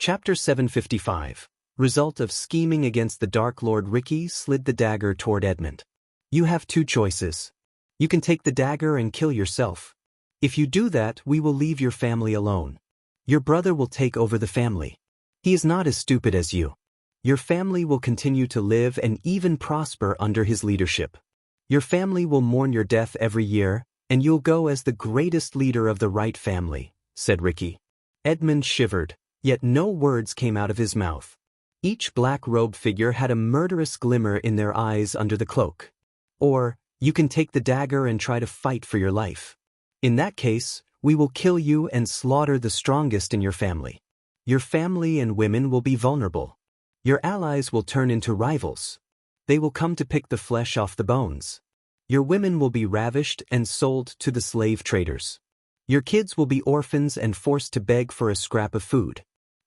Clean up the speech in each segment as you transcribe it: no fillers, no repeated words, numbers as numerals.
Chapter 755. Result of scheming against the Dark Lord. Ricky slid the dagger toward Edmund. You have two choices. You can take the dagger and kill yourself. If you do that, we will leave your family alone. Your brother will take over the family. He is not as stupid as you. Your family will continue to live and even prosper under his leadership. Your family will mourn your death every year, and you'll go as the greatest leader of the right family, said Ricky. Edmund shivered, yet no words came out of his mouth. Each black-robed figure had a murderous glimmer in their eyes under the cloak. Or, you can take the dagger and try to fight for your life. In that case, we will kill you and slaughter the strongest in your family. Your family and women will be vulnerable. Your allies will turn into rivals. They will come to pick the flesh off the bones. Your women will be ravished and sold to the slave traders. Your kids will be orphans and forced to beg for a scrap of food.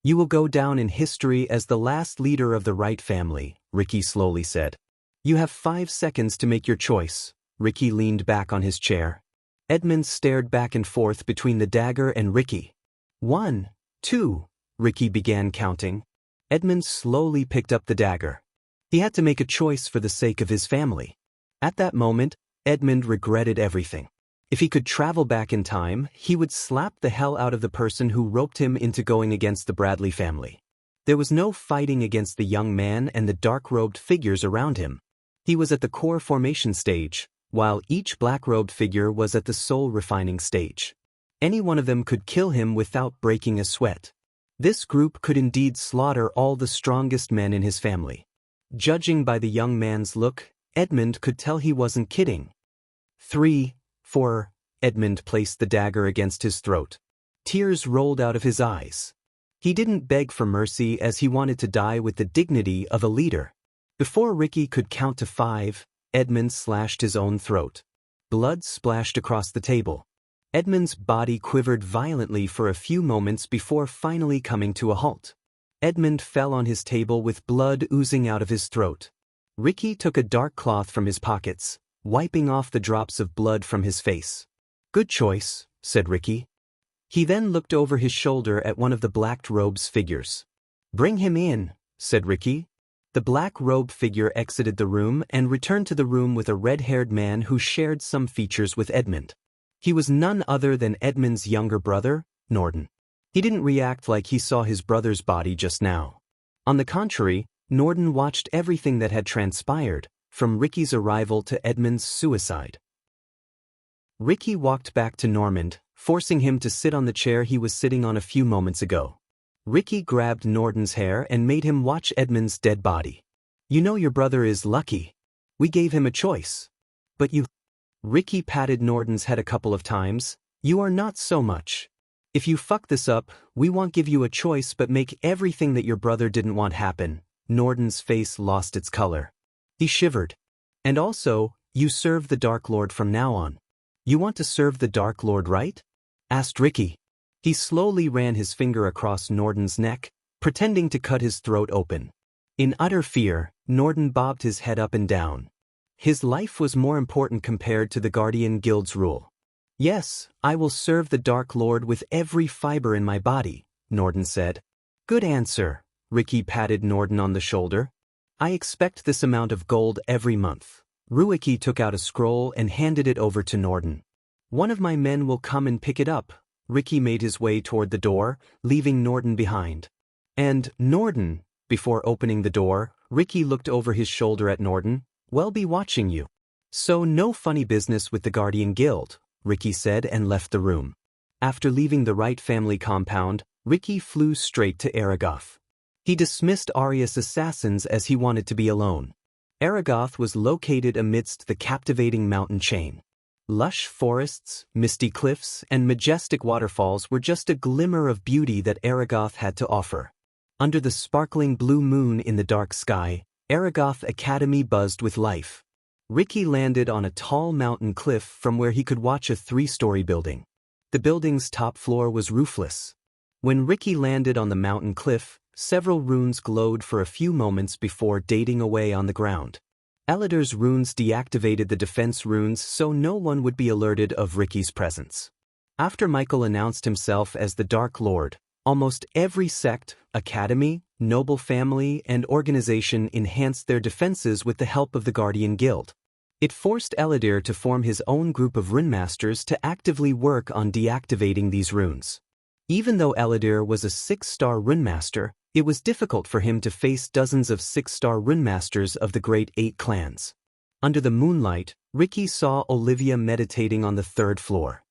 You will go down in history as the last leader of the right family, Ricky slowly said. You have 5 seconds to make your choice. Ricky leaned back on his chair. Edmund stared back and forth between the dagger and Ricky. 1, 2, Ricky began counting. Edmund slowly picked up the dagger. He had to make a choice for the sake of his family. At that moment, Edmund regretted everything. If he could travel back in time, he would slap the hell out of the person who roped him into going against the Bradley family. There was no fighting against the young man and the dark-robed figures around him. He was at the core formation stage, while each black-robed figure was at the soul refining stage. Any one of them could kill him without breaking a sweat. This group could indeed slaughter all the strongest men in his family. Judging by the young man's look, Edmund could tell he wasn't kidding. 3, 4, Edmund placed the dagger against his throat. Tears rolled out of his eyes. He didn't beg for mercy as he wanted to die with the dignity of a leader. Before Ricky could count to 5, Edmund slashed his own throat. Blood splashed across the table. Edmund's body quivered violently for a few moments before finally coming to a halt. Edmund fell on his table with blood oozing out of his throat. Ricky took a dark cloth from his pockets, wiping off the drops of blood from his face. Good choice, said Ricky. He then looked over his shoulder at one of the black-robed figures. Bring him in, said Ricky. The black-robed figure exited the room and returned to the room with a red-haired man who shared some features with Edmund. He was none other than Edmund's younger brother, Norden. He didn't react like he saw his brother's body just now. On the contrary, Norden watched everything that had transpired, from Ricky's arrival to Edmund's suicide. Ricky walked back to Normand, forcing him to sit on the chair he was sitting on a few moments ago. Ricky grabbed Norden's hair and made him watch Edmund's dead body. You know your brother is lucky. We gave him a choice. But you... Ricky patted Norden's head a couple of times. You are not so much. If you fuck this up, we won't give you a choice but make everything that your brother didn't want happen. Norden's face lost its color. He shivered. And also, you serve the Dark Lord from now on. You want to serve the Dark Lord, right? Asked Ricky. He slowly ran his finger across Norden's neck, pretending to cut his throat open. In utter fear, Norden bobbed his head up and down. His life was more important compared to the Guardian Guild's rule. Yes, I will serve the Dark Lord with every fiber in my body, Norden said. Good answer, Ricky patted Norden on the shoulder. I expect this amount of gold every month. Ruiki took out a scroll and handed it over to Norden. One of my men will come and pick it up. Ricky made his way toward the door, leaving Norden behind. And, Norden, before opening the door, Ricky looked over his shoulder at Norden. We'll be watching you. So no funny business with the Guardian Guild, Ricky said and left the room. After leaving the Wright family compound, Ricky flew straight to Aragoth. He dismissed Arius assassins as he wanted to be alone. Aragoth was located amidst the captivating mountain chain. Lush forests, misty cliffs, and majestic waterfalls were just a glimmer of beauty that Aragoth had to offer. Under the sparkling blue moon in the dark sky, Aragoth Academy buzzed with life. Ricky landed on a tall mountain cliff from where he could watch a 3-story building. The building's top floor was roofless. When Ricky landed on the mountain cliff, several runes glowed for a few moments before dating away on the ground. Elidar's runes deactivated the defense runes so no one would be alerted of Ricky's presence. After Michael announced himself as the Dark Lord, Almost every sect, academy, noble family, and organization enhanced their defenses with the help of the Guardian Guild. It forced Eladir to form his own group of runemasters to actively work on deactivating these runes. Even though Eladir was a 6-star runemaster, it was difficult for him to face dozens of 6-star runemasters of the Great 8 clans. Under the moonlight, Ricky saw Olivia meditating on the 3rd floor.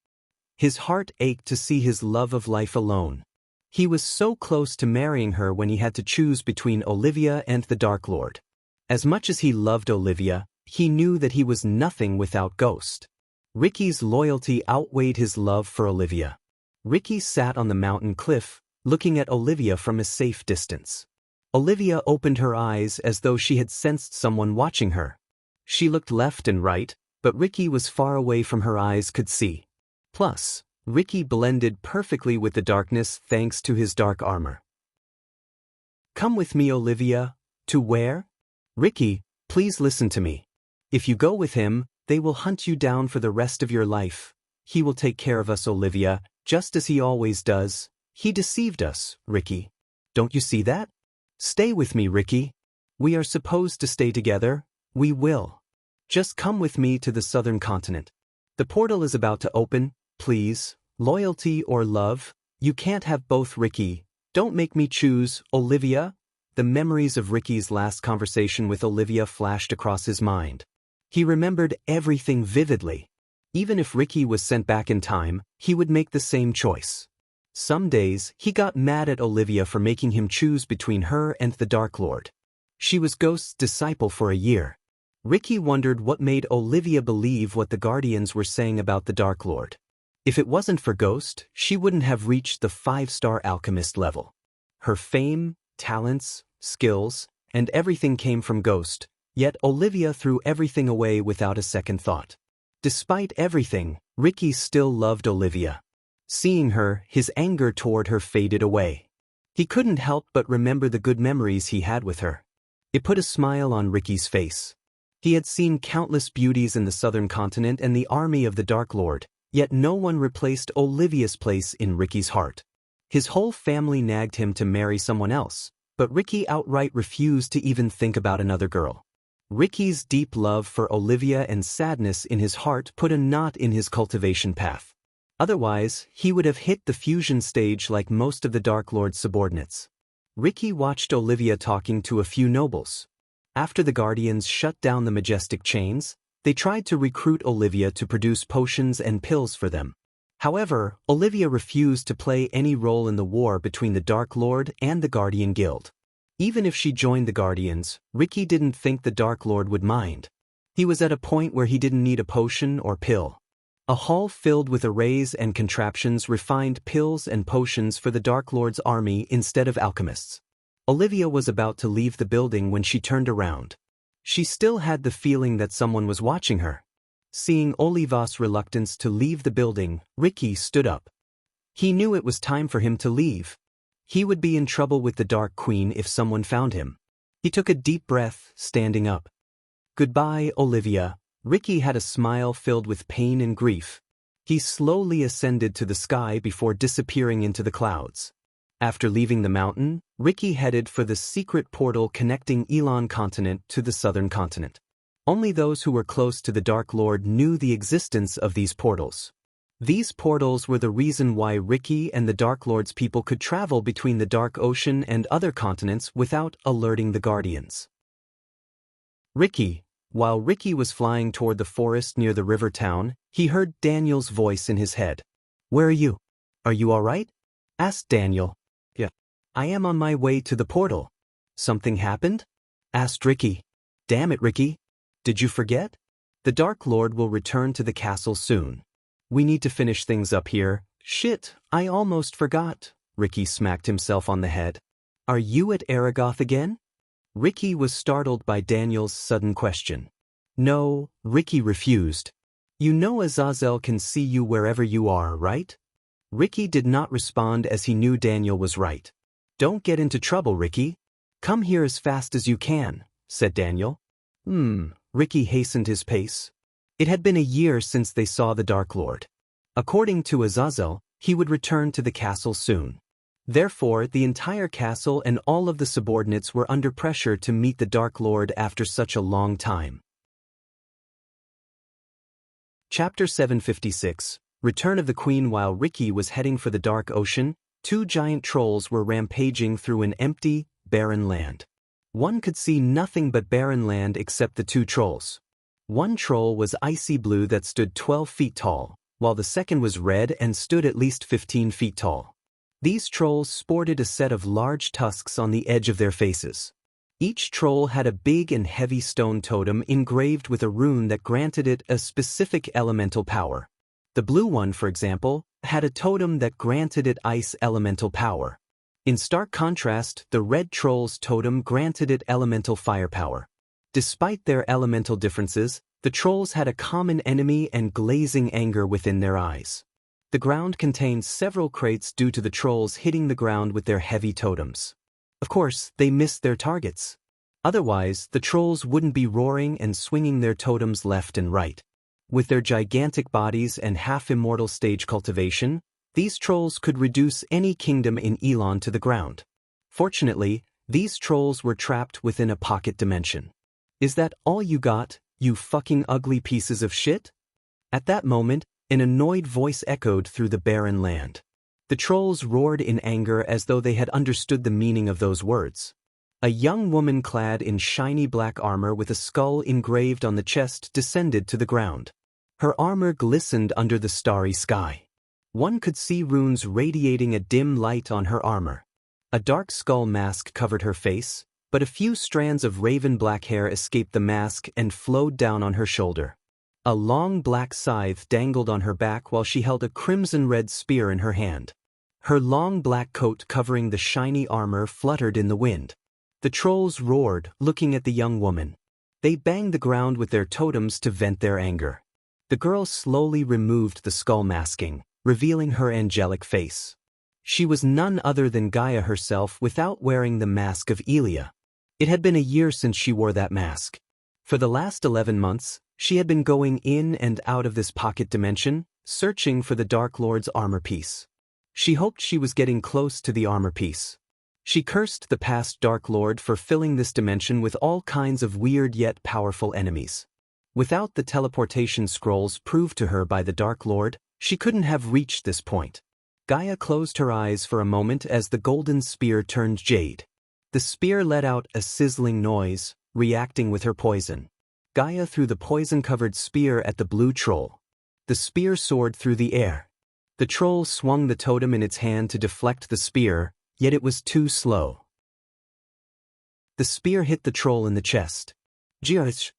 His heart ached to see his love of life alone. He was so close to marrying her when he had to choose between Olivia and the Dark Lord. As much as he loved Olivia, he knew that he was nothing without Ghost. Ricky's loyalty outweighed his love for Olivia. Ricky sat on the mountain cliff, looking at Olivia from a safe distance. Olivia opened her eyes as though she had sensed someone watching her. She looked left and right, but Ricky was far away from her eyes could see. Plus, Ricky blended perfectly with the darkness thanks to his dark armor. "Come with me, Olivia." "To where?" "Ricky, please listen to me. If you go with him, they will hunt you down for the rest of your life. He will take care of us, Olivia, just as he always does. He deceived us, Ricky. Don't you see that? Stay with me, Ricky. We are supposed to stay together. We will. Just come with me to the southern continent. The portal is about to open, please. Loyalty or love? You can't have both, Ricky. Don't make me choose, Olivia." The memories of Ricky's last conversation with Olivia flashed across his mind. He remembered everything vividly. Even if Ricky was sent back in time, he would make the same choice. Some days, he got mad at Olivia for making him choose between her and the Dark Lord. She was Ghost's disciple for a year. Ricky wondered what made Olivia believe what the Guardians were saying about the Dark Lord. If it wasn't for Ghost, she wouldn't have reached the 5-star alchemist level. Her fame, talents, skills, and everything came from Ghost, yet Olivia threw everything away without a second thought. Despite everything, Ricky still loved Olivia. Seeing her, his anger toward her faded away. He couldn't help but remember the good memories he had with her. It put a smile on Ricky's face. He had seen countless beauties in the southern continent and the army of the Dark Lord, yet no one replaced Olivia's place in Ricky's heart. His whole family nagged him to marry someone else, but Ricky outright refused to even think about another girl. Ricky's deep love for Olivia and sadness in his heart put a knot in his cultivation path. Otherwise, he would have hit the fusion stage like most of the Dark Lord's subordinates. Ricky watched Olivia talking to a few nobles. After the Guardians shut down the majestic chains, they tried to recruit Olivia to produce potions and pills for them. However, Olivia refused to play any role in the war between the Dark Lord and the Guardian Guild. Even if she joined the Guardians, Ricky didn't think the Dark Lord would mind. He was at a point where he didn't need a potion or pill. A hall filled with arrays and contraptions refined pills and potions for the Dark Lord's army instead of alchemists. Olivia was about to leave the building when she turned around. She still had the feeling that someone was watching her. Seeing Oliva's reluctance to leave the building, Ricky stood up. He knew it was time for him to leave. He would be in trouble with the Dark Queen if someone found him. He took a deep breath, standing up. "Goodbye, Olivia." Ricky had a smile filled with pain and grief. He slowly ascended to the sky before disappearing into the clouds. After leaving the mountain, Ricky headed for the secret portal connecting Elon continent to the southern continent. Only those who were close to the Dark Lord knew the existence of these portals. These portals were the reason why Ricky and the Dark Lord's people could travel between the Dark Ocean and other continents without alerting the Guardians. While Ricky was flying toward the forest near the river town, he heard Daniel's voice in his head. "Where are you? Are you all right?" asked Daniel. "Yeah. I am on my way to the portal." "Something happened?" asked Ricky. "Damn it, Ricky. Did you forget? The Dark Lord will return to the castle soon. We need to finish things up here." "Shit, I almost forgot." Ricky smacked himself on the head. "Are you at Aragoth again?" Ricky was startled by Daniel's sudden question. "No," Ricky refused. "You know Azazel can see you wherever you are, right?" Ricky did not respond as he knew Daniel was right. "Don't get into trouble, Ricky. Come here as fast as you can," said Daniel. Ricky hastened his pace. It had been a year since they saw the Dark Lord. According to Azazel, he would return to the castle soon. Therefore, the entire castle and all of the subordinates were under pressure to meet the Dark Lord after such a long time. Chapter 756, Return of the Queen. While Ricky was heading for the Dark Ocean, two giant trolls were rampaging through an empty, barren land. One could see nothing but barren land except the two trolls. One troll was icy blue that stood 12 feet tall, while the second was red and stood at least 15 feet tall. These trolls sported a set of large tusks on the edge of their faces. Each troll had a big and heavy stone totem engraved with a rune that granted it a specific elemental power. The blue one, for example, had a totem that granted it ice elemental power. In stark contrast, the red troll's totem granted it elemental firepower. Despite their elemental differences, the trolls had a common enemy and glazing anger within their eyes. The ground contained several crates due to the trolls hitting the ground with their heavy totems. Of course, they missed their targets. Otherwise, the trolls wouldn't be roaring and swinging their totems left and right. With their gigantic bodies and half-immortal stage cultivation, these trolls could reduce any kingdom in Elon to the ground. Fortunately, these trolls were trapped within a pocket dimension. Is that all you got, you fucking ugly pieces of shit? At that moment, an annoyed voice echoed through the barren land. The trolls roared in anger as though they had understood the meaning of those words. A young woman clad in shiny black armor with a skull engraved on the chest descended to the ground. Her armor glistened under the starry sky. One could see runes radiating a dim light on her armor. A dark skull mask covered her face, but a few strands of raven black hair escaped the mask and flowed down on her shoulder. A long black scythe dangled on her back while she held a crimson-red spear in her hand. Her long black coat covering the shiny armor fluttered in the wind. The trolls roared, looking at the young woman. They banged the ground with their totems to vent their anger. The girl slowly removed the skull masking, revealing her angelic face. She was none other than Gaia herself without wearing the mask of Elia. It had been a year since she wore that mask. For the last 11 months, she had been going in and out of this pocket dimension, searching for the Dark Lord's armor piece. She hoped she was getting close to the armor piece. She cursed the past Dark Lord for filling this dimension with all kinds of weird yet powerful enemies. Without the teleportation scrolls proved to her by the Dark Lord, she couldn't have reached this point. Gaia closed her eyes for a moment as the golden spear turned jade. The spear let out a sizzling noise, reacting with her poison. Gaia threw the poison-covered spear at the blue troll. The spear soared through the air. The troll swung the totem in its hand to deflect the spear, yet it was too slow. The spear hit the troll in the chest. "Jiash!"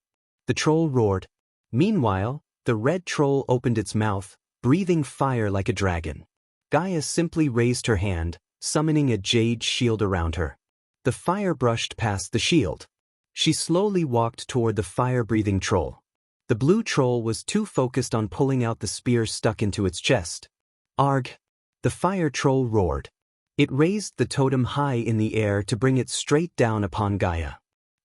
The troll roared. Meanwhile, the red troll opened its mouth, breathing fire like a dragon. Gaia simply raised her hand, summoning a jade shield around her. The fire brushed past the shield. She slowly walked toward the fire-breathing troll. The blue troll was too focused on pulling out the spear stuck into its chest. "Arg!" The fire troll roared. It raised the totem high in the air to bring it straight down upon Gaia.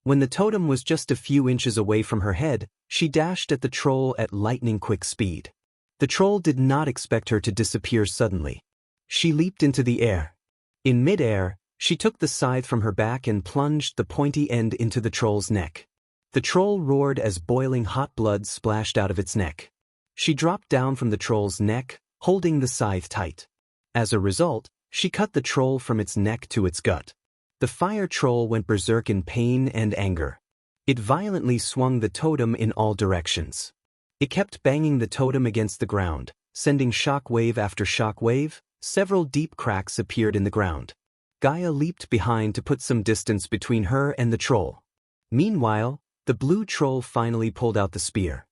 When the totem was just a few inches away from her head, she dashed at the troll at lightning-quick speed. The troll did not expect her to disappear suddenly. She leaped into the air. In mid-air, she took the scythe from her back and plunged the pointy end into the troll's neck. The troll roared as boiling hot blood splashed out of its neck. She dropped down from the troll's neck, holding the scythe tight. As a result, she cut the troll from its neck to its gut. The fire troll went berserk in pain and anger. It violently swung the totem in all directions. It kept banging the totem against the ground, sending shock wave after shock wave. Several deep cracks appeared in the ground. Gaia leaped behind to put some distance between her and the troll. Meanwhile, the blue troll finally pulled out the spear.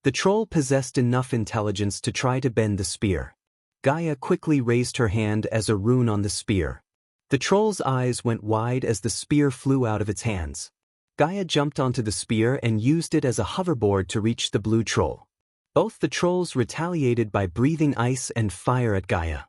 The troll possessed enough intelligence to try to bend the spear. Gaia quickly raised her hand as a rune on the spear. The troll's eyes went wide as the spear flew out of its hands. Gaia jumped onto the spear and used it as a hoverboard to reach the blue troll. Both the trolls retaliated by breathing ice and fire at Gaia.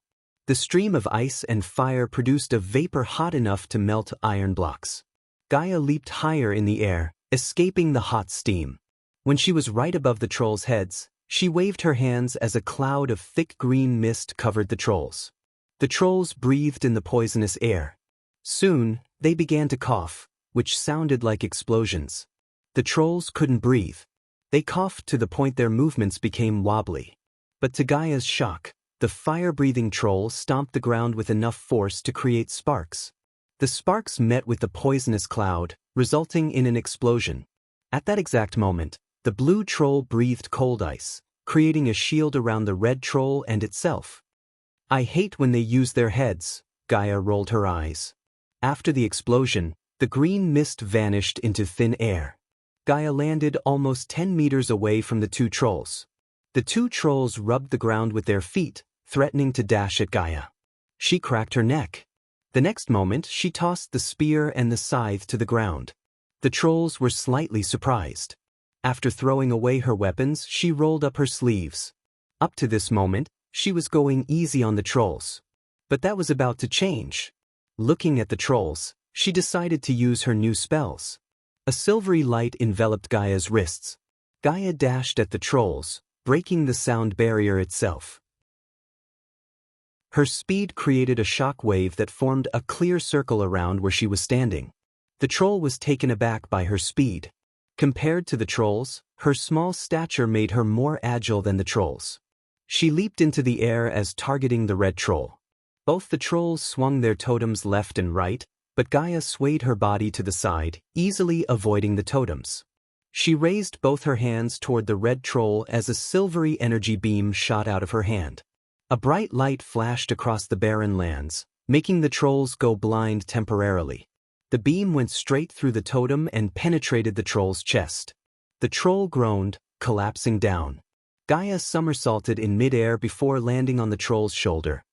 The stream of ice and fire produced a vapor hot enough to melt iron blocks. Gaia leaped higher in the air, escaping the hot steam. When she was right above the trolls' heads, she waved her hands as a cloud of thick green mist covered the trolls. The trolls breathed in the poisonous air. Soon, they began to cough, which sounded like explosions. The trolls couldn't breathe. They coughed to the point their movements became wobbly. But to Gaia's shock, the fire-breathing troll stomped the ground with enough force to create sparks. The sparks met with the poisonous cloud, resulting in an explosion. At that exact moment, the blue troll breathed cold ice, creating a shield around the red troll and itself. I hate when they use their heads, Gaia rolled her eyes. After the explosion, the green mist vanished into thin air. Gaia landed almost 10 meters away from the two trolls. The two trolls rubbed the ground with their feet, threatening to dash at Gaia. She cracked her neck. The next moment, she tossed the spear and the scythe to the ground. The trolls were slightly surprised. After throwing away her weapons, she rolled up her sleeves. Up to this moment, she was going easy on the trolls. But that was about to change. Looking at the trolls, she decided to use her new spells. A silvery light enveloped Gaia's wrists. Gaia dashed at the trolls, breaking the sound barrier itself. Her speed created a shock wave that formed a clear circle around where she was standing. The troll was taken aback by her speed. Compared to the trolls, her small stature made her more agile than the trolls. She leaped into the air as targeting the red troll. Both the trolls swung their totems left and right, but Gaia swayed her body to the side, easily avoiding the totems. She raised both her hands toward the red troll as a silvery energy beam shot out of her hand. A bright light flashed across the barren lands, making the trolls go blind temporarily. The beam went straight through the totem and penetrated the troll's chest. The troll groaned, collapsing down. Gaia somersaulted in midair before landing on the troll's shoulder.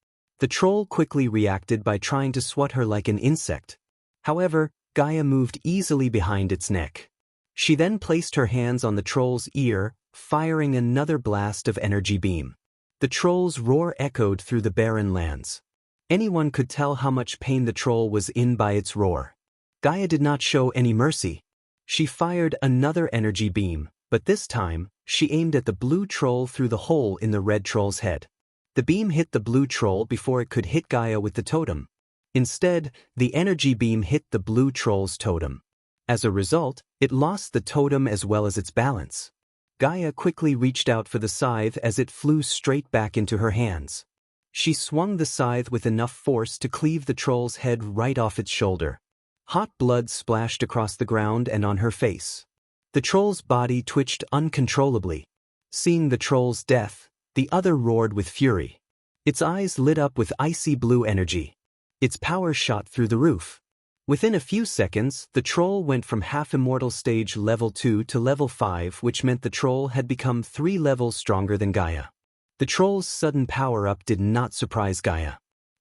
The troll quickly reacted by trying to swat her like an insect. However, Gaia moved easily behind its neck. She then placed her hands on the troll's ear, firing another blast of energy beam. The troll's roar echoed through the barren lands. Anyone could tell how much pain the troll was in by its roar. Gaia did not show any mercy. She fired another energy beam, but this time, she aimed at the blue troll through the hole in the red troll's head. The beam hit the blue troll before it could hit Gaia with the totem. Instead, the energy beam hit the blue troll's totem. As a result, it lost the totem as well as its balance. Gaia quickly reached out for the scythe as it flew straight back into her hands. She swung the scythe with enough force to cleave the troll's head right off its shoulder. Hot blood splashed across the ground and on her face. The troll's body twitched uncontrollably. Seeing the troll's death, the other roared with fury. Its eyes lit up with icy blue energy. Its power shot through the roof. Within a few seconds, the troll went from half-immortal stage level 2 to level 5, which meant the troll had become 3 levels stronger than Gaia. The troll's sudden power-up did not surprise Gaia.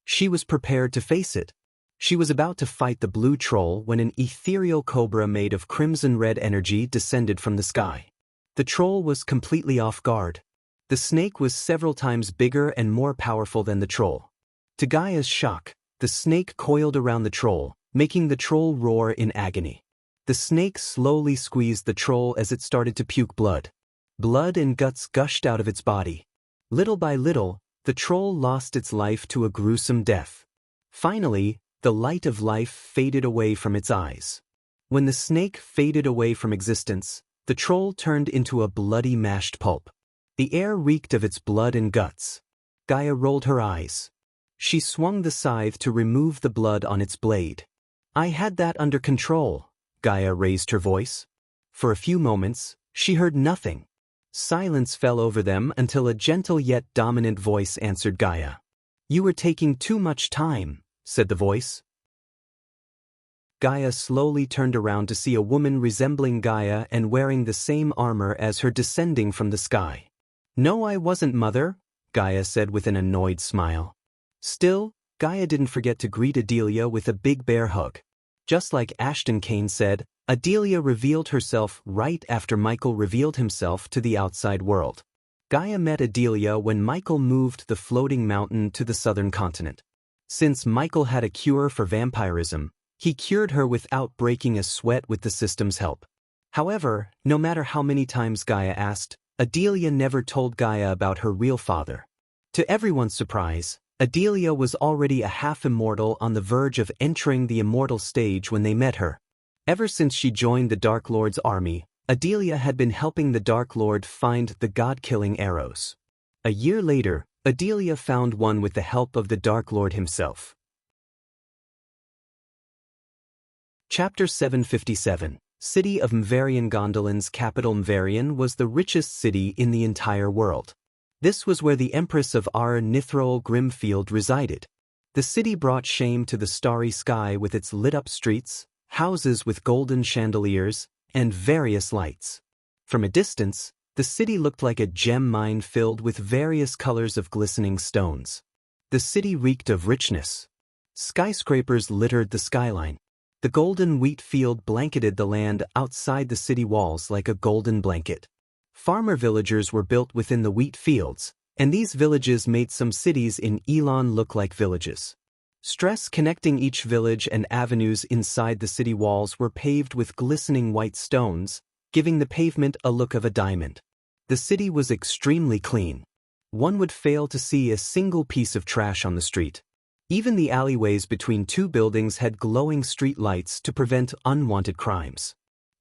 She was prepared to face it. She was about to fight the blue troll when an ethereal cobra made of crimson-red energy descended from the sky. The troll was completely off guard. The snake was several times bigger and more powerful than the troll. To Gaia's shock, the snake coiled around the troll, making the troll roar in agony. The snake slowly squeezed the troll as it started to puke blood. Blood and guts gushed out of its body. Little by little, the troll lost its life to a gruesome death. Finally, the light of life faded away from its eyes. When the snake faded away from existence, the troll turned into a bloody mashed pulp. The air reeked of its blood and guts. Gaia rolled her eyes. She swung the scythe to remove the blood on its blade. "I had that under control," Gaia raised her voice. For a few moments, she heard nothing. Silence fell over them until a gentle yet dominant voice answered Gaia. "You were taking too much time," said the voice. Gaia slowly turned around to see a woman resembling Gaia and wearing the same armor as her descending from the sky. "No, I wasn't, Mother," Gaia said with an annoyed smile. Still, Gaia didn't forget to greet Adelia with a big bear hug. Just like Ashton Kane said, Adelia revealed herself right after Michael revealed himself to the outside world. Gaia met Adelia when Michael moved the floating mountain to the southern continent. Since Michael had a cure for vampirism, he cured her without breaking a sweat with the system's help. However, no matter how many times Gaia asked, Adelia never told Gaia about her real father. To everyone's surprise, Adelia was already a half-immortal on the verge of entering the immortal stage when they met her. Ever since she joined the Dark Lord's army, Adelia had been helping the Dark Lord find the god-killing arrows. A year later, Adelia found one with the help of the Dark Lord himself. Chapter 757. City of Mvarian. Gondolin's capital Mvarian was the richest city in the entire world. This was where the Empress of Ar Nithrol Grimfield resided. The city brought shame to the starry sky with its lit-up streets, houses with golden chandeliers, and various lights. From a distance, the city looked like a gem mine filled with various colors of glistening stones. The city reeked of richness. Skyscrapers littered the skyline. The golden wheat field blanketed the land outside the city walls like a golden blanket. Farmer villagers were built within the wheat fields, and these villages made some cities in Elon look like villages. Stress connecting each village and avenues inside the city walls were paved with glistening white stones, giving the pavement a look of a diamond. The city was extremely clean. One would fail to see a single piece of trash on the street. Even the alleyways between two buildings had glowing street lights to prevent unwanted crimes.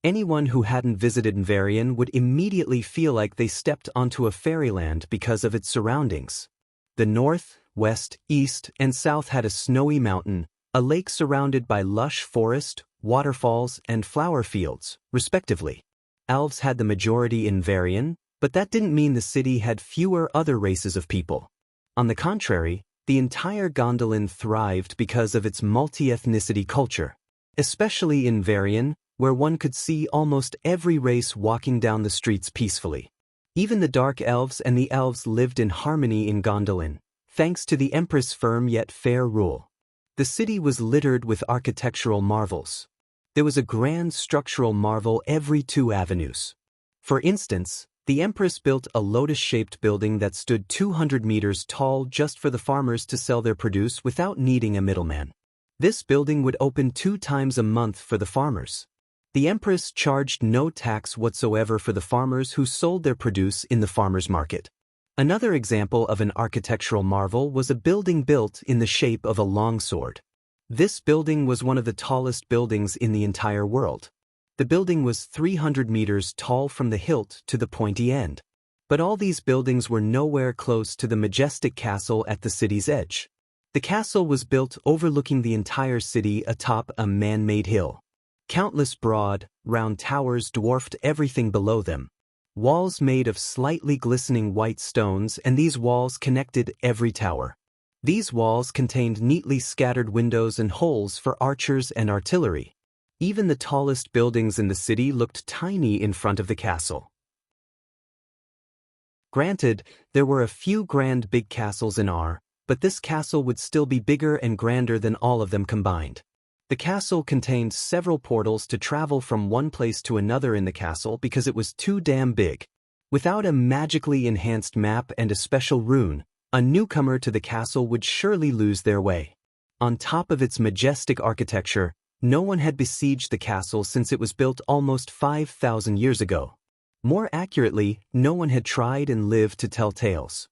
Anyone who hadn't visited Mvarian would immediately feel like they stepped onto a fairyland because of its surroundings. The north, west, east, and south had a snowy mountain, a lake surrounded by lush forest, waterfalls, and flower fields, respectively. Elves had the majority in Mvarian, but that didn't mean the city had fewer other races of people. On the contrary, the entire Gondolin thrived because of its multi-ethnicity culture, especially in Mvarian, where one could see almost every race walking down the streets peacefully. Even the dark elves and the elves lived in harmony in Gondolin, thanks to the Empress' firm yet fair rule. The city was littered with architectural marvels. There was a grand structural marvel every 2 avenues. For instance, the Empress built a lotus-shaped building that stood 200 meters tall just for the farmers to sell their produce without needing a middleman. This building would open 2 times a month for the farmers. The Empress charged no tax whatsoever for the farmers who sold their produce in the farmers' market. Another example of an architectural marvel was a building built in the shape of a longsword. This building was one of the tallest buildings in the entire world. The building was 300 meters tall from the hilt to the pointy end. But all these buildings were nowhere close to the majestic castle at the city's edge. The castle was built overlooking the entire city atop a man-made hill. Countless broad, round towers dwarfed everything below them. Walls made of slightly glistening white stones, and these walls connected every tower. These walls contained neatly scattered windows and holes for archers and artillery. Even the tallest buildings in the city looked tiny in front of the castle. Granted, there were a few grand big castles in Ar, but this castle would still be bigger and grander than all of them combined. The castle contained several portals to travel from one place to another in the castle because it was too damn big. Without a magically enhanced map and a special rune, a newcomer to the castle would surely lose their way. On top of its majestic architecture, no one had besieged the castle since it was built almost 5,000 years ago. More accurately, no one had tried and lived to tell tales.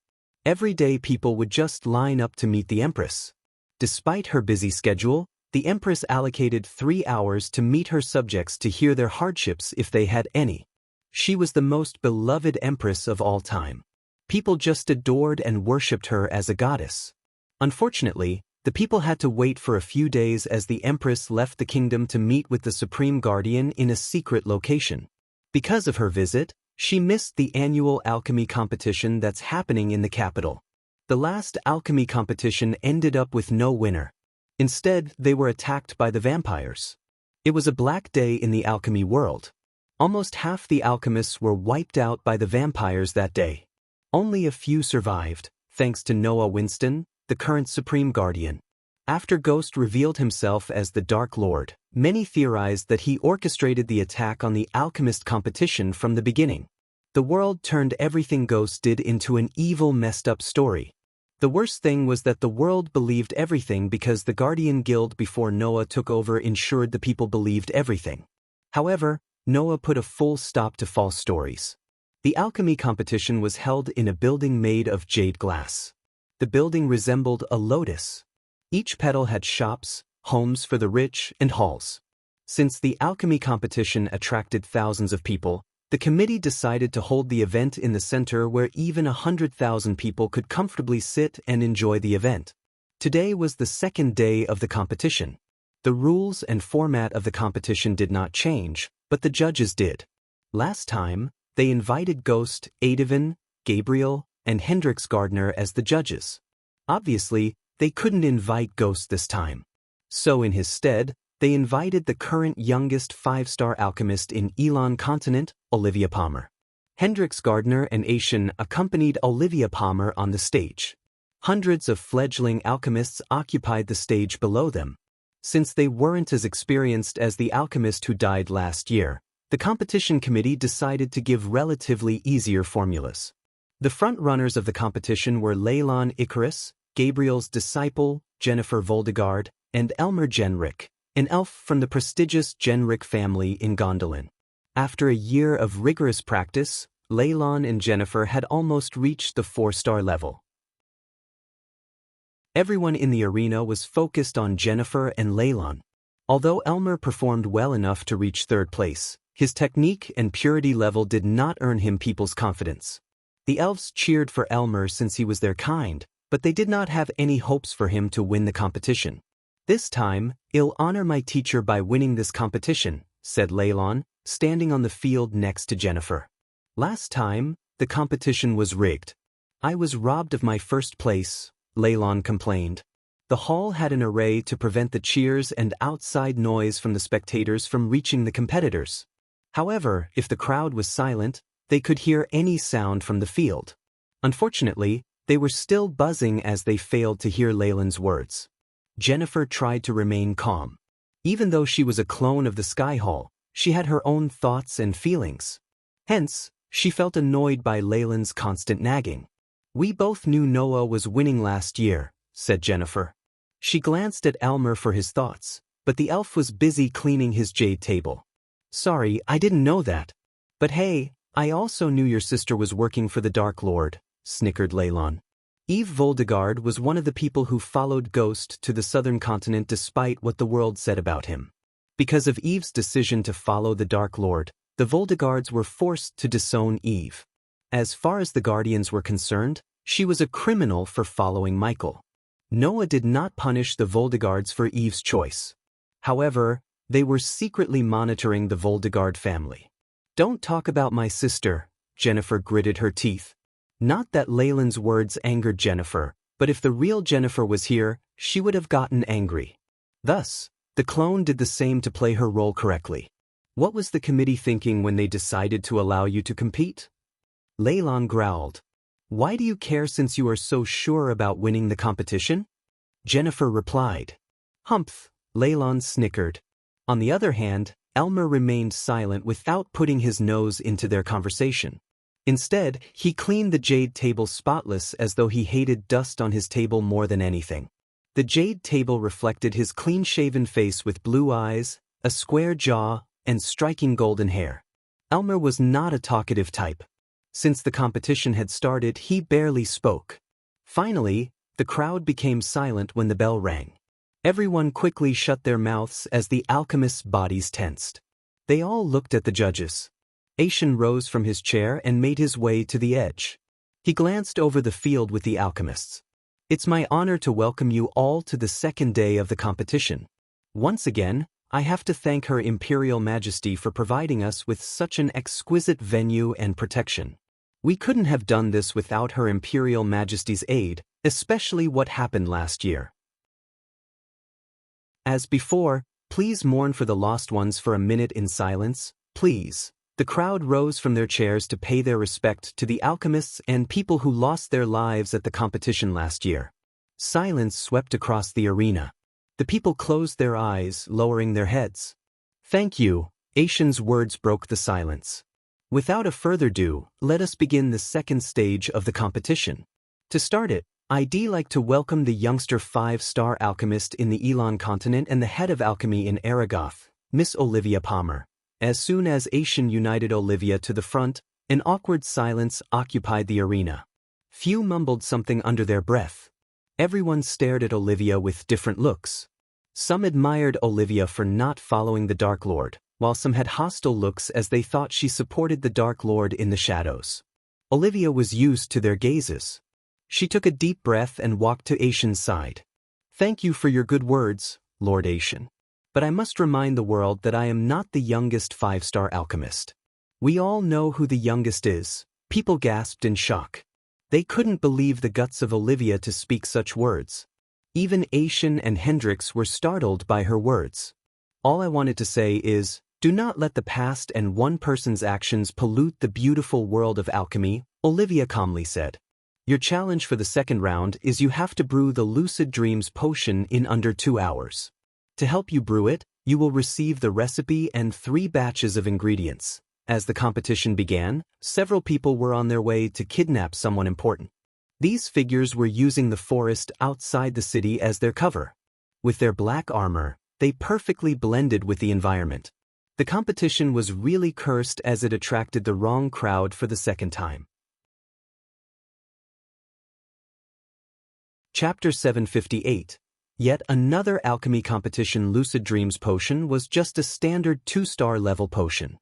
Every day people would just line up to meet the Empress. Despite her busy schedule, the Empress allocated 3 hours to meet her subjects to hear their hardships if they had any. She was the most beloved Empress of all time. People just adored and worshipped her as a goddess. Unfortunately, the people had to wait for a few days as the Empress left the kingdom to meet with the Supreme Guardian in a secret location. Because of her visit, she missed the annual alchemy competition that's happening in the capital. The last alchemy competition ended up with no winner. Instead, they were attacked by the vampires. It was a black day in the alchemy world. Almost half the alchemists were wiped out by the vampires that day. Only a few survived, thanks to Noah Winston, the current Supreme Guardian. After Ghost revealed himself as the Dark Lord, many theorized that he orchestrated the attack on the alchemist competition from the beginning. The world turned everything Ghost did into an evil, messed-up story. The worst thing was that the world believed everything because the Guardian Guild before Noah took over ensured the people believed everything. However, Noah put a full stop to false stories. The alchemy competition was held in a building made of jade glass. The building resembled a lotus. Each petal had shops, homes for the rich, and halls. Since the alchemy competition attracted thousands of people, the committee decided to hold the event in the center where even 100,000 people could comfortably sit and enjoy the event. Today was the second day of the competition. The rules and format of the competition did not change, but the judges did. Last time, they invited Ghost, Adevan, Gabriel, and Hendrix Gardner as the judges. Obviously, they couldn't invite Ghost this time. So in his stead, they invited the current youngest 5-star alchemist in Elon Continent, Olivia Palmer. Hendrix Gardner and Asian accompanied Olivia Palmer on the stage. Hundreds of fledgling alchemists occupied the stage below them. Since they weren't as experienced as the alchemist who died last year, the competition committee decided to give relatively easier formulas. The front-runners of the competition were Leylon Icarus, Gabriel's disciple, Jennifer Voldegard, and Elmer Genrick, an elf from the prestigious Genrick family in Gondolin. After a year of rigorous practice, Leylon and Jennifer had almost reached the 4-star level. Everyone in the arena was focused on Jennifer and Leylon. Although Elmer performed well enough to reach 3rd place, his technique and purity level did not earn him people's confidence. The elves cheered for Elmer since he was their kind, but they did not have any hopes for him to win the competition. This time, I'll honor my teacher by winning this competition, said Leylon, standing on the field next to Jennifer. Last time, the competition was rigged. I was robbed of my 1st place, Leylon complained. The hall had an array to prevent the cheers and outside noise from the spectators from reaching the competitors. However, if the crowd was silent, they could hear any sound from the field. Unfortunately, they were still buzzing as they failed to hear Leylon's words. Jennifer tried to remain calm. Even though she was a clone of the Sky Hall, she had her own thoughts and feelings. Hence, she felt annoyed by Leylon's constant nagging. We both knew Noah was winning last year, said Jennifer. She glanced at Elmer for his thoughts, but the elf was busy cleaning his jade table. Sorry, I didn't know that. But hey, I also knew your sister was working for the Dark Lord, snickered Leylon. Eve Voldegard was one of the people who followed Ghost to the southern continent despite what the world said about him. Because of Eve's decision to follow the Dark Lord, the Voldegards were forced to disown Eve. As far as the Guardians were concerned, she was a criminal for following Michael. Noah did not punish the Voldegards for Eve's choice. However, they were secretly monitoring the Voldegard family. Don't talk about my sister, Jennifer gritted her teeth. Not that Leylon's words angered Jennifer, but if the real Jennifer was here, she would have gotten angry. Thus, the clone did the same to play her role correctly. What was the committee thinking when they decided to allow you to compete? Leylon growled. Why do you care since you are so sure about winning the competition? Jennifer replied. Humph, Leylon snickered. On the other hand, Elmer remained silent without putting his nose into their conversation. Instead, he cleaned the jade table spotless as though he hated dust on his table more than anything. The jade table reflected his clean-shaven face with blue eyes, a square jaw, and striking golden hair. Elmer was not a talkative type. Since the competition had started, he barely spoke. Finally, the crowd became silent when the bell rang. Everyone quickly shut their mouths as the alchemists' bodies tensed. They all looked at the judges. Asian rose from his chair and made his way to the edge. He glanced over the field with the alchemists. It's my honor to welcome you all to the second day of the competition. Once again, I have to thank Her Imperial Majesty for providing us with such an exquisite venue and protection. We couldn't have done this without Her Imperial Majesty's aid, especially what happened last year. As before, please mourn for the lost ones for a minute in silence, please. The crowd rose from their chairs to pay their respect to the alchemists and people who lost their lives at the competition last year. Silence swept across the arena. The people closed their eyes, lowering their heads. Thank you, Asian's words broke the silence. Without a further ado, let us begin the second stage of the competition. To start it, I'd like to welcome the youngster 5-star alchemist in the Elon continent and the head of alchemy in Aragoth, Miss Olivia Palmer. As soon as Asian united Olivia to the front, an awkward silence occupied the arena. Few mumbled something under their breath. Everyone stared at Olivia with different looks. Some admired Olivia for not following the Dark Lord, while some had hostile looks as they thought she supported the Dark Lord in the shadows. Olivia was used to their gazes. She took a deep breath and walked to Aishan's side. "Thank you for your good words, Lord Aishan. But I must remind the world that I am not the youngest 5-star alchemist." "We all know who the youngest is," people gasped in shock. They couldn't believe the guts of Olivia to speak such words. Even Aishan and Hendrix were startled by her words. "All I wanted to say is, do not let the past and one person's actions pollute the beautiful world of alchemy," Olivia calmly said. "Your challenge for the second round is you have to brew the Lucid Dreams potion in under 2 hours. To help you brew it, you will receive the recipe and 3 batches of ingredients." As the competition began, several people were on their way to kidnap someone important. These figures were using the forest outside the city as their cover. With their black armor, they perfectly blended with the environment. The competition was really cursed as it attracted the wrong crowd for the second time. Chapter 758. Yet another alchemy competition. Lucid Dreams potion was just a standard 2-star level potion.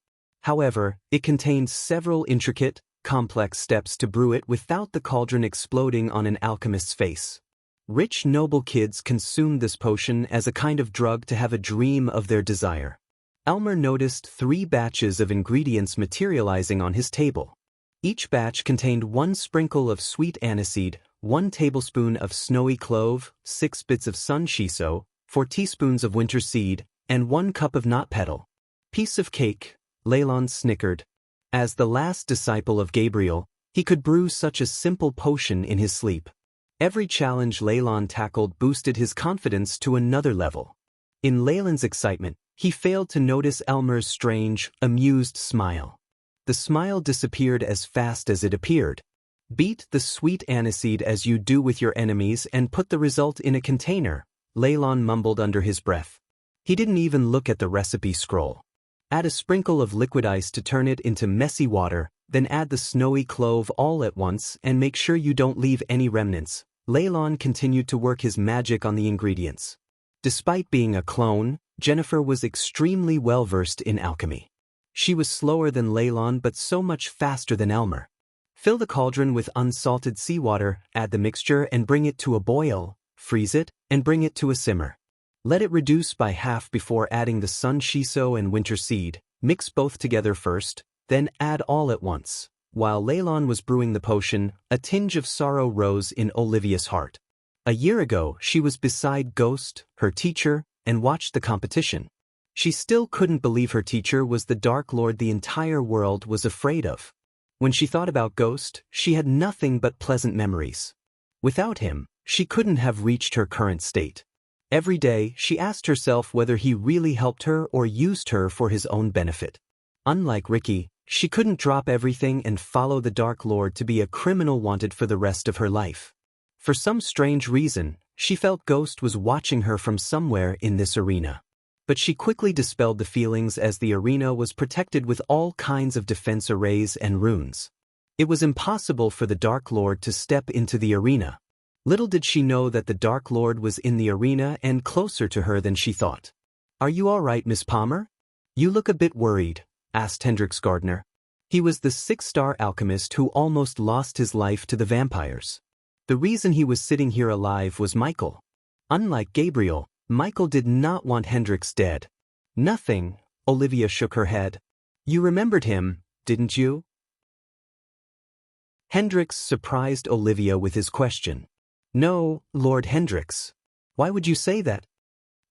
However, it contained several intricate, complex steps to brew it without the cauldron exploding on an alchemist's face. Rich noble kids consumed this potion as a kind of drug to have a dream of their desire. Elmer noticed 3 batches of ingredients materializing on his table. Each batch contained 1 sprinkle of sweet aniseed, 1 tablespoon of snowy clove, 6 bits of sun shiso, 4 teaspoons of winter seed, and 1 cup of knot petal. "Piece of cake," Leylon snickered. As the last disciple of Gabriel, he could brew such a simple potion in his sleep. Every challenge Leylon tackled boosted his confidence to another level. In Leylon's excitement, he failed to notice Elmer's strange, amused smile. The smile disappeared as fast as it appeared. "Beat the sweet aniseed as you do with your enemies and put the result in a container," Leylon mumbled under his breath. He didn't even look at the recipe scroll. "Add a sprinkle of liquid ice to turn it into messy water, then add the snowy clove all at once and make sure you don't leave any remnants." Leylon continued to work his magic on the ingredients. Despite being a clone, Jennifer was extremely well-versed in alchemy. She was slower than Leylon but so much faster than Elmer. Fill the cauldron with unsalted seawater, add the mixture and bring it to a boil, freeze it, and bring it to a simmer. Let it reduce by half before adding the sun shiso and winter seed. Mix both together first, then add all at once. While Leylon was brewing the potion, a tinge of sorrow rose in Olivia's heart. A year ago, she was beside Ghost, her teacher, and watched the competition. She still couldn't believe her teacher was the Dark Lord the entire world was afraid of. When she thought about Ghost, she had nothing but pleasant memories. Without him, she couldn't have reached her current state. Every day, she asked herself whether he really helped her or used her for his own benefit. Unlike Ricky, she couldn't drop everything and follow the Dark Lord to be a criminal wanted for the rest of her life. For some strange reason, she felt Ghost was watching her from somewhere in this arena. But she quickly dispelled the feelings as the arena was protected with all kinds of defense arrays and runes. It was impossible for the Dark Lord to step into the arena. Little did she know that the Dark Lord was in the arena and closer to her than she thought. "Are you all right, Miss Palmer? You look a bit worried," asked Hendrix Gardner. He was the 6-star alchemist who almost lost his life to the vampires. The reason he was sitting here alive was Michael. Unlike Gabriel, Michael did not want Hendrix dead. "Nothing," Olivia shook her head. "You remembered him, didn't you?" Hendrix surprised Olivia with his question. "No, Lord Hendrix. Why would you say that?"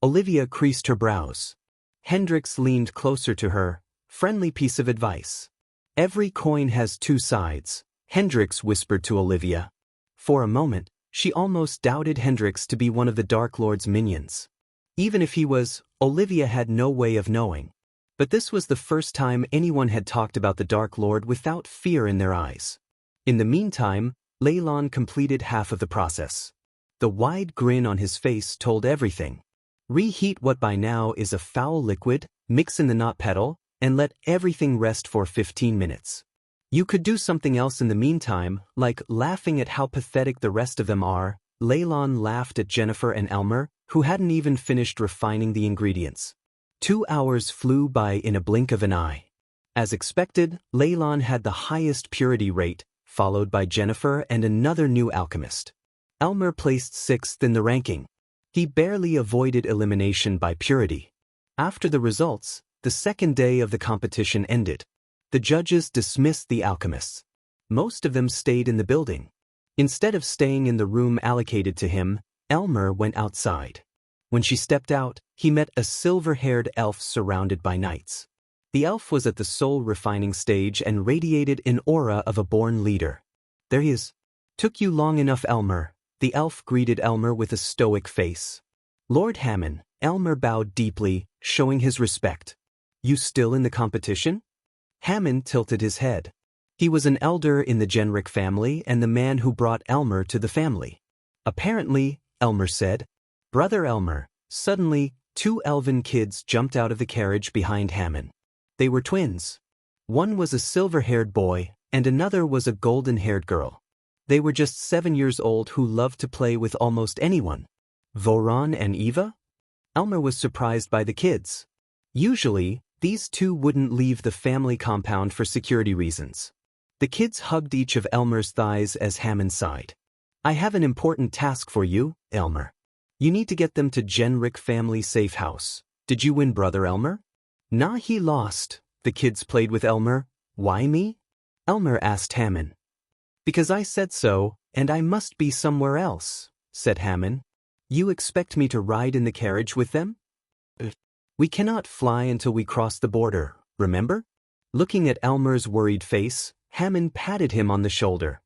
Olivia creased her brows. Hendrix leaned closer to her. "Friendly piece of advice. Every coin has 2 sides," Hendrix whispered to Olivia. For a moment, she almost doubted Hendrix to be one of the Dark Lord's minions. Even if he was, Olivia had no way of knowing. But this was the first time anyone had talked about the Dark Lord without fear in their eyes. In the meantime, Leylon completed half of the process. The wide grin on his face told everything. Reheat what by now is a foul liquid, mix in the knot petal, and let everything rest for 15 minutes. You could do something else in the meantime, like laughing at how pathetic the rest of them are. Leylon laughed at Jennifer and Elmer, who hadn't even finished refining the ingredients. 2 hours flew by in a blink of an eye. As expected, Leylon had the highest purity rate, followed by Jennifer and another new alchemist. Elmer placed 6th in the ranking. He barely avoided elimination by purity. After the results, the second day of the competition ended. The judges dismissed the alchemists. Most of them stayed in the building. Instead of staying in the room allocated to him, Elmer went outside. When she stepped out, he met a silver-haired elf surrounded by knights. The elf was at the soul refining stage and radiated an aura of a born leader. There he is. Took you long enough, Elmer. The elf greeted Elmer with a stoic face. Lord Hammond, Elmer bowed deeply, showing his respect. You still in the competition? Hammond tilted his head. He was an elder in the Genric family and the man who brought Elmer to the family. Apparently, Elmer said. Brother Elmer. Suddenly, 2 elven kids jumped out of the carriage behind Hammond. They were twins. One was a silver-haired boy, and another was a golden-haired girl. They were just 7 years old who loved to play with almost anyone. Voron and Eva? Elmer was surprised by the kids. Usually, these two wouldn't leave the family compound for security reasons. The kids hugged each of Elmer's thighs as Hammond sighed. I have an important task for you, Elmer. You need to get them to Genric family safe house. Did you win, Brother Elmer? Nah, he lost. The kids played with Elmer. Why me? Elmer asked Hammond. Because I said so, and I must be somewhere else, said Hammond. You expect me to ride in the carriage with them? We cannot fly until we cross the border, remember? Looking at Elmer's worried face, Hammond patted him on the shoulder.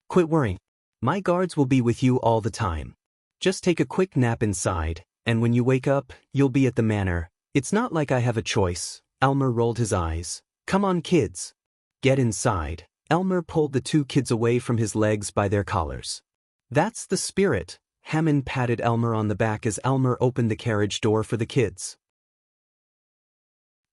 Quit worrying. My guards will be with you all the time. Just take a quick nap inside, and when you wake up, you'll be at the manor. It's not like I have a choice. Elmer rolled his eyes. Come on, kids. Get inside. Elmer pulled the 2 kids away from his legs by their collars. That's the spirit. Hammond patted Elmer on the back as Elmer opened the carriage door for the kids.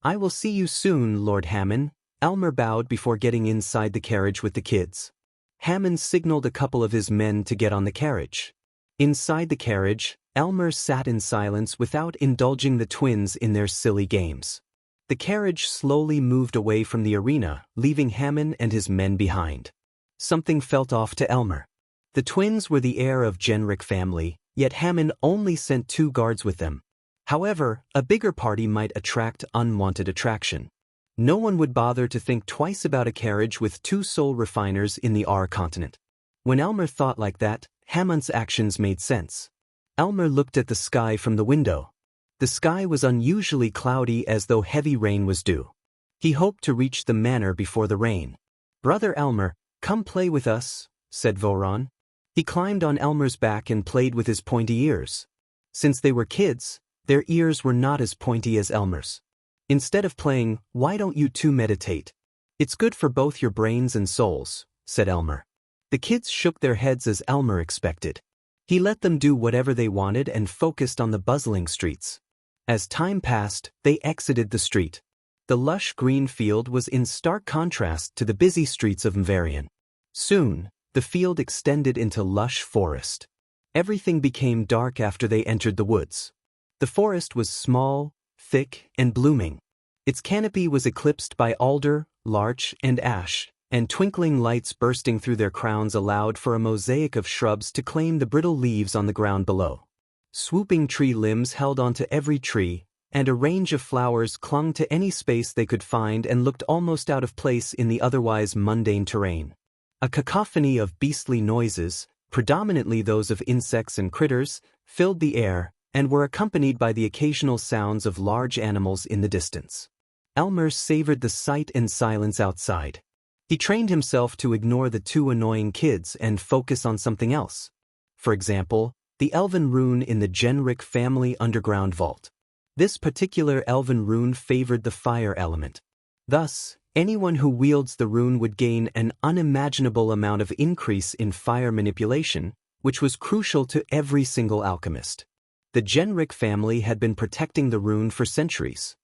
I will see you soon, Lord Hammond. Elmer bowed before getting inside the carriage with the kids. Hammond signaled a couple of his men to get on the carriage. Inside the carriage, Elmer sat in silence without indulging the twins in their silly games. The carriage slowly moved away from the arena, leaving Hammond and his men behind. Something felt off to Elmer. The twins were the heir of Genric family, yet Hammond only sent 2 guards with them. However, a bigger party might attract unwanted attraction. No one would bother to think twice about a carriage with 2 soul refiners in the R continent. When Elmer thought like that, Hammond's actions made sense. Elmer looked at the sky from the window. The sky was unusually cloudy as though heavy rain was due. He hoped to reach the manor before the rain. Brother Elmer, come play with us, said Voron. He climbed on Elmer's back and played with his pointy ears. Since they were kids, their ears were not as pointy as Elmer's. Instead of playing, why don't you 2 meditate? It's good for both your brains and souls, said Elmer. The kids shook their heads as Elmer expected. He let them do whatever they wanted and focused on the bustling streets. As time passed, they exited the street. The lush green field was in stark contrast to the busy streets of Mvarian. Soon, the field extended into lush forest. Everything became dark after they entered the woods. The forest was small, thick, and blooming. Its canopy was eclipsed by alder, larch, and ash, and twinkling lights bursting through their crowns allowed for a mosaic of shrubs to claim the brittle leaves on the ground below. Swooping tree limbs held onto every tree, and a range of flowers clung to any space they could find and looked almost out of place in the otherwise mundane terrain. A cacophony of beastly noises, predominantly those of insects and critters, filled the air, and were accompanied by the occasional sounds of large animals in the distance. Elmer savored the sight and silence outside. He trained himself to ignore the 2 annoying kids and focus on something else. For example, the elven rune in the Genric family underground vault. This particular elven rune favored the fire element. Thus, anyone who wields the rune would gain an unimaginable amount of increase in fire manipulation, which was crucial to every single alchemist. The Genric family had been protecting the rune for centuries.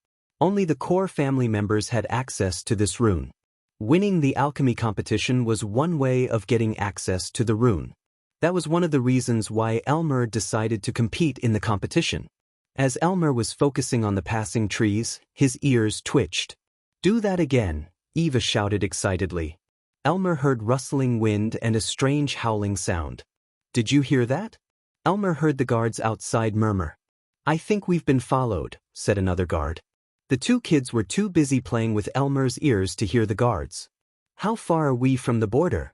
Only the core family members had access to this rune. Winning the alchemy competition was one way of getting access to the rune. That was one of the reasons why Elmer decided to compete in the competition. As Elmer was focusing on the passing trees, his ears twitched. "Do that again," Eva shouted excitedly. Elmer heard rustling wind and a strange howling sound. "Did you hear that?" Elmer heard the guards outside murmur. "I think we've been followed," said another guard. The two kids were too busy playing with Elmer's ears to hear the guards. "How far are we from the border?"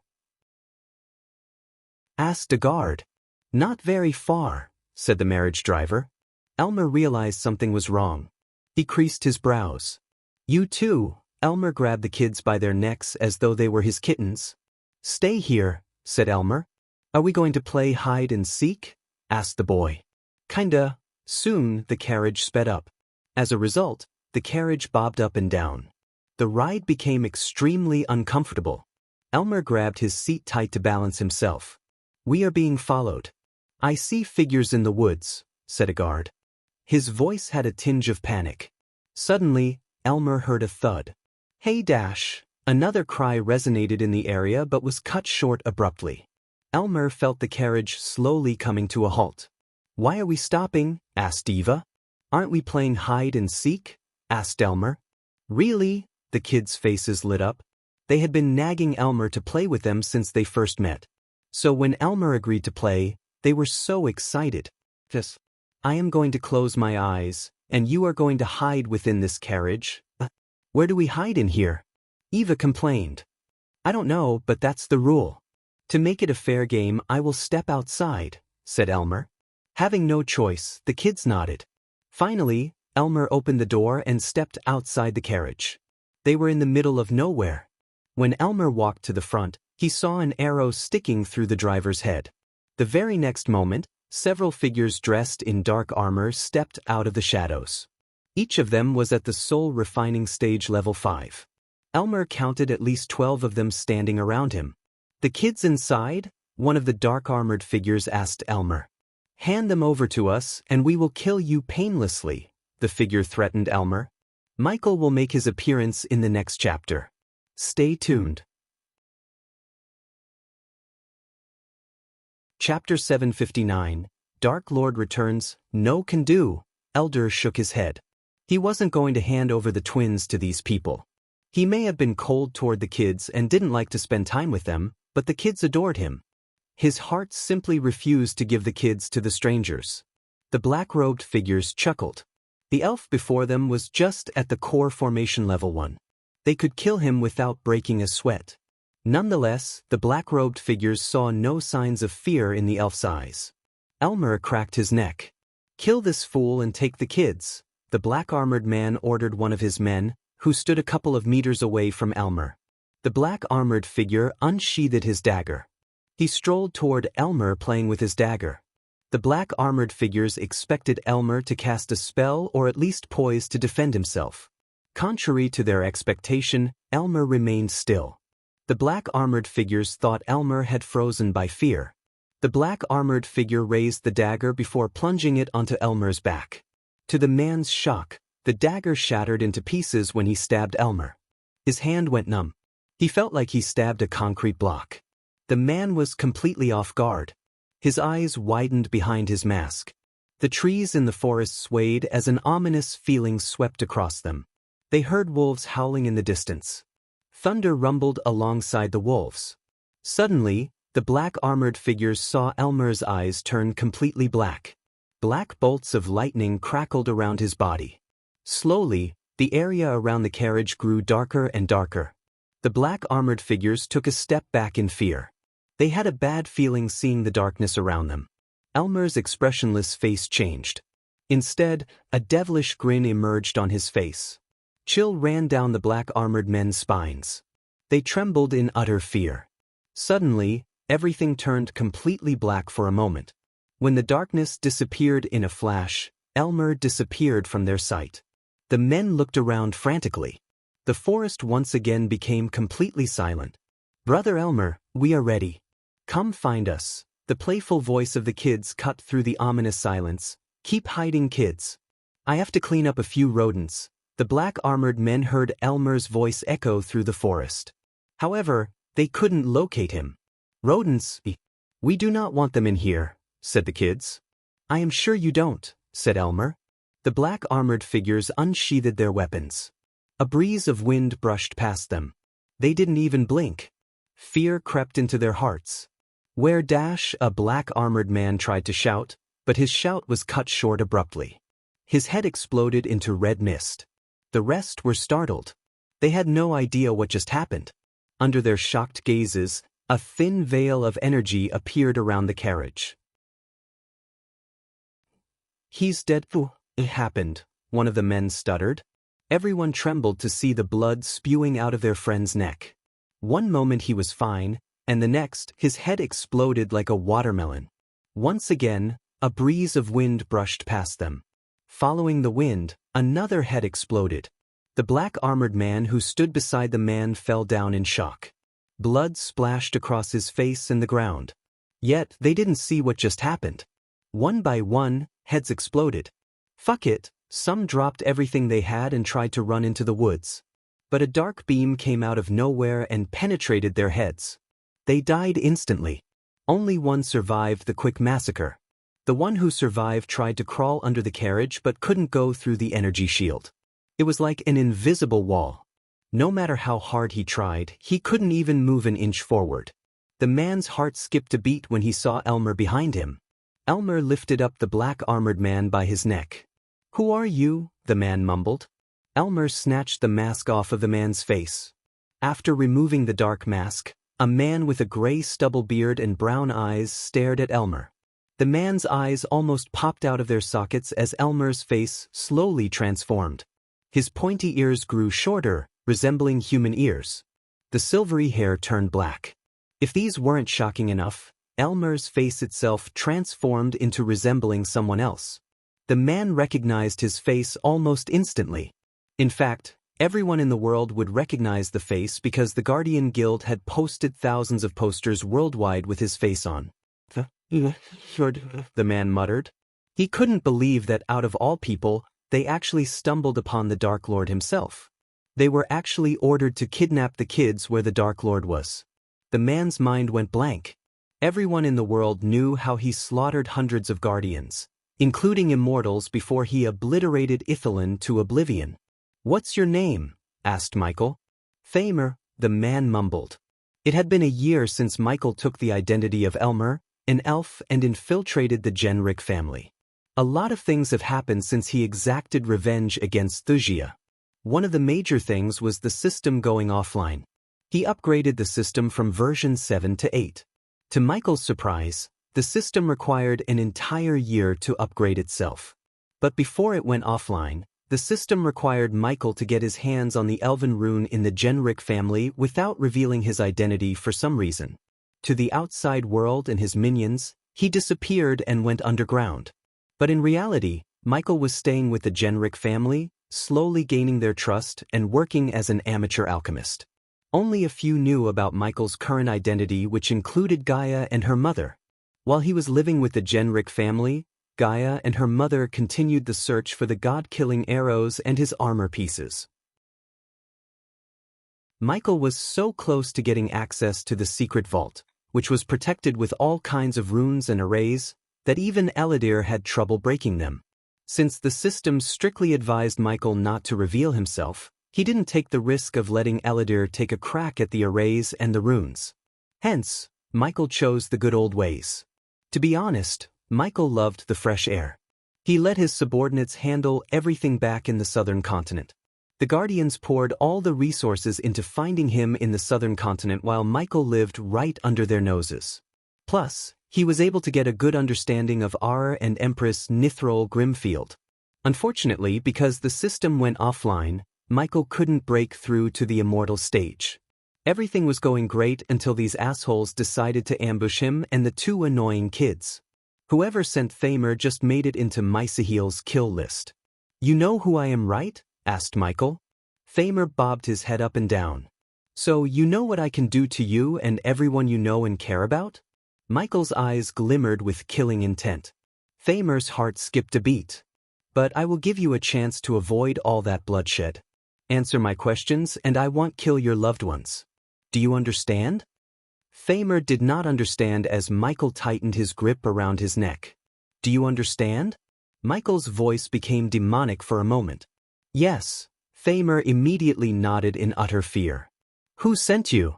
asked a guard. "Not very far," said the marriage driver. Elmer realized something was wrong. He creased his brows. "You too." Elmer grabbed the kids by their necks as though they were his kittens. "Stay here," said Elmer. "Are we going to play hide and seek?" asked the boy. "Kinda." Soon the carriage sped up. As a result, the carriage bobbed up and down. The ride became extremely uncomfortable. Elmer grabbed his seat tight to balance himself. "We are being followed." "I see figures in the woods," said a guard. His voice had a tinge of panic. Suddenly, Elmer heard a thud. "Hey Dash!" Another cry resonated in the area but was cut short abruptly. Elmer felt the carriage slowly coming to a halt. "Why are we stopping?" asked Eva. "Aren't we playing hide and seek?" asked Elmer. "Really?" The kids' faces lit up. They had been nagging Elmer to play with them since they first met. So when Elmer agreed to play, they were so excited. "Just, I am going to close my eyes, and you are going to hide within this carriage." "Where do we hide in here?" Eva complained. "I don't know, but that's the rule." "To make it a fair game, I will step outside," said Elmer. Having no choice, the kids nodded. Finally, Elmer opened the door and stepped outside the carriage. They were in the middle of nowhere. When Elmer walked to the front, he saw an arrow sticking through the driver's head. The very next moment, several figures dressed in dark armor stepped out of the shadows. Each of them was at the soul refining stage level 5. Elmer counted at least 12 of them standing around him. "The kids inside?" one of the dark-armored figures asked Elmer. "Hand them over to us, and we will kill you painlessly," the figure threatened Elmer. Michael will make his appearance in the next chapter. Stay tuned. Chapter 759, Dark Lord returns. "No can do." Elder shook his head. He wasn't going to hand over the twins to these people. He may have been cold toward the kids and didn't like to spend time with them, but the kids adored him. His heart simply refused to give the kids to the strangers. The black-robed figures chuckled. The elf before them was just at the core formation level 1. They could kill him without breaking a sweat. Nonetheless, the black-robed figures saw no signs of fear in the elf's eyes. Elmer cracked his neck. "Kill this fool and take the kids," the black-armored man ordered one of his men, who stood a couple of meters away from Elmer. The black-armored figure unsheathed his dagger. He strolled toward Elmer playing with his dagger. The black-armored figures expected Elmer to cast a spell or at least poise to defend himself. Contrary to their expectation, Elmer remained still. The black-armored figures thought Elmer had frozen by fear. The black-armored figure raised the dagger before plunging it onto Elmer's back. To the man's shock, the dagger shattered into pieces when he stabbed Elmer. His hand went numb. He felt like he stabbed a concrete block. The man was completely off guard. His eyes widened behind his mask. The trees in the forest swayed as an ominous feeling swept across them. They heard wolves howling in the distance. Thunder rumbled alongside the wolves. Suddenly, the black-armored figures saw Elmer's eyes turn completely black. Black bolts of lightning crackled around his body. Slowly, the area around the carriage grew darker and darker. The black-armored figures took a step back in fear. They had a bad feeling seeing the darkness around them. Elmer's expressionless face changed. Instead, a devilish grin emerged on his face. Chill ran down the black-armored men's spines. They trembled in utter fear. Suddenly, everything turned completely black for a moment. When the darkness disappeared in a flash, Elmer disappeared from their sight. The men looked around frantically. The forest once again became completely silent. "Brother Elmer, we are ready. Come find us." The playful voice of the kids cut through the ominous silence. "Keep hiding, kids. I have to clean up a few rodents. The black-armored men heard Elmer's voice echo through the forest. However, they couldn't locate him. Rodents. We do not want them in here, said the kids. I am sure you don't, said Elmer. The black-armored figures unsheathed their weapons. A breeze of wind brushed past them. They didn't even blink. Fear crept into their hearts. Where a black-armored man tried to shout, but his shout was cut short abruptly. His head exploded into red mist. The rest were startled. They had no idea what just happened. Under their shocked gazes, a thin veil of energy appeared around the carriage. He's dead. It happened, one of the men stuttered. Everyone trembled to see the blood spewing out of their friend's neck. One moment he was fine, and the next, his head exploded like a watermelon. Once again, a breeze of wind brushed past them. Following the wind, another head exploded. The black-armored man who stood beside the man fell down in shock. Blood splashed across his face and the ground. Yet, they didn't see what just happened. One by one, heads exploded. Fuck it, some dropped everything they had and tried to run into the woods. But a dark beam came out of nowhere and penetrated their heads. They died instantly. Only one survived the quick massacre. The one who survived tried to crawl under the carriage but couldn't go through the energy shield. It was like an invisible wall. No matter how hard he tried, he couldn't even move an inch forward. The man's heart skipped a beat when he saw Elmer behind him. Elmer lifted up the black-armored man by his neck. "Who are you?" the man mumbled. Elmer snatched the mask off of the man's face. After removing the dark mask, a man with a gray stubble beard and brown eyes stared at Elmer. The man's eyes almost popped out of their sockets as Elmer's face slowly transformed. His pointy ears grew shorter, resembling human ears. The silvery hair turned black. If these weren't shocking enough, Elmer's face itself transformed into resembling someone else. The man recognized his face almost instantly. In fact, everyone in the world would recognize the face because the Guardian Guild had posted thousands of posters worldwide with his face on. The man muttered. He couldn't believe that out of all people, they actually stumbled upon the Dark Lord himself. They were actually ordered to kidnap the kids where the Dark Lord was. The man's mind went blank. Everyone in the world knew how he slaughtered hundreds of Guardians, including Immortals, before he obliterated Ithalan to oblivion. "What's your name?" asked Michael. "Thamer," the man mumbled. It had been a year since Michael took the identity of Elmer, an elf, and infiltrated the Genric family. A lot of things have happened since he exacted revenge against Thusia. One of the major things was the system going offline. He upgraded the system from version 7 to 8. To Michael's surprise, the system required an entire year to upgrade itself. But before it went offline, the system required Michael to get his hands on the Elven rune in the Genric family without revealing his identity for some reason. To the outside world and his minions, he disappeared and went underground. But in reality, Michael was staying with the Genric family, slowly gaining their trust and working as an amateur alchemist. Only a few knew about Michael's current identity, which included Gaia and her mother. While he was living with the Genric family, Gaia and her mother continued the search for the god-killing arrows and his armor pieces. Michael was so close to getting access to the secret vault, which was protected with all kinds of runes and arrays, that even Eladir had trouble breaking them. Since the system strictly advised Michael not to reveal himself, he didn't take the risk of letting Eladir take a crack at the arrays and the runes. Hence, Michael chose the good old ways. To be honest, Michael loved the fresh air. He let his subordinates handle everything back in the southern continent. The Guardians poured all the resources into finding him in the southern continent while Michael lived right under their noses. Plus, he was able to get a good understanding of Ar and Empress Nithrol Grimfield. Unfortunately, because the system went offline, Michael couldn't break through to the immortal stage. Everything was going great until these assholes decided to ambush him and the two annoying kids. Whoever sent Thamer just made it into Mysaheel's kill list. "You know who I am, right?" asked Michael. Thamer bobbed his head up and down. "So you know what I can do to you and everyone you know and care about?" Michael's eyes glimmered with killing intent. Thamer's heart skipped a beat. But I will give you a chance to avoid all that bloodshed. Answer my questions and I won't kill your loved ones. Do you understand? Thamer did not understand as Michael tightened his grip around his neck. Do you understand? Michael's voice became demonic for a moment. Yes. Thamer immediately nodded in utter fear. Who sent you?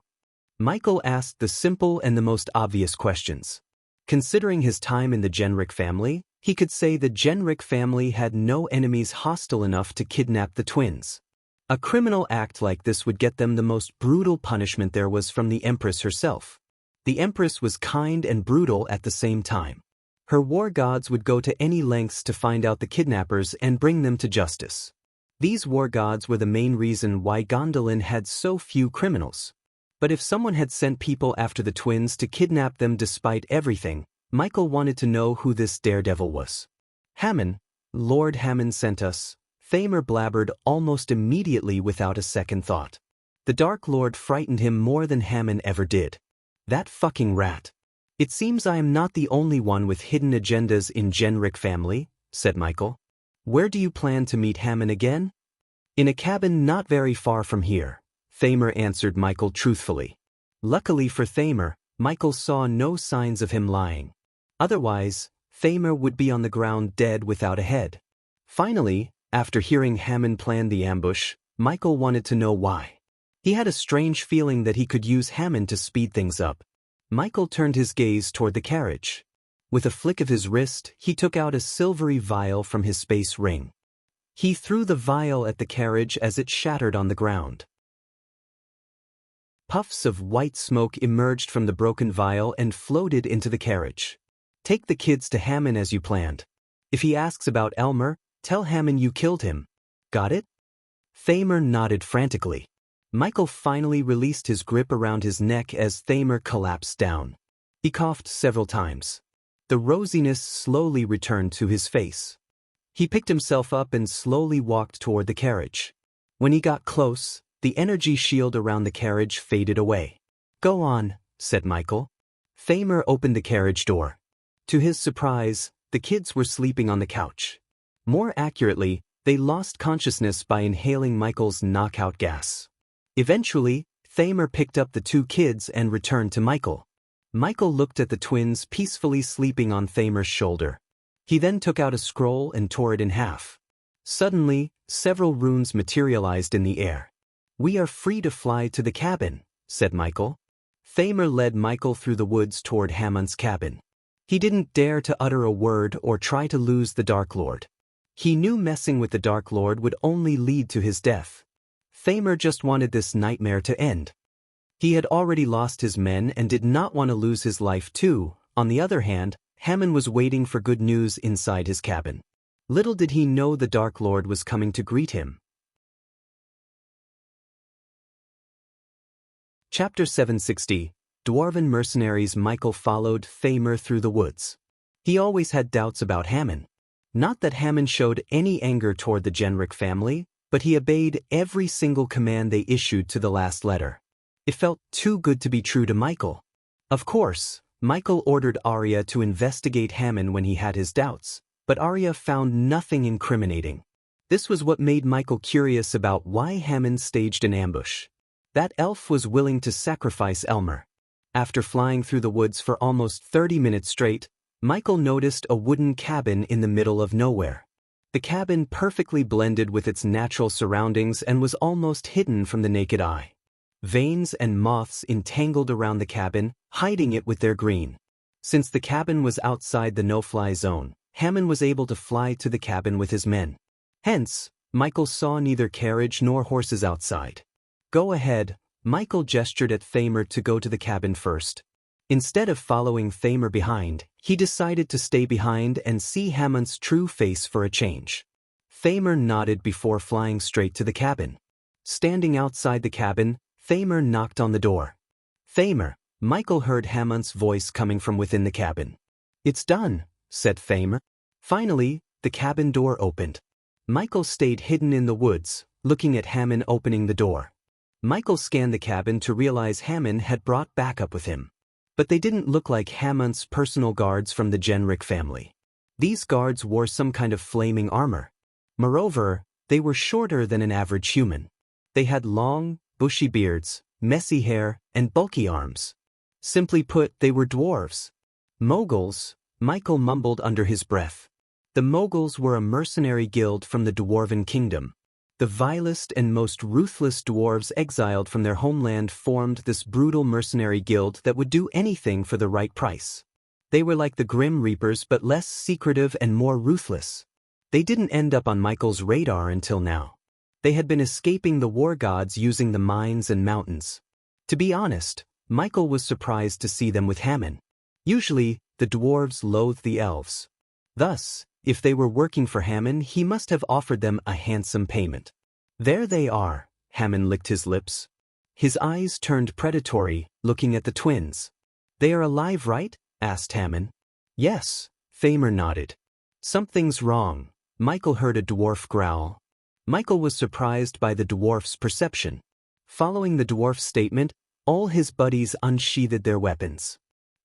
Michael asked the simple and the most obvious questions. Considering his time in the Genric family, he could say the Genric family had no enemies hostile enough to kidnap the twins. A criminal act like this would get them the most brutal punishment there was from the Empress herself. The Empress was kind and brutal at the same time. Her war gods would go to any lengths to find out the kidnappers and bring them to justice. These war gods were the main reason why Gondolin had so few criminals. But if someone had sent people after the twins to kidnap them despite everything, Michael wanted to know who this daredevil was. Hammon, Lord Hammon sent us, Thamer blabbered almost immediately without a second thought. The Dark Lord frightened him more than Hammon ever did. That fucking rat. It seems I am not the only one with hidden agendas in Genric family, said Michael. Where do you plan to meet Hammon again? In a cabin not very far from here, Thamer answered Michael truthfully. Luckily for Thamer, Michael saw no signs of him lying. Otherwise, Thamer would be on the ground dead without a head. Finally, after hearing Hammon plan the ambush, Michael wanted to know why. He had a strange feeling that he could use Hammon to speed things up. Michael turned his gaze toward the carriage. With a flick of his wrist, he took out a silvery vial from his space ring. He threw the vial at the carriage as it shattered on the ground. Puffs of white smoke emerged from the broken vial and floated into the carriage. Take the kids to Hammon as you planned. If he asks about Elmer, tell Hammon you killed him. Got it? Thamer nodded frantically. Michael finally released his grip around his neck as Thamer collapsed down. He coughed several times. The rosiness slowly returned to his face. He picked himself up and slowly walked toward the carriage. When he got close, the energy shield around the carriage faded away. Go on, said Michael. Thamer opened the carriage door. To his surprise, the kids were sleeping on the couch. More accurately, they lost consciousness by inhaling Michael's knockout gas. Eventually, Thamer picked up the two kids and returned to Michael. Michael looked at the twins peacefully sleeping on Thamer's shoulder. He then took out a scroll and tore it in half. Suddenly, several runes materialized in the air. We are free to fly to the cabin, said Michael. Thamer led Michael through the woods toward Hammon's cabin. He didn't dare to utter a word or try to lose the Dark Lord. He knew messing with the Dark Lord would only lead to his death. Thamer just wanted this nightmare to end. He had already lost his men and did not want to lose his life too. On the other hand, Hammon was waiting for good news inside his cabin. Little did he know the Dark Lord was coming to greet him. Chapter 760, Dwarven Mercenaries. Michael followed Thamer through the woods. He always had doubts about Hammon. Not that Hammon showed any anger toward the Genric family, but he obeyed every single command they issued to the last letter. It felt too good to be true to Michael. Of course, Michael ordered Arya to investigate Hammon when he had his doubts, but Arya found nothing incriminating. This was what made Michael curious about why Hammon staged an ambush. That elf was willing to sacrifice Elmer. After flying through the woods for almost 30 minutes straight, Michael noticed a wooden cabin in the middle of nowhere. The cabin perfectly blended with its natural surroundings and was almost hidden from the naked eye. Veins and moths entangled around the cabin, hiding it with their green. Since the cabin was outside the no-fly zone, Hammon was able to fly to the cabin with his men. Hence, Michael saw neither carriage nor horses outside. Go ahead, Michael gestured at Thamer to go to the cabin first. Instead of following Thamer behind, he decided to stay behind and see Hammon's true face for a change. Thamer nodded before flying straight to the cabin. Standing outside the cabin, Thamer knocked on the door. Thamer, Michael heard Hammon's voice coming from within the cabin. It's done, said Thamer. Finally, the cabin door opened. Michael stayed hidden in the woods, looking at Hammon opening the door. Michael scanned the cabin to realize Hammon had brought backup with him. But they didn't look like Hammon's personal guards from the Genric family. These guards wore some kind of flaming armor. Moreover, they were shorter than an average human. They had long, bushy beards, messy hair, and bulky arms. Simply put, they were dwarves. Moguls, Michael mumbled under his breath. The Moguls were a mercenary guild from the Dwarven Kingdom. The vilest and most ruthless dwarves exiled from their homeland formed this brutal mercenary guild that would do anything for the right price. They were like the Grim Reapers but less secretive and more ruthless. They didn't end up on Michael's radar until now. They had been escaping the war gods using the mines and mountains. To be honest, Michael was surprised to see them with Hammond. Usually, the dwarves loathed the elves. Thus, if they were working for Hammond, he must have offered them a handsome payment. There they are, Hammond licked his lips. His eyes turned predatory, looking at the twins. They are alive, right? Asked Hammond. Yes, Thamer nodded. Something's wrong, Michael heard a dwarf growl. Michael was surprised by the dwarf's perception. Following the dwarf's statement, all his buddies unsheathed their weapons.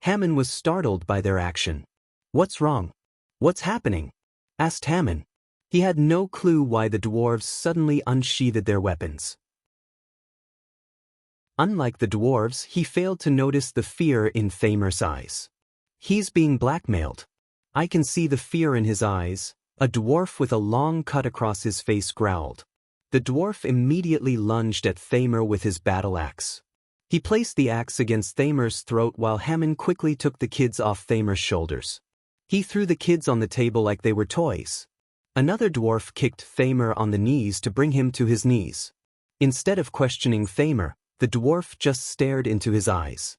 Hammond was startled by their action. What's wrong? What's happening? Asked Hammond. He had no clue why the dwarves suddenly unsheathed their weapons. Unlike the dwarves, he failed to notice the fear in Thamer's eyes. He's being blackmailed. I can see the fear in his eyes, a dwarf with a long cut across his face growled. The dwarf immediately lunged at Thamer with his battle axe. He placed the axe against Thamer's throat while Hammond quickly took the kids off Thamer's shoulders. He threw the kids on the table like they were toys. Another dwarf kicked Thamer on the knees to bring him to his knees. Instead of questioning Thamer, the dwarf just stared into his eyes.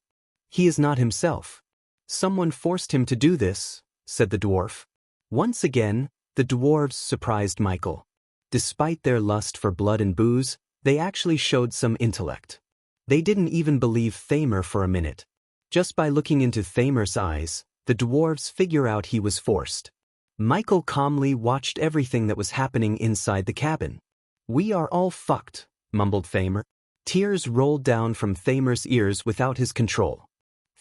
He is not himself. Someone forced him to do this, said the dwarf. Once again, the dwarves surprised Michael. Despite their lust for blood and booze, they actually showed some intellect. They didn't even believe Thamer for a minute. Just by looking into Thamer's eyes, the dwarves figure out he was forced. Michael calmly watched everything that was happening inside the cabin. We are all fucked, mumbled Thamer. Tears rolled down from Thamer's ears without his control.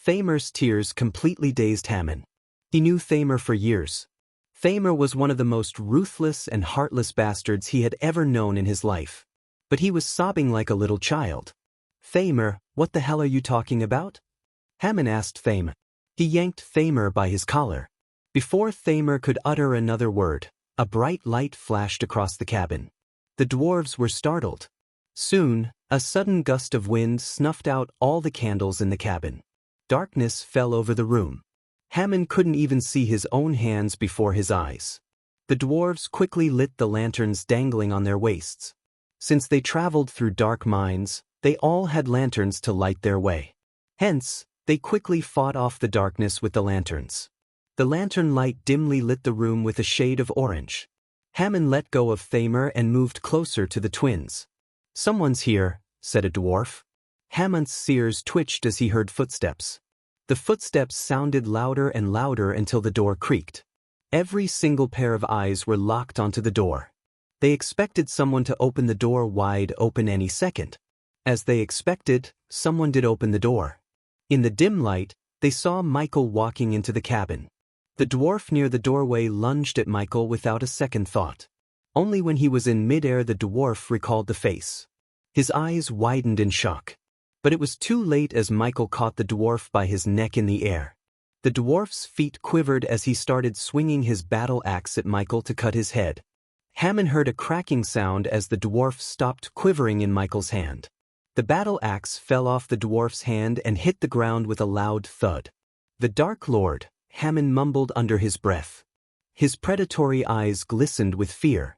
Thamer's tears completely dazed Hammond. He knew Thamer for years. Thamer was one of the most ruthless and heartless bastards he had ever known in his life. But he was sobbing like a little child. Thamer, what the hell are you talking about? Hammond asked Thamer. He yanked Thamer by his collar. Before Thamer could utter another word, a bright light flashed across the cabin. The dwarves were startled. Soon, a sudden gust of wind snuffed out all the candles in the cabin. Darkness fell over the room. Hammond couldn't even see his own hands before his eyes. The dwarves quickly lit the lanterns dangling on their waists. Since they traveled through dark mines, they all had lanterns to light their way. Hence, they quickly fought off the darkness with the lanterns. The lantern light dimly lit the room with a shade of orange. Hammond let go of Thamer and moved closer to the twins. Someone's here, said a dwarf. Hammond's ears twitched as he heard footsteps. The footsteps sounded louder and louder until the door creaked. Every single pair of eyes were locked onto the door. They expected someone to open the door wide open any second. As they expected, someone did open the door. In the dim light, they saw Michael walking into the cabin. The dwarf near the doorway lunged at Michael without a second thought. Only when he was in midair the dwarf recalled the face. His eyes widened in shock. But it was too late as Michael caught the dwarf by his neck in the air. The dwarf's feet quivered as he started swinging his battle axe at Michael to cut his head. Hammond heard a cracking sound as the dwarf stopped quivering in Michael's hand. The battle axe fell off the dwarf's hand and hit the ground with a loud thud. The Dark Lord, Hammond mumbled under his breath. His predatory eyes glistened with fear.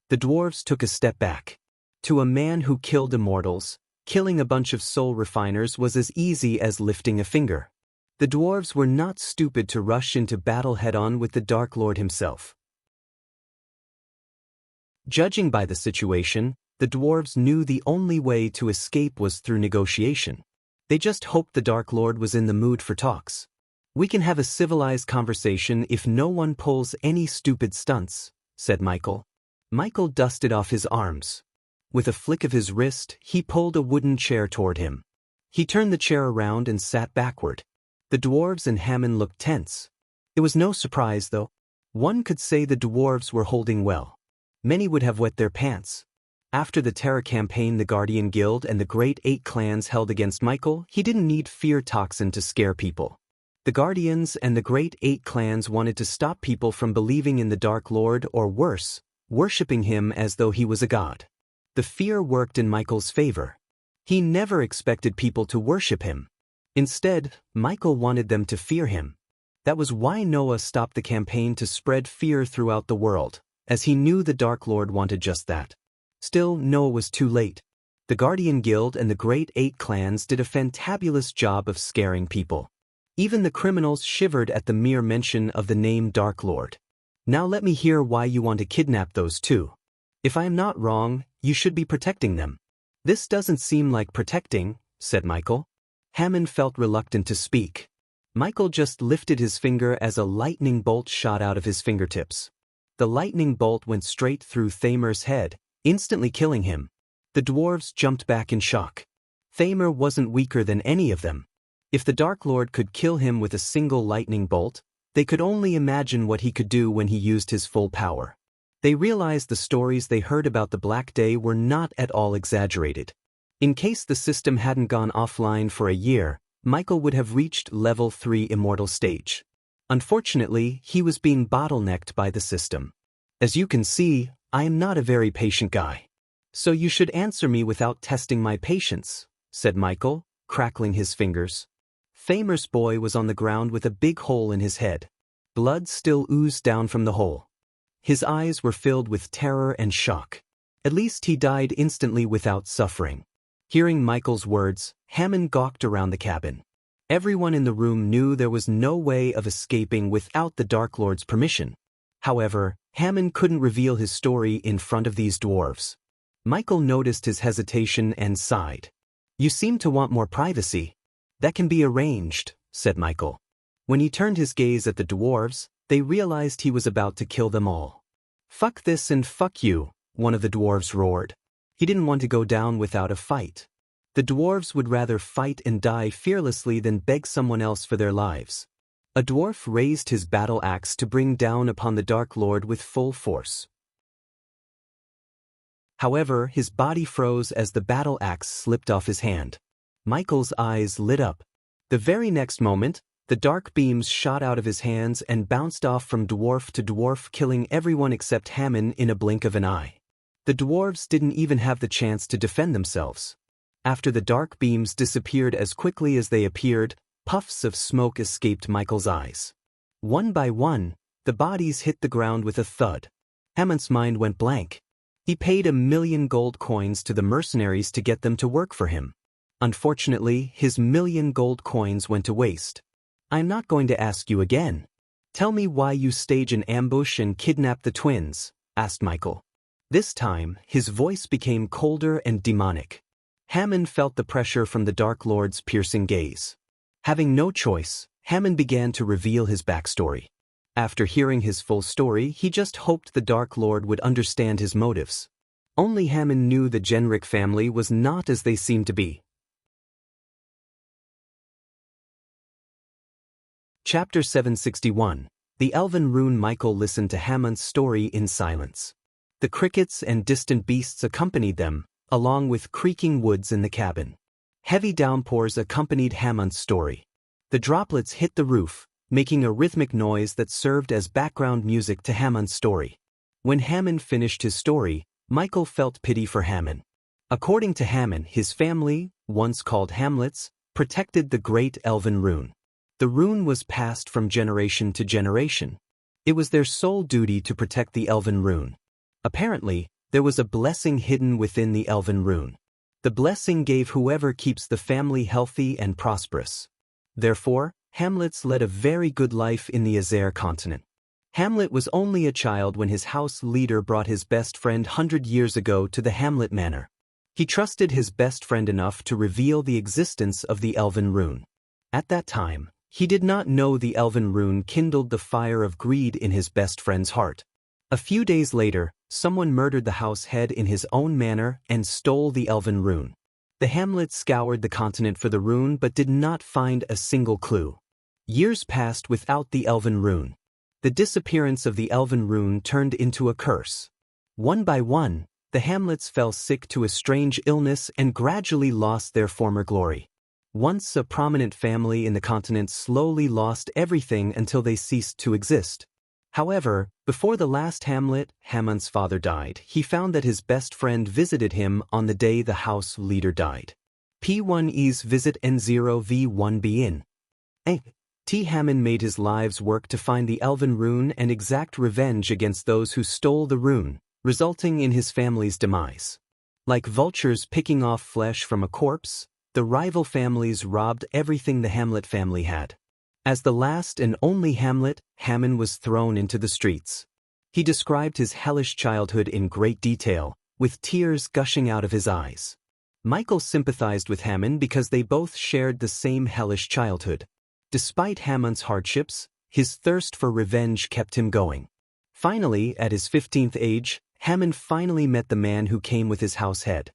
The dwarves took a step back. To a man who killed immortals, killing a bunch of soul refiners was as easy as lifting a finger. The dwarves were not stupid to rush into battle head-on with the Dark Lord himself. Judging by the situation, the dwarves knew the only way to escape was through negotiation. They just hoped the Dark Lord was in the mood for talks. We can have a civilized conversation if no one pulls any stupid stunts, said Michael. Michael dusted off his arms. With a flick of his wrist, he pulled a wooden chair toward him. He turned the chair around and sat backward. The dwarves and Hammond looked tense. It was no surprise, though. One could say the dwarves were holding well. Many would have wet their pants. After the terror campaign the Guardian Guild and the Great Eight clans held against Michael, he didn't need fear toxin to scare people. The Guardians and the Great Eight clans wanted to stop people from believing in the Dark Lord or worse, worshipping him as though he was a god. The fear worked in Michael's favor. He never expected people to worship him. Instead, Michael wanted them to fear him. That was why Noah stopped the campaign to spread fear throughout the world, as he knew the Dark Lord wanted just that. Still, Noah was too late. The Guardian Guild and the Great Eight clans did a fantabulous job of scaring people. Even the criminals shivered at the mere mention of the name Dark Lord. Now let me hear why you want to kidnap those two. If I am not wrong, you should be protecting them. This doesn't seem like protecting, said Michael. Hammond felt reluctant to speak. Michael just lifted his finger as a lightning bolt shot out of his fingertips. The lightning bolt went straight through Thamer's head, instantly killing him. The dwarves jumped back in shock. Thamer wasn't weaker than any of them. If the Dark Lord could kill him with a single lightning bolt, they could only imagine what he could do when he used his full power. They realized the stories they heard about the Black Day were not at all exaggerated. In case the system hadn't gone offline for a year, Michael would have reached level 3 immortal stage. Unfortunately, he was being bottlenecked by the system. As you can see, I am not a very patient guy. So you should answer me without testing my patience, said Michael, crackling his fingers. Thamer's boy was on the ground with a big hole in his head. Blood still oozed down from the hole. His eyes were filled with terror and shock. At least he died instantly without suffering. Hearing Michael's words, Hammond gawked around the cabin. Everyone in the room knew there was no way of escaping without the Dark Lord's permission. However, Hammond couldn't reveal his story in front of these dwarves. Michael noticed his hesitation and sighed. You seem to want more privacy. That can be arranged, said Michael. When he turned his gaze at the dwarves, they realized he was about to kill them all. Fuck this and fuck you, one of the dwarves roared. He didn't want to go down without a fight. The dwarves would rather fight and die fearlessly than beg someone else for their lives. A dwarf raised his battle axe to bring down upon the Dark Lord with full force. However, his body froze as the battle axe slipped off his hand. Michael's eyes lit up. The very next moment, the dark beams shot out of his hands and bounced off from dwarf to dwarf, killing everyone except Hammond in a blink of an eye. The dwarves didn't even have the chance to defend themselves. After the dark beams disappeared as quickly as they appeared, puffs of smoke escaped Michael's eyes. One by one, the bodies hit the ground with a thud. Hammond's mind went blank. He paid 1,000,000 gold coins to the mercenaries to get them to work for him. Unfortunately, his 1,000,000 gold coins went to waste. I'm not going to ask you again. Tell me why you stage an ambush and kidnap the twins, asked Michael. This time, his voice became colder and demonic. Hammond felt the pressure from the Dark Lord's piercing gaze. Having no choice, Hammond began to reveal his backstory. After hearing his full story, he just hoped the Dark Lord would understand his motives. Only Hammond knew the Genrick family was not as they seemed to be. Chapter 761. The Elven Rune. Michael listened to Hammond's story in silence. The crickets and distant beasts accompanied them, along with creaking woods in the cabin. Heavy downpours accompanied Hammond's story. The droplets hit the roof, making a rhythmic noise that served as background music to Hammond's story. When Hammond finished his story, Michael felt pity for Hammond. According to Hammond, his family, once called Hamlets, protected the Great Elven Rune. The rune was passed from generation to generation. It was their sole duty to protect the Elven Rune. Apparently, there was a blessing hidden within the Elven Rune. The blessing gave whoever keeps the family healthy and prosperous. Therefore, Hamlets led a very good life in the Azer continent. Hamlet was only a child when his house leader brought his best friend 100 years ago to the Hamlet Manor. He trusted his best friend enough to reveal the existence of the Elven Rune. At that time, he did not know the Elven Rune kindled the fire of greed in his best friend's heart. A few days later, someone murdered the house head in his own manor and stole the Elven Rune. The Hamlets scoured the continent for the rune but did not find a single clue. Years passed without the Elven Rune. The disappearance of the elven rune turned into a curse. One by one, the hamlets fell sick to a strange illness and gradually lost their former glory. Once a prominent family in the continent slowly lost everything until they ceased to exist. However, before the last hamlet, Hamon's father died, he found that his best friend visited him on the day the house leader died. P1E's visit N0V1B in. T. Hamon made his lives work to find the elven rune and exact revenge against those who stole the rune, resulting in his family's demise. Like vultures picking off flesh from a corpse, the rival families robbed everything the Hamlet family had. As the last and only Hamlet, Hamon was thrown into the streets. He described his hellish childhood in great detail, with tears gushing out of his eyes. Michael sympathized with Hamon because they both shared the same hellish childhood. Despite Hamon's hardships, his thirst for revenge kept him going. Finally, at his 15th age, Hamon finally met the man who came with his house head.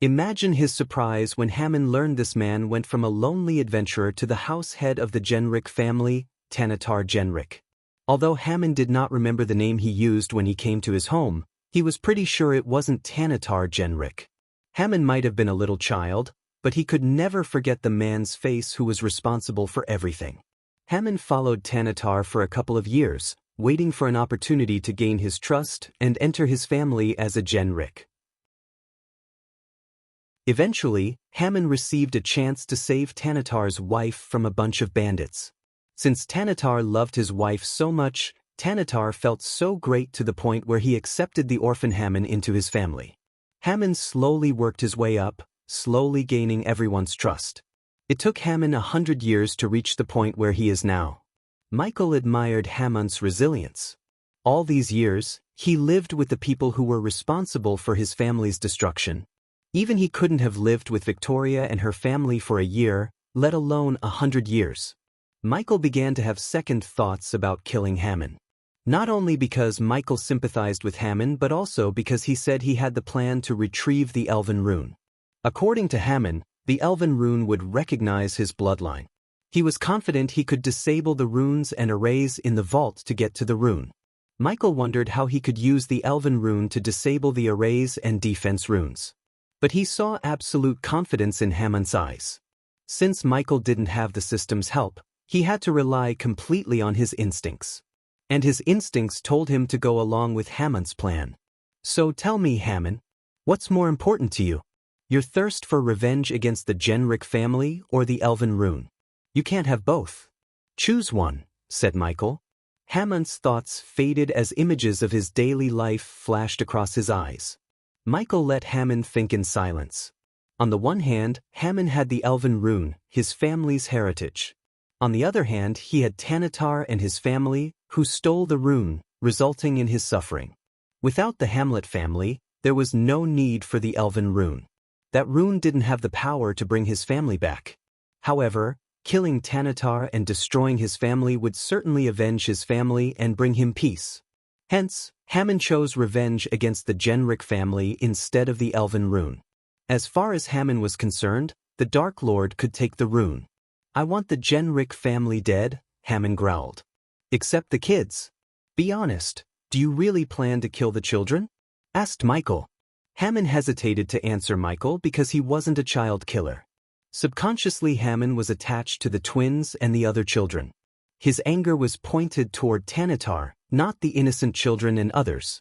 Imagine his surprise when Hamon learned this man went from a lonely adventurer to the house head of the Genric family, Tanatar Genric. Although Hamon did not remember the name he used when he came to his home, he was pretty sure it wasn't Tanatar Genric. Hamon might have been a little child, but he could never forget the man's face who was responsible for everything. Hamon followed Tanatar for a couple of years, waiting for an opportunity to gain his trust and enter his family as a Genric. Eventually, Hamon received a chance to save Tanatar's wife from a bunch of bandits. Since Tanatar loved his wife so much, Tanatar felt so great to the point where he accepted the orphan Hamon into his family. Hamon slowly worked his way up, slowly gaining everyone's trust. It took Hamon 100 years to reach the point where he is now. Michael admired Hamon's resilience. All these years, he lived with the people who were responsible for his family's destruction. Even he couldn't have lived with Victoria and her family for a year, let alone 100 years. Michael began to have second thoughts about killing Hamon. Not only because Michael sympathized with Hamon but also because he said he had the plan to retrieve the elven rune. According to Hamon, the elven rune would recognize his bloodline. He was confident he could disable the runes and arrays in the vault to get to the rune. Michael wondered how he could use the elven rune to disable the arrays and defense runes. But he saw absolute confidence in Hamon's eyes. Since Michael didn't have the system's help, he had to rely completely on his instincts. And his instincts told him to go along with Hamon's plan. So tell me, Hamon, what's more important to you? Your thirst for revenge against the Genric family or the elven rune? You can't have both. Choose one, said Michael. Hamon's thoughts faded as images of his daily life flashed across his eyes. Michael let Hamon think in silence. On the one hand, Hamon had the elven rune, his family's heritage. On the other hand, he had Tanatar and his family, who stole the rune, resulting in his suffering. Without the Hamlet family, there was no need for the elven rune. That rune didn't have the power to bring his family back. However, killing Tanatar and destroying his family would certainly avenge his family and bring him peace. Hence, Hamon chose revenge against the Genric family instead of the elven rune. As far as Hamon was concerned, the Dark Lord could take the rune. I want the Genric family dead, Hamon growled. Except the kids. Be honest, do you really plan to kill the children? Asked Michael. Hamon hesitated to answer Michael because he wasn't a child killer. Subconsciously, Hamon was attached to the twins and the other children. His anger was pointed toward Tanatar, not the innocent children and others.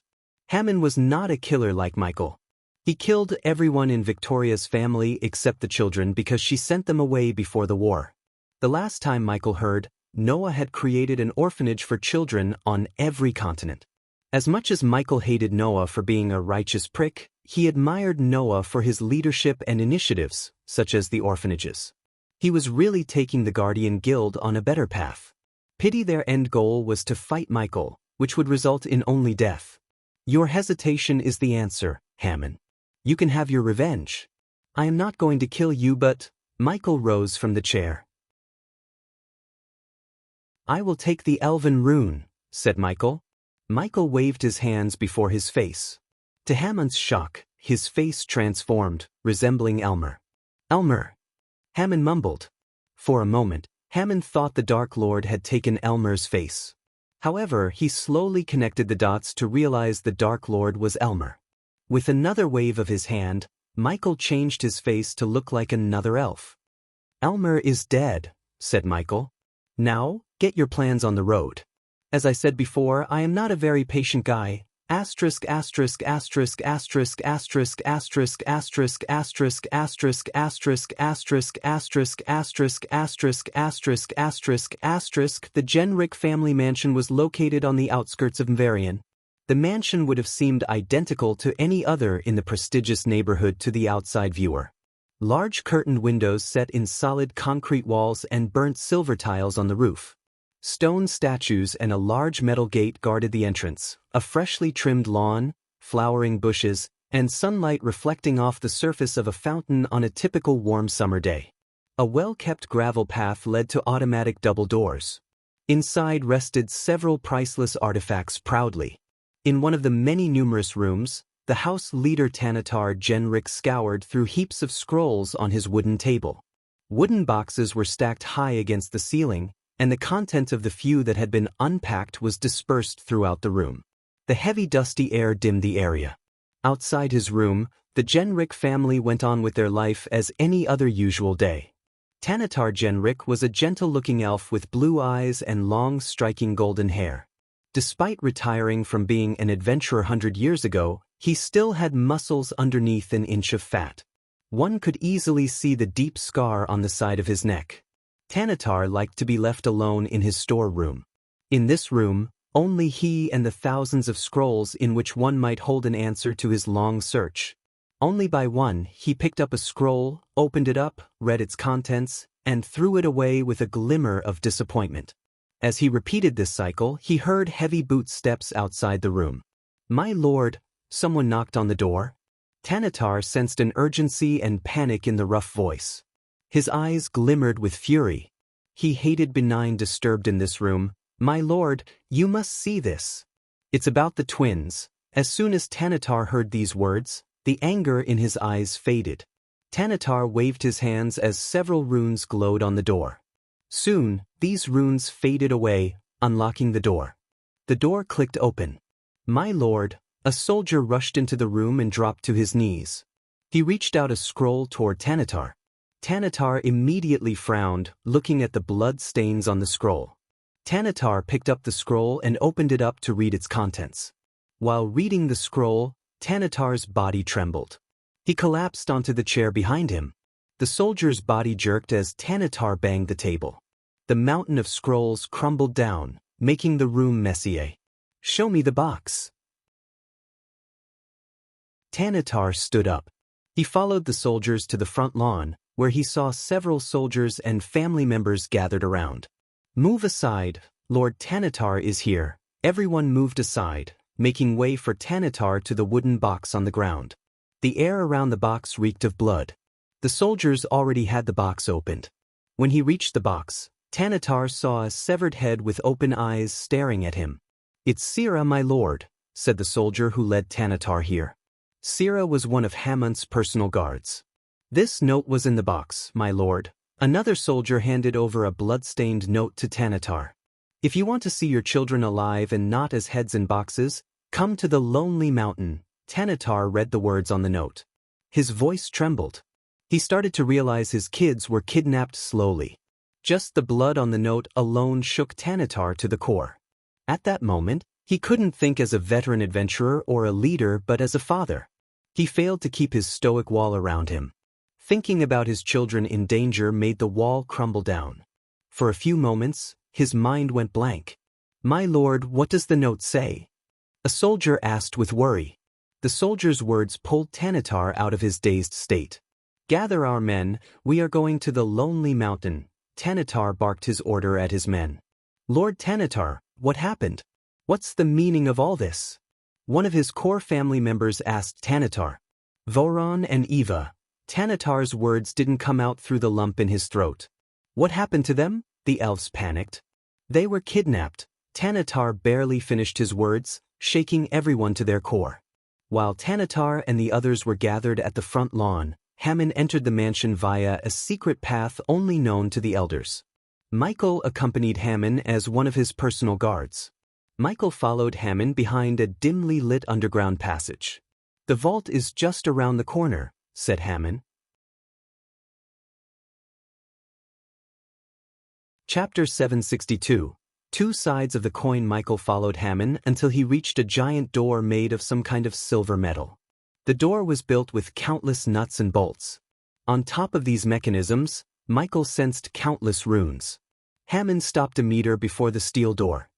Hamon was not a killer like Michael. He killed everyone in Victoria's family except the children because she sent them away before the war. The last time Michael heard, Noah had created an orphanage for children on every continent. As much as Michael hated Noah for being a righteous prick, he admired Noah for his leadership and initiatives, such as the orphanages. He was really taking the Guardian Guild on a better path. Pity their end goal was to fight Michael, which would result in only death. Your hesitation is the answer, Hamon. You can have your revenge. I am not going to kill you, but... Michael rose from the chair. I will take the elven rune, said Michael. Michael waved his hands before his face. To Hamon's shock, his face transformed, resembling Elmer. Elmer! Hamon mumbled. For a moment, Hamon thought the Dark Lord had taken Elmer's face. However, he slowly connected the dots to realize the Dark Lord was Elmer. With another wave of his hand, Michael changed his face to look like another elf. "Elmer is dead," said Michael. "Now, get your plans on the road. As I said before, I am not a very patient guy. Asterisk asterisk asterisk asterisk asterisk asterisk asterisk asterisk asterisk asterisk asterisk asterisk asterisk asterisk asterisk asterisk asterisk. The Genrick family mansion was located on the outskirts of Mvarian. The mansion would have seemed identical to any other in the prestigious neighborhood to the outside viewer. Large curtained windows set in solid concrete walls and burnt silver tiles on the roof. Stone statues and a large metal gate guarded the entrance, a freshly trimmed lawn, flowering bushes, and sunlight reflecting off the surface of a fountain on a typical warm summer day. A well-kept gravel path led to automatic double doors. Inside rested several priceless artifacts proudly. In one of the many numerous rooms, the house leader Tanatar Genrick scoured through heaps of scrolls on his wooden table. Wooden boxes were stacked high against the ceiling, and the content of the few that had been unpacked was dispersed throughout the room. The heavy dusty air dimmed the area. Outside his room, the Genrick family went on with their life as any other usual day. Tanatar Genrick was a gentle-looking elf with blue eyes and long, striking golden hair. Despite retiring from being an adventurer 100 years ago, he still had muscles underneath an inch of fat. One could easily see the deep scar on the side of his neck. Tanatar liked to be left alone in his storeroom. In this room, only he and the thousands of scrolls in which one might hold an answer to his long search. Only by one, he picked up a scroll, opened it up, read its contents, and threw it away with a glimmer of disappointment. As he repeated this cycle, he heard heavy boot steps outside the room. "My lord," someone knocked on the door. Tanatar sensed an urgency and panic in the rough voice. His eyes glimmered with fury. He hated being disturbed in this room. "My lord, you must see this. It's about the twins." As soon as Tanatar heard these words, the anger in his eyes faded. Tanatar waved his hands as several runes glowed on the door. Soon, these runes faded away, unlocking the door. The door clicked open. "My lord," a soldier rushed into the room and dropped to his knees. He reached out a scroll toward Tanatar. Tanatar immediately frowned, looking at the blood stains on the scroll. Tanatar picked up the scroll and opened it up to read its contents. While reading the scroll, Tanatar's body trembled. He collapsed onto the chair behind him. The soldier's body jerked as Tanatar banged the table. The mountain of scrolls crumbled down, making the room messier. "Show me the box." Tanatar stood up. He followed the soldiers to the front lawn, where he saw several soldiers and family members gathered around. "Move aside, Lord Tanatar is here." Everyone moved aside, making way for Tanatar to the wooden box on the ground. The air around the box reeked of blood. The soldiers already had the box opened. When he reached the box, Tanatar saw a severed head with open eyes staring at him. "It's Sira, my lord," said the soldier who led Tanatar here. Sira was one of Hamont's personal guards. "This note was in the box, my lord." Another soldier handed over a blood-stained note to Tanatar. "If you want to see your children alive and not as heads in boxes, come to the Lonely Mountain." Tanatar read the words on the note. His voice trembled. He started to realize his kids were kidnapped slowly. Just the blood on the note alone shook Tanatar to the core. At that moment, he couldn't think as a veteran adventurer or a leader but as a father. He failed to keep his stoic wall around him. Thinking about his children in danger made the wall crumble down. For a few moments, his mind went blank. "My lord, what does the note say?" a soldier asked with worry. The soldier's words pulled Tanatar out of his dazed state. "Gather our men, we are going to the Lonely Mountain." Tanatar barked his order at his men. "Lord Tanatar, what happened? What's the meaning of all this?" One of his core family members asked Tanatar. "Voron and Eva." Tanatar's words didn't come out through the lump in his throat. "What happened to them?" the elves panicked. "They were kidnapped." Tanatar barely finished his words, shaking everyone to their core. While Tanatar and the others were gathered at the front lawn, Hammond entered the mansion via a secret path only known to the elders. Michael accompanied Hammond as one of his personal guards. Michael followed Hammond behind a dimly lit underground passage. "The vault is just around the corner," said Hammond. Chapter 762. Two sides of the coin. Michael followed Hammond until he reached a giant door made of some kind of silver metal. The door was built with countless nuts and bolts. On top of these mechanisms, Michael sensed countless runes. Hammond stopped a meter before the steel door.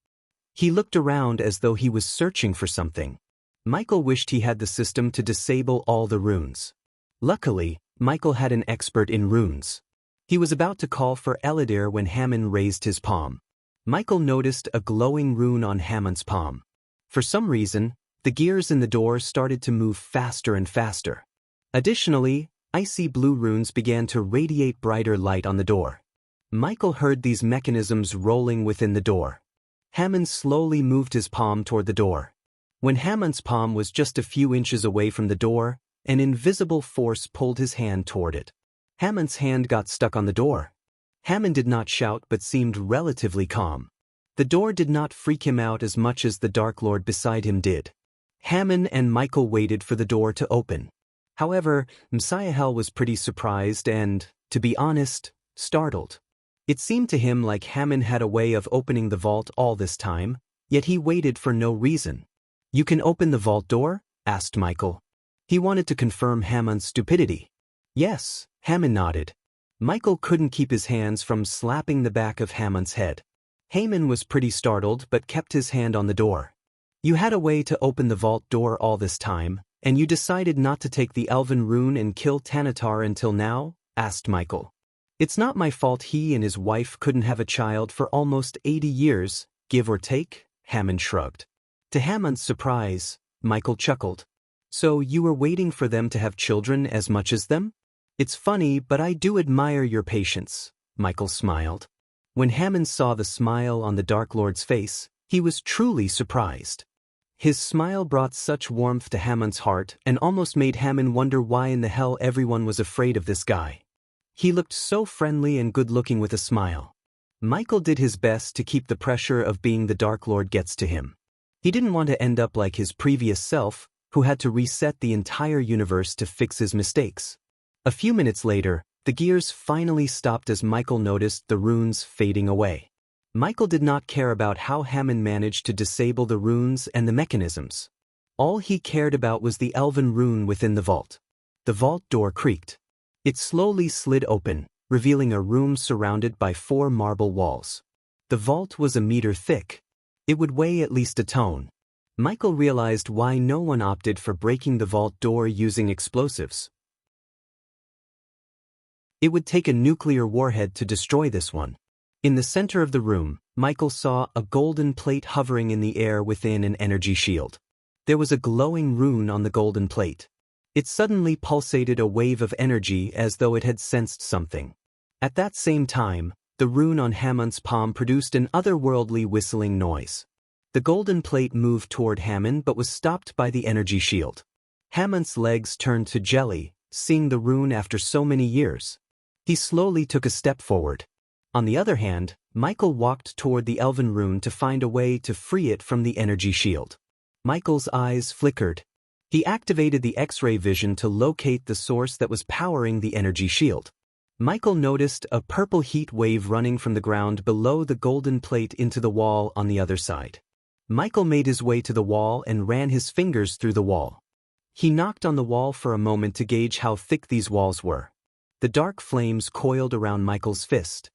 He looked around as though he was searching for something. Michael wished he had the system to disable all the runes. Luckily, Michael had an expert in runes. He was about to call for Elidir when Hammond raised his palm. Michael noticed a glowing rune on Hammond's palm. For some reason, the gears in the door started to move faster and faster. Additionally, icy blue runes began to radiate brighter light on the door. Michael heard these mechanisms rolling within the door. Hammond slowly moved his palm toward the door. When Hammond's palm was just a few inches away from the door, an invisible force pulled his hand toward it. Hammond's hand got stuck on the door. Hammond did not shout but seemed relatively calm. The door did not freak him out as much as the Dark Lord beside him did. Hammond and Michael waited for the door to open. However, Xianxia was pretty surprised and, to be honest, startled. It seemed to him like Hammond had a way of opening the vault all this time, yet he waited for no reason. "You can open the vault door?" asked Michael. He wanted to confirm Hammond's stupidity. "Yes," Hammond nodded. Michael couldn't keep his hands from slapping the back of Hammond's head. Hammond was pretty startled but kept his hand on the door. "You had a way to open the vault door all this time, and you decided not to take the elven rune and kill Tanatar until now?" asked Michael. "It's not my fault he and his wife couldn't have a child for almost 80 years, give or take," Hammond shrugged. To Hammond's surprise, Michael chuckled. "So you were waiting for them to have children as much as them? It's funny, but I do admire your patience," Michael smiled. When Hammond saw the smile on the Dark Lord's face, he was truly surprised. His smile brought such warmth to Hammond's heart and almost made Hammond wonder why in the hell everyone was afraid of this guy. He looked so friendly and good-looking with a smile. Michael did his best to keep the pressure of being the Dark Lord gets to him. He didn't want to end up like his previous self, who had to reset the entire universe to fix his mistakes. A few minutes later, the gears finally stopped as Michael noticed the runes fading away. Michael did not care about how Hammond managed to disable the runes and the mechanisms. All he cared about was the elven rune within the vault. The vault door creaked. It slowly slid open, revealing a room surrounded by 4 marble walls. The vault was a meter thick. It would weigh at least a ton. Michael realized why no one opted for breaking the vault door using explosives. It would take a nuclear warhead to destroy this one. In the center of the room, Michael saw a golden plate hovering in the air within an energy shield. There was a glowing rune on the golden plate. It suddenly pulsated a wave of energy as though it had sensed something. At that same time, the rune on Hammond's palm produced an otherworldly whistling noise. The golden plate moved toward Hammond but was stopped by the energy shield. Hammond's legs turned to jelly, seeing the rune after so many years. He slowly took a step forward. On the other hand, Michael walked toward the elven rune to find a way to free it from the energy shield. Michael's eyes flickered. He activated the X-ray vision to locate the source that was powering the energy shield. Michael noticed a purple heat wave running from the ground below the golden plate into the wall on the other side. Michael made his way to the wall and ran his fingers through the wall. He knocked on the wall for a moment to gauge how thick these walls were. The dark flames coiled around Michael's fist.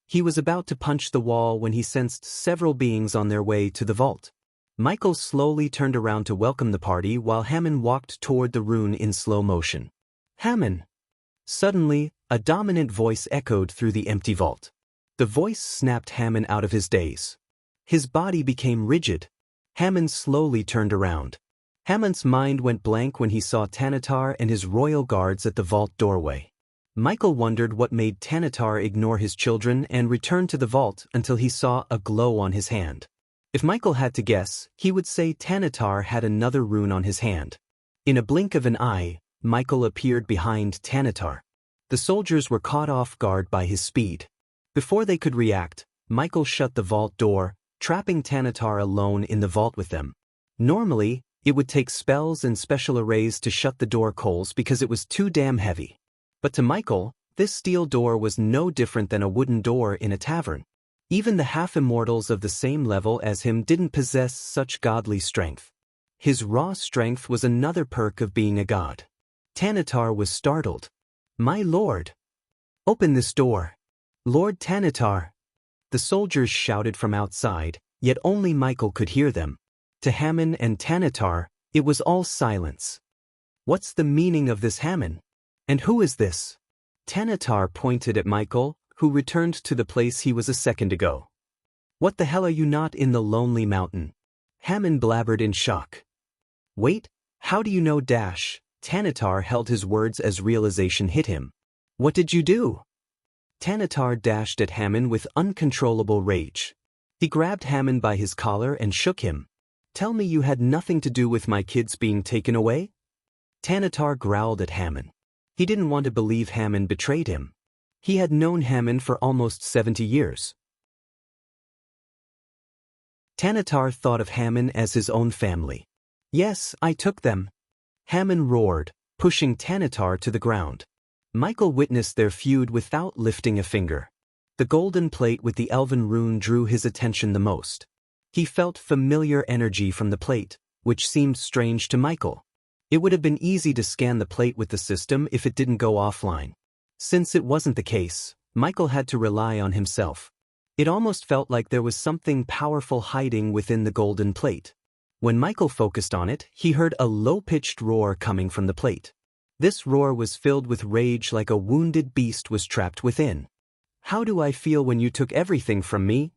He was about to punch the wall when he sensed several beings on their way to the vault. Michael slowly turned around to welcome the party while Hammond walked toward the rune in slow motion. "Hammond!" Suddenly, a dominant voice echoed through the empty vault. The voice snapped Hammond out of his daze. His body became rigid. Hammond slowly turned around. Hammond's mind went blank when he saw Tanatar and his royal guards at the vault doorway. Michael wondered what made Tanatar ignore his children and return to the vault until he saw a glow on his hand. If Michael had to guess, he would say Tanatar had another rune on his hand. In a blink of an eye, Michael appeared behind Tanatar. The soldiers were caught off guard by his speed. Before they could react, Michael shut the vault door, trapping Tanatar alone in the vault with them. Normally, it would take spells and special arrays to shut the door coals because it was too damn heavy. But to Michael, this steel door was no different than a wooden door in a tavern. Even the half-immortals of the same level as him didn't possess such godly strength. His raw strength was another perk of being a god. Tanatar was startled. "My lord! Open this door! Lord Tanatar!" The soldiers shouted from outside, yet only Michael could hear them. To Hammon and Tanatar, it was all silence. "What's the meaning of this, Hammon? And who is this?" Tanatar pointed at Michael, who returned to the place he was a second ago. "What the hell are you not in the lonely mountain?" Hammon blabbered in shock. "Wait, how do you know dash?" Tanatar held his words as realization hit him. "What did you do?" Tanatar dashed at Hammon with uncontrollable rage. He grabbed Hammon by his collar and shook him. "Tell me you had nothing to do with my kids being taken away?" Tanatar growled at Hammon. He didn't want to believe Hammon betrayed him. He had known Hammon for almost 70 years. Tanatar thought of Hammon as his own family. "Yes, I took them." Hammon roared, pushing Tanatar to the ground. Michael witnessed their feud without lifting a finger. The golden plate with the elven rune drew his attention the most. He felt familiar energy from the plate, which seemed strange to Michael. It would have been easy to scan the plate with the system if it didn't go offline. Since it wasn't the case, Michael had to rely on himself. It almost felt like there was something powerful hiding within the golden plate. When Michael focused on it, he heard a low-pitched roar coming from the plate. This roar was filled with rage like a wounded beast was trapped within. "How do I feel when you took everything from me?"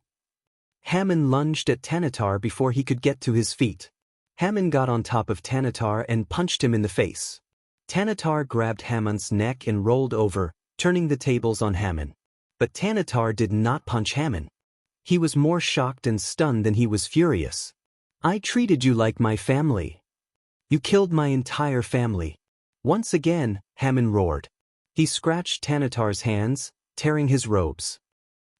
Hammon lunged at Tanatar before he could get to his feet. Hammon got on top of Tanatar and punched him in the face. Tanatar grabbed Hammon's neck and rolled over, turning the tables on Hammon. But Tanatar did not punch Hammon. He was more shocked and stunned than he was furious. "I treated you like my family. You killed my entire family." Once again, Hammon roared. He scratched Tanatar's hands, tearing his robes.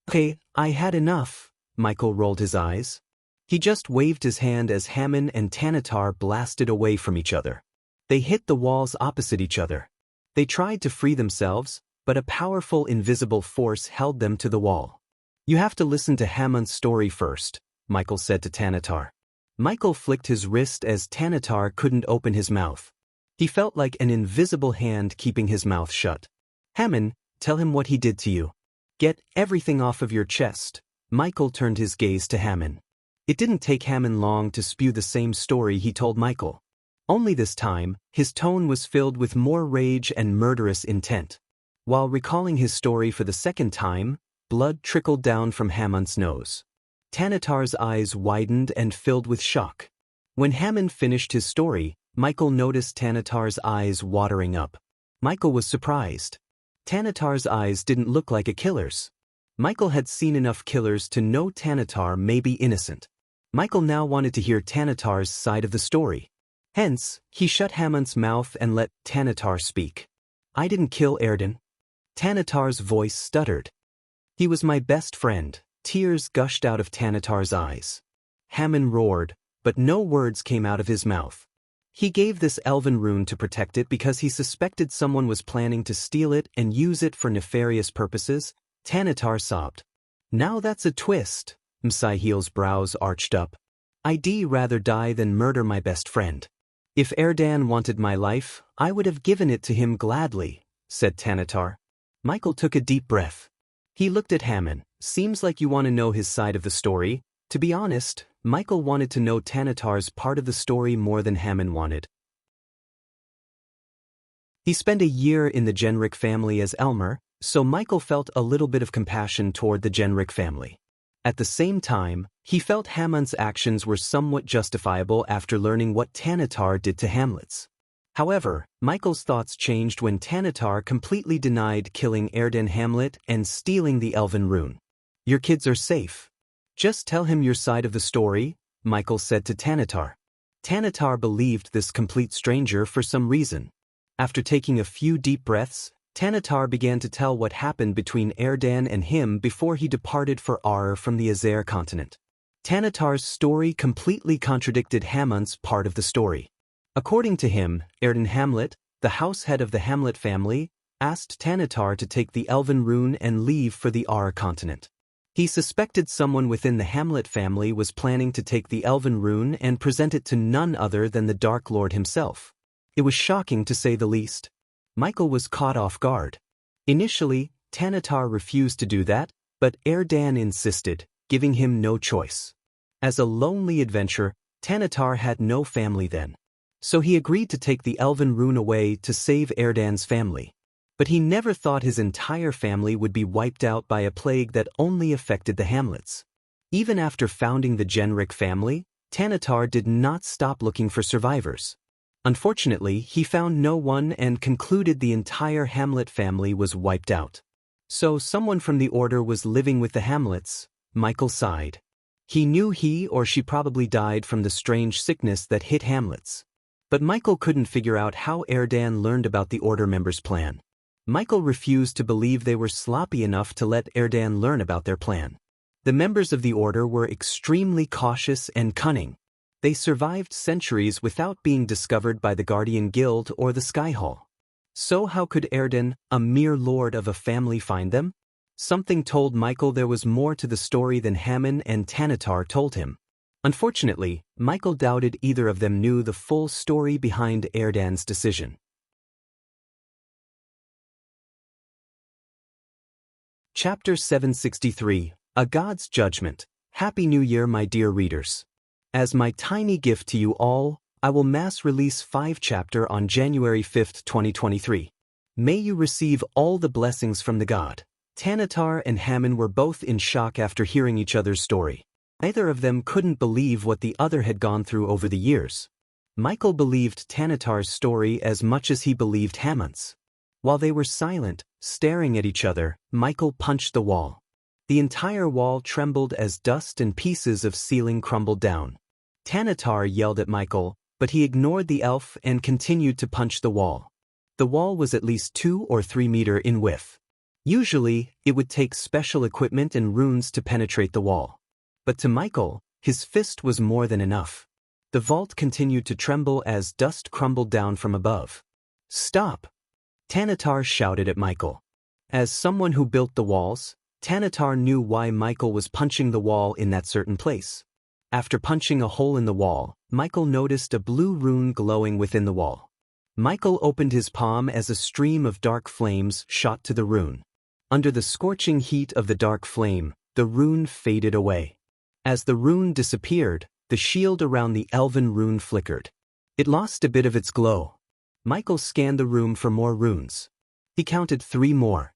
"Okay, I had enough." Michael rolled his eyes. He just waved his hand as Hammon and Tanatar blasted away from each other. They hit the walls opposite each other. They tried to free themselves, but a powerful invisible force held them to the wall. "You have to listen to Hammon's story first," Michael said to Tanatar. Michael flicked his wrist as Tanatar couldn't open his mouth. He felt like an invisible hand keeping his mouth shut. "Hammon, tell him what he did to you. Get everything off of your chest." Michael turned his gaze to Hammon. It didn't take Hammon long to spew the same story he told Michael. Only this time, his tone was filled with more rage and murderous intent. While recalling his story for the second time, blood trickled down from Hammon's nose. Tanatar's eyes widened and filled with shock. When Hammon finished his story, Michael noticed Tanatar's eyes watering up. Michael was surprised. Tanatar's eyes didn't look like a killer's. Michael had seen enough killers to know Tanatar may be innocent. Michael now wanted to hear Tanatar's side of the story. Hence, he shut Hammon's mouth and let Tanatar speak. "I didn't kill Erden." Tanatar's voice stuttered. "He was my best friend." Tears gushed out of Tanatar's eyes. Hammon roared, but no words came out of his mouth. He gave this elven rune to protect it because he suspected someone was planning to steal it and use it for nefarious purposes. Tanatar sobbed. "Now that's a twist." Msaiheel's brows arched up. "I'd rather die than murder my best friend. If Erdan wanted my life, I would have given it to him gladly," said Tanatar. Michael took a deep breath. He looked at Hammon. "Seems like you want to know his side of the story." To be honest, Michael wanted to know Tanatar's part of the story more than Hammon wanted. He spent a year in the Genric family as Elmer, so Michael felt a little bit of compassion toward the Genric family. At the same time, he felt Hammon's actions were somewhat justifiable after learning what Tanatar did to Hamlets. However, Michael's thoughts changed when Tanatar completely denied killing Erden Hamlet and stealing the elven rune. "Your kids are safe. Just tell him your side of the story," Michael said to Tanatar. Tanatar believed this complete stranger for some reason. After taking a few deep breaths, Tanatar began to tell what happened between Erdan and him before he departed for Ar from the Azer continent. Tanatar's story completely contradicted Hamon's part of the story. According to him, Erden Hamlet, the house head of the Hamlet family, asked Tanatar to take the Elven rune and leave for the Aur continent. He suspected someone within the Hamlet family was planning to take the Elven rune and present it to none other than the Dark Lord himself. It was shocking to say the least. Michael was caught off guard. Initially, Tanatar refused to do that, but Erdan insisted, giving him no choice. As a lonely adventurer, Tanatar had no family then. So he agreed to take the Elven rune away to save Erdan's family. But he never thought his entire family would be wiped out by a plague that only affected the Hamlets. Even after founding the Genric family, Tanatar did not stop looking for survivors. Unfortunately, he found no one and concluded the entire Hamlet family was wiped out. So someone from the Order was living with the Hamlets. Michael sighed. He knew he or she probably died from the strange sickness that hit Hamlets. But Michael couldn't figure out how Erdan learned about the Order members' plan. Michael refused to believe they were sloppy enough to let Erdan learn about their plan. The members of the Order were extremely cautious and cunning. They survived centuries without being discovered by the Guardian Guild or the Sky Hall. So how could Erdan, a mere lord of a family, find them? Something told Michael there was more to the story than Hamon and Tanatar told him. Unfortunately, Michael doubted either of them knew the full story behind Erdan's decision. Chapter 763, A God's Judgment. Happy New Year, my dear readers. As my tiny gift to you all, I will mass release 5 chapters on January 5, 2023. May you receive all the blessings from the God. Tanatar and Hamon were both in shock after hearing each other's story. Neither of them couldn't believe what the other had gone through over the years. Michael believed Tanatar's story as much as he believed Hamon's. While they were silent, staring at each other, Michael punched the wall. The entire wall trembled as dust and pieces of ceiling crumbled down. Tanatar yelled at Michael, but he ignored the elf and continued to punch the wall. The wall was at least 2 or 3 meters in width. Usually, it would take special equipment and runes to penetrate the wall. But to Michael, his fist was more than enough. The vault continued to tremble as dust crumbled down from above. "Stop!" Tanatar shouted at Michael. As someone who built the walls, Tanatar knew why Michael was punching the wall in that certain place. After punching a hole in the wall, Michael noticed a blue rune glowing within the wall. Michael opened his palm as a stream of dark flames shot to the rune. Under the scorching heat of the dark flame, the rune faded away. As the rune disappeared, the shield around the elven rune flickered. It lost a bit of its glow. Michael scanned the room for more runes. He counted 3 more.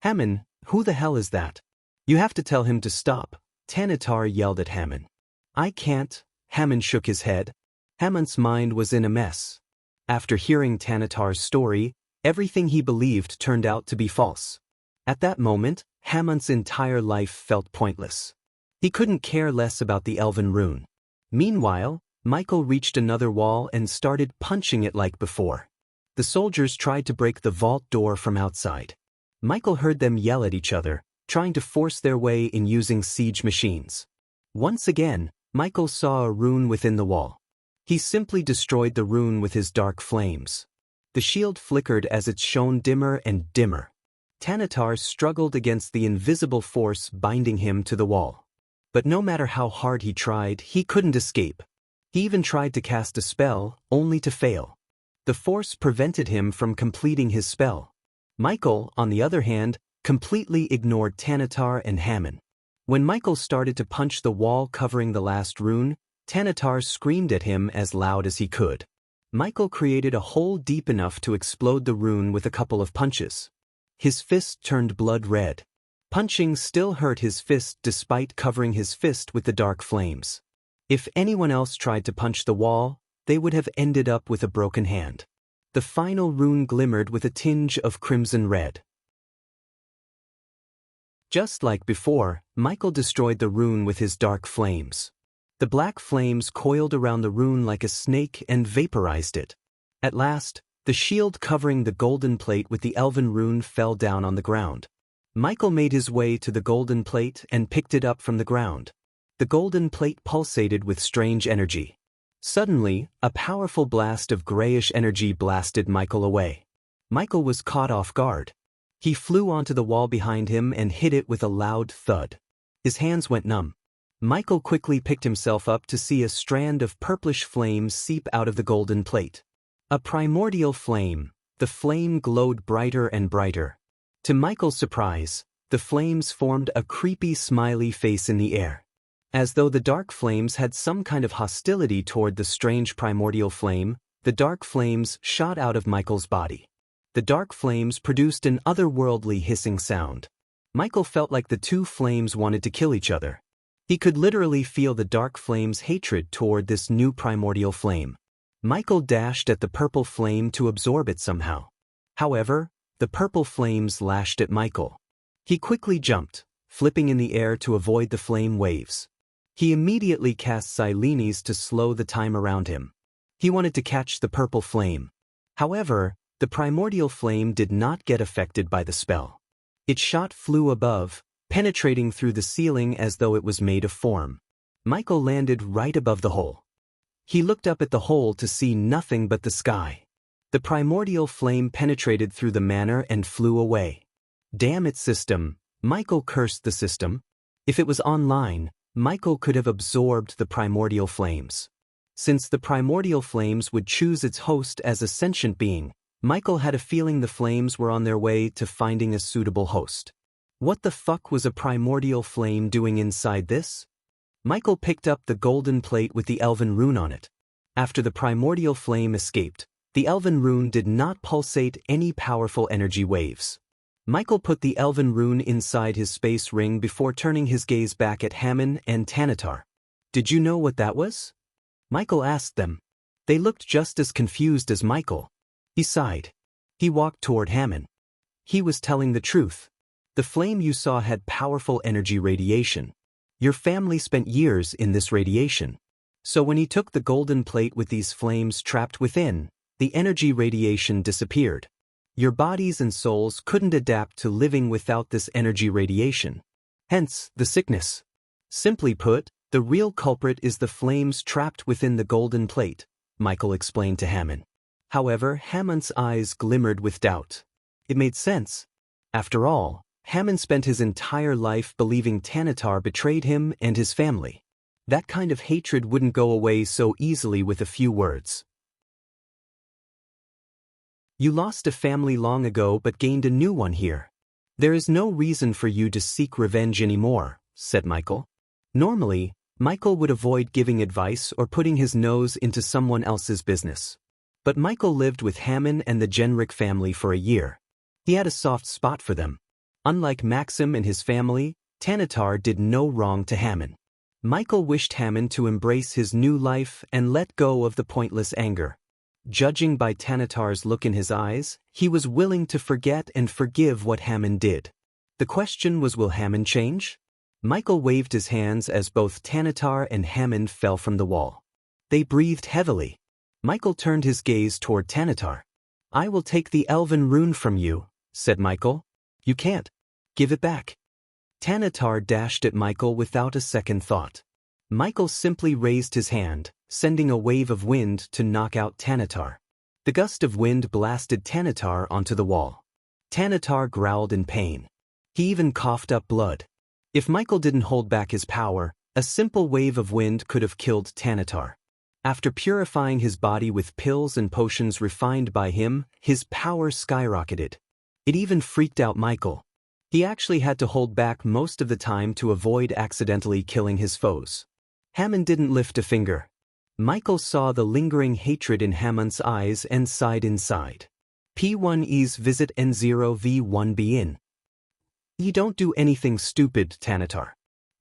"Hamon, who the hell is that? You have to tell him to stop," Tanatar yelled at Hamon. "I can't." Hamon shook his head. Hamon's mind was in a mess. After hearing Tanatar's story, everything he believed turned out to be false. At that moment, Hamon's entire life felt pointless. He couldn't care less about the elven rune. Meanwhile, Michael reached another wall and started punching it like before. The soldiers tried to break the vault door from outside. Michael heard them yell at each other, trying to force their way in using siege machines. Once again, Michael saw a rune within the wall. He simply destroyed the rune with his dark flames. The shield flickered as it shone dimmer and dimmer. Tanatar struggled against the invisible force binding him to the wall. But no matter how hard he tried, he couldn't escape. He even tried to cast a spell, only to fail. The force prevented him from completing his spell. Michael, on the other hand, completely ignored Tanatar and Hamon. When Michael started to punch the wall covering the last rune, Tanatar screamed at him as loud as he could. Michael created a hole deep enough to explode the rune with a couple of punches. His fist turned blood red. Punching still hurt his fist despite covering his fist with the dark flames. If anyone else tried to punch the wall, they would have ended up with a broken hand. The final rune glimmered with a tinge of crimson red. Just like before, Michael destroyed the rune with his dark flames. The black flames coiled around the rune like a snake and vaporized it. At last, the shield covering the golden plate with the elven rune fell down on the ground. Michael made his way to the golden plate and picked it up from the ground. The golden plate pulsated with strange energy. Suddenly, a powerful blast of grayish energy blasted Michael away. Michael was caught off guard. He flew onto the wall behind him and hit it with a loud thud. His hands went numb. Michael quickly picked himself up to see a strand of purplish flame seep out of the golden plate. A primordial flame. The flame glowed brighter and brighter. To Michael's surprise, the flames formed a creepy smiley face in the air. As though the dark flames had some kind of hostility toward the strange primordial flame, the dark flames shot out of Michael's body. The dark flames produced an otherworldly hissing sound. Michael felt like the two flames wanted to kill each other. He could literally feel the dark flame's hatred toward this new primordial flame. Michael dashed at the purple flame to absorb it somehow. However, the purple flames lashed at Michael. He quickly jumped, flipping in the air to avoid the flame waves. He immediately cast Silenes to slow the time around him. He wanted to catch the purple flame. However, the primordial flame did not get affected by the spell. Its shot flew above, penetrating through the ceiling as though it was made of form. Michael landed right above the hole. He looked up at the hole to see nothing but the sky. The primordial flame penetrated through the manor and flew away. Damn it, system, Michael cursed the system. If it was online, Michael could have absorbed the primordial flames. Since the primordial flames would choose its host as a sentient being, Michael had a feeling the flames were on their way to finding a suitable host. What the fuck was a primordial flame doing inside this? Michael picked up the golden plate with the elven rune on it. After the primordial flame escaped, the elven rune did not pulsate any powerful energy waves. Michael put the elven rune inside his space ring before turning his gaze back at Hammon and Tanatar. Did you know what that was? Michael asked them. They looked just as confused as Michael. He sighed. He walked toward Hammon. He was telling the truth. The flame you saw had powerful energy radiation. Your family spent years in this radiation. So when he took the golden plate with these flames trapped within, the energy radiation disappeared. Your bodies and souls couldn't adapt to living without this energy radiation. Hence, the sickness. Simply put, the real culprit is the flames trapped within the golden plate, Michael explained to Hammon. However, Hammon's eyes glimmered with doubt. It made sense. After all, Hammon spent his entire life believing Tanatar betrayed him and his family. That kind of hatred wouldn't go away so easily with a few words. You lost a family long ago but gained a new one here. There is no reason for you to seek revenge anymore, said Michael. Normally, Michael would avoid giving advice or putting his nose into someone else's business. But Michael lived with Hammon and the Genrick family for a year. He had a soft spot for them. Unlike Maxim and his family, Tanatar did no wrong to Hammon. Michael wished Hammon to embrace his new life and let go of the pointless anger. Judging by Tanatar's look in his eyes, he was willing to forget and forgive what Hammon did. The question was, will Hammon change? Michael waved his hands as both Tanatar and Hammon fell from the wall. They breathed heavily. Michael turned his gaze toward Tanatar. I will take the elven rune from you, said Michael. You can't. Give it back. Tanatar dashed at Michael without a second thought. Michael simply raised his hand, sending a wave of wind to knock out Tanatar. The gust of wind blasted Tanatar onto the wall. Tanatar growled in pain. He even coughed up blood. If Michael didn't hold back his power, a simple wave of wind could have killed Tanatar. After purifying his body with pills and potions refined by him, his power skyrocketed. It even freaked out Michael. He actually had to hold back most of the time to avoid accidentally killing his foes. Hammon didn't lift a finger. Michael saw the lingering hatred in Hammon's eyes and sighed inside. P1E's visit N0V1B in. You don't do anything stupid, Tanatar.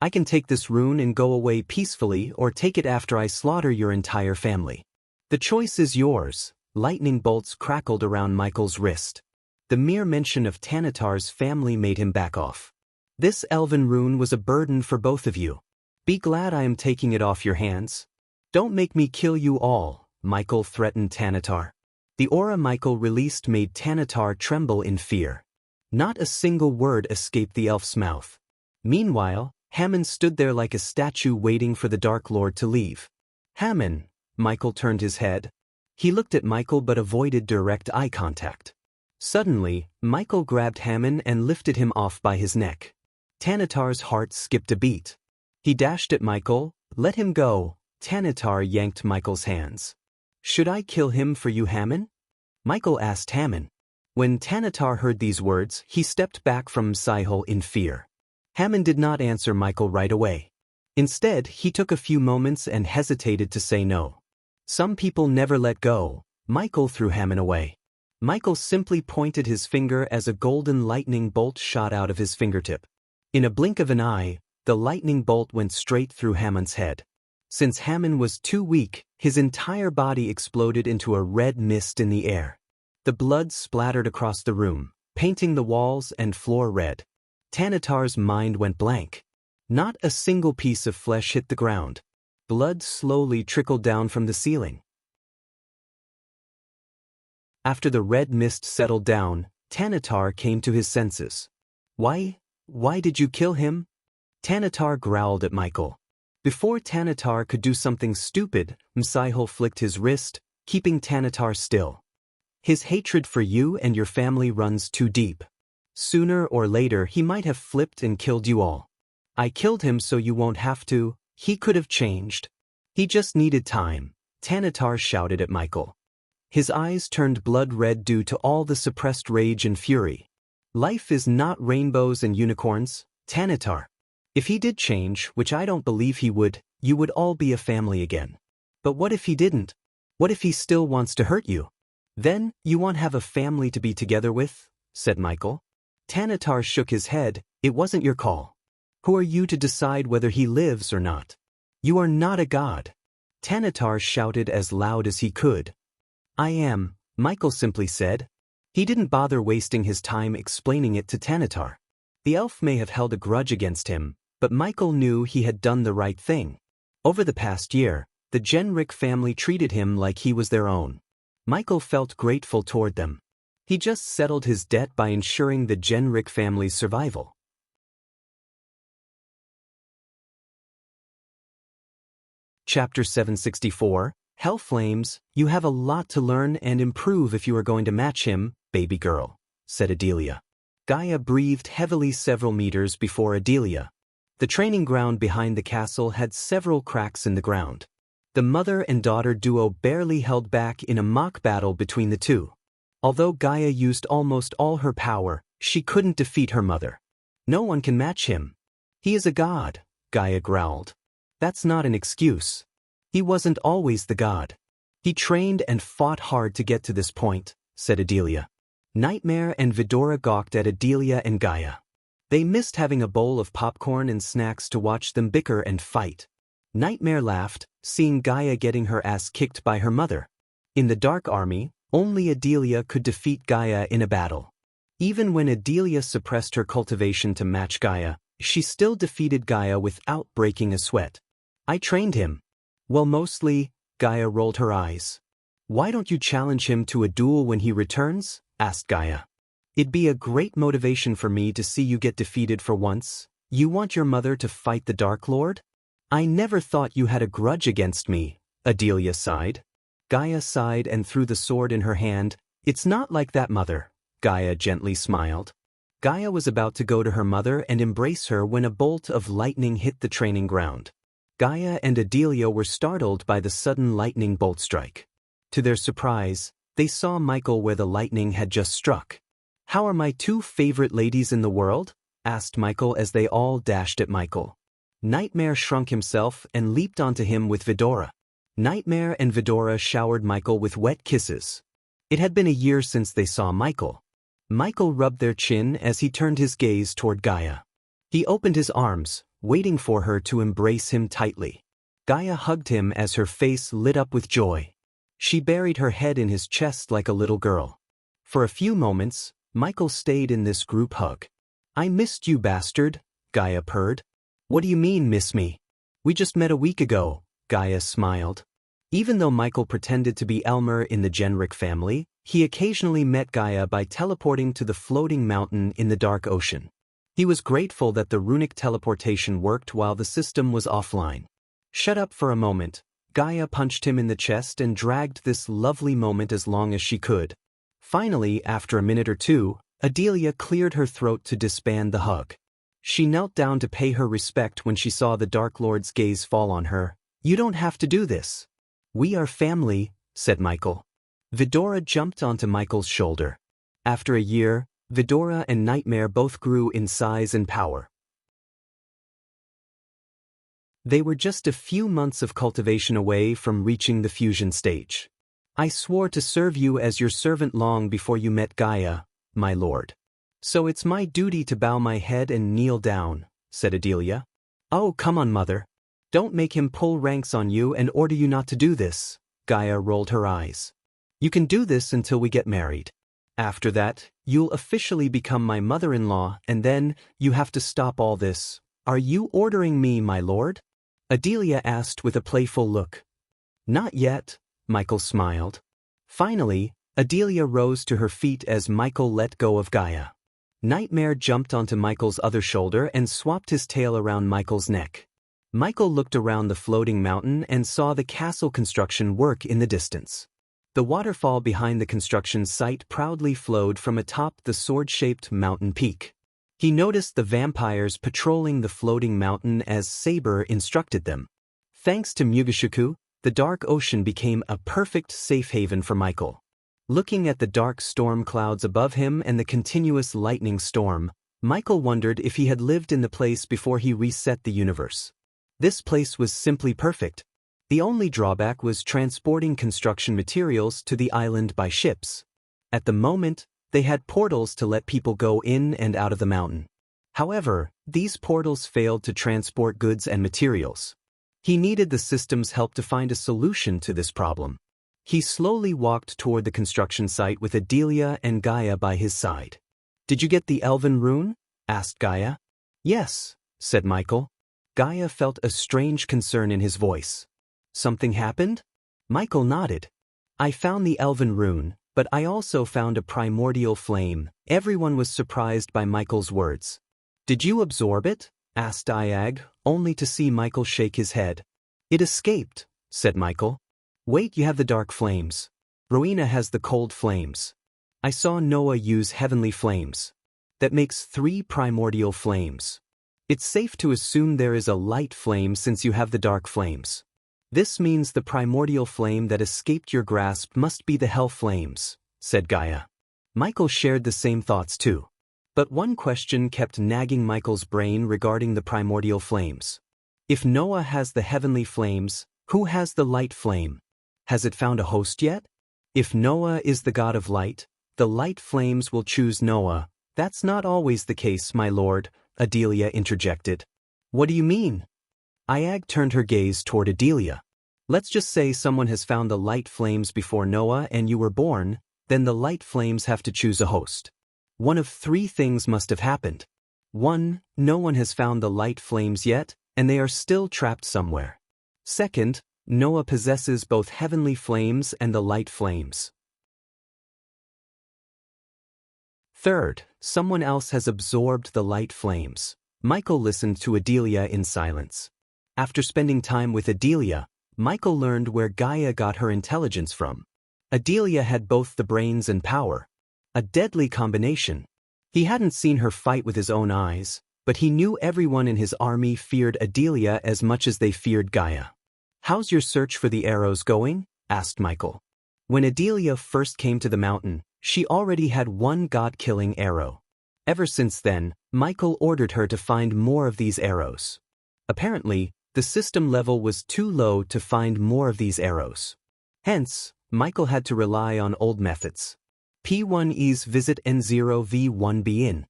I can take this rune and go away peacefully or take it after I slaughter your entire family. The choice is yours. Lightning bolts crackled around Michael's wrist. The mere mention of Tanatar's family made him back off. This elven rune was a burden for both of you. Be glad I am taking it off your hands. Don't make me kill you all, Michael threatened Tanatar. The aura Michael released made Tanatar tremble in fear. Not a single word escaped the elf's mouth. Meanwhile, Hammond stood there like a statue waiting for the Dark Lord to leave. Hammond, Michael turned his head. He looked at Michael but avoided direct eye contact. Suddenly, Michael grabbed Hammond and lifted him off by his neck. Tanatar's heart skipped a beat. He dashed at Michael. Let him go. Tanatar yanked Michael's hands. Should I kill him for you, Hammond? Michael asked Hammond. When Tanatar heard these words, he stepped back from Psi-Hole in fear. Hammond did not answer Michael right away. Instead, he took a few moments and hesitated to say no. Some people never let go. Michael threw Hammond away. Michael simply pointed his finger as a golden lightning bolt shot out of his fingertip. In a blink of an eye, the lightning bolt went straight through Hammond's head. Since Hammond was too weak, his entire body exploded into a red mist in the air. The blood splattered across the room, painting the walls and floor red. Tanatar's mind went blank. Not a single piece of flesh hit the ground. Blood slowly trickled down from the ceiling. After the red mist settled down, Tanatar came to his senses. Why did you kill him? Tanatar growled at Michael. Before Tanatar could do something stupid, Psi-Hole flicked his wrist, keeping Tanatar still. His hatred for you and your family runs too deep. Sooner or later he might have flipped and killed you all. I killed him so you won't have to. He could have changed. He just needed time, Tanatar shouted at Michael. His eyes turned blood red due to all the suppressed rage and fury. Life is not rainbows and unicorns, Tanatar. If he did change, which I don't believe he would, you would all be a family again. But what if he didn't? What if he still wants to hurt you? Then, you won't have a family to be together with, said Michael. Tanatar shook his head. It wasn't your call. Who are you to decide whether he lives or not? You are not a god. Tanatar shouted as loud as he could. I am, Michael simply said. He didn't bother wasting his time explaining it to Tanatar. The elf may have held a grudge against him, but Michael knew he had done the right thing. Over the past year, the Genrick family treated him like he was their own. Michael felt grateful toward them. He just settled his debt by ensuring the Genrick family's survival. Chapter 764, Hellflames, you have a lot to learn and improve if you are going to match him, baby girl, said Adelia. Gaia breathed heavily several meters before Adelia. The training ground behind the castle had several cracks in the ground. The mother and daughter duo barely held back in a mock battle between the two. Although Gaia used almost all her power, she couldn't defeat her mother. No one can match him. He is a god, Gaia growled. That's not an excuse. He wasn't always the god. He trained and fought hard to get to this point, said Adelia. Nightmare and Vidora gawked at Adelia and Gaia. They missed having a bowl of popcorn and snacks to watch them bicker and fight. Nightmare laughed, seeing Gaia getting her ass kicked by her mother. In the Dark Army, only Adelia could defeat Gaia in a battle. Even when Adelia suppressed her cultivation to match Gaia, she still defeated Gaia without breaking a sweat. I trained him. Well, mostly, Gaia rolled her eyes. Why don't you challenge him to a duel when he returns? Asked Gaia. It'd be a great motivation for me to see you get defeated for once. You want your mother to fight the Dark Lord? I never thought you had a grudge against me, Adelia sighed. Gaia sighed and threw the sword in her hand. It's not like that, mother, Gaia gently smiled. Gaia was about to go to her mother and embrace her when a bolt of lightning hit the training ground. Gaia and Adelia were startled by the sudden lightning bolt strike. To their surprise, they saw Michael where the lightning had just struck. How are my two favorite ladies in the world? Asked Michael as they all dashed at Michael. Nightmare shrunk himself and leaped onto him with Vidora. Nightmare and Vidora showered Michael with wet kisses. It had been a year since they saw Michael. Michael rubbed their chin as he turned his gaze toward Gaia. He opened his arms, waiting for her to embrace him tightly. Gaia hugged him as her face lit up with joy. She buried her head in his chest like a little girl. For a few moments, Michael stayed in this group hug. I missed you, bastard, Gaia purred. What do you mean, miss me? We just met a week ago, Gaia smiled. Even though Michael pretended to be Elmer in the Genrick family, he occasionally met Gaia by teleporting to the floating mountain in the dark ocean. He was grateful that the runic teleportation worked while the system was offline. Shut up for a moment. Gaia punched him in the chest and dragged this lovely moment as long as she could. Finally, after a minute or two, Adelia cleared her throat to disband the hug. She knelt down to pay her respect when she saw the Dark Lord's gaze fall on her. "You don't have to do this. We are family," said Michael. Vidora jumped onto Michael's shoulder. After a year, Vidora and Nightmare both grew in size and power. They were just a few months of cultivation away from reaching the fusion stage. "I swore to serve you as your servant long before you met Gaia, my lord. So it's my duty to bow my head and kneel down," said Adelia. "Oh, come on, mother. Don't make him pull ranks on you and order you not to do this." Gaia rolled her eyes. "You can do this until we get married. After that, you'll officially become my mother-in-law, and then you have to stop all this." "Are you ordering me, my lord?" Adelia asked with a playful look. "Not yet," Michael smiled. Finally, Adelia rose to her feet as Michael let go of Gaia. Nightmare jumped onto Michael's other shoulder and swapped his tail around Michael's neck. Michael looked around the floating mountain and saw the castle construction work in the distance. The waterfall behind the construction site proudly flowed from atop the sword-shaped mountain peak. He noticed the vampires patrolling the floating mountain as Saber instructed them. Thanks to Mugashiku, the dark ocean became a perfect safe haven for Michael. Looking at the dark storm clouds above him and the continuous lightning storm, Michael wondered if he had lived in the place before he reset the universe. This place was simply perfect. The only drawback was transporting construction materials to the island by ships. At the moment, they had portals to let people go in and out of the mountain. However, these portals failed to transport goods and materials. He needed the system's help to find a solution to this problem. He slowly walked toward the construction site with Adelia and Gaia by his side. "Did you get the Elven rune?" asked Gaia. "Yes," said Michael. Gaia felt a strange concern in his voice. "Something happened?" Michael nodded. "I found the Elven rune, but I also found a primordial flame." Everyone was surprised by Michael's words. "Did you absorb it?" asked Iag, only to see Michael shake his head. "It escaped," said Michael. "Wait, you have the dark flames. Rowena has the cold flames. I saw Noah use heavenly flames. That makes 3 primordial flames. It's safe to assume there is a light flame since you have the dark flames. This means the primordial flame that escaped your grasp must be the hell flames," said Gaia. Michael shared the same thoughts too. But one question kept nagging Michael's brain regarding the primordial flames. If Noah has the heavenly flames, who has the light flame? Has it found a host yet? If Noah is the god of light, the light flames will choose Noah. "That's not always the case, my lord," Adelia interjected. "What do you mean?" Iag turned her gaze toward Adelia. "Let's just say someone has found the light flames before Noah and you were born, then the light flames have to choose a host. One of 3 things must have happened. 1, no one has found the light flames yet, and they are still trapped somewhere. 2nd, Noah possesses both heavenly flames and the light flames. 3rd, someone else has absorbed the light flames." Michael listened to Adelia in silence. After spending time with Adelia, Michael learned where Gaia got her intelligence from. Adelia had both the brains and power. A deadly combination. He hadn't seen her fight with his own eyes, but he knew everyone in his army feared Adelia as much as they feared Gaia. "How's your search for the arrows going?" asked Michael. When Adelia first came to the mountain, she already had 1 god-killing arrow. Ever since then, Michael ordered her to find more of these arrows. Apparently, the system level was too low to find more of these arrows. Hence, Michael had to rely on old methods. P1E's visit N0V1B in.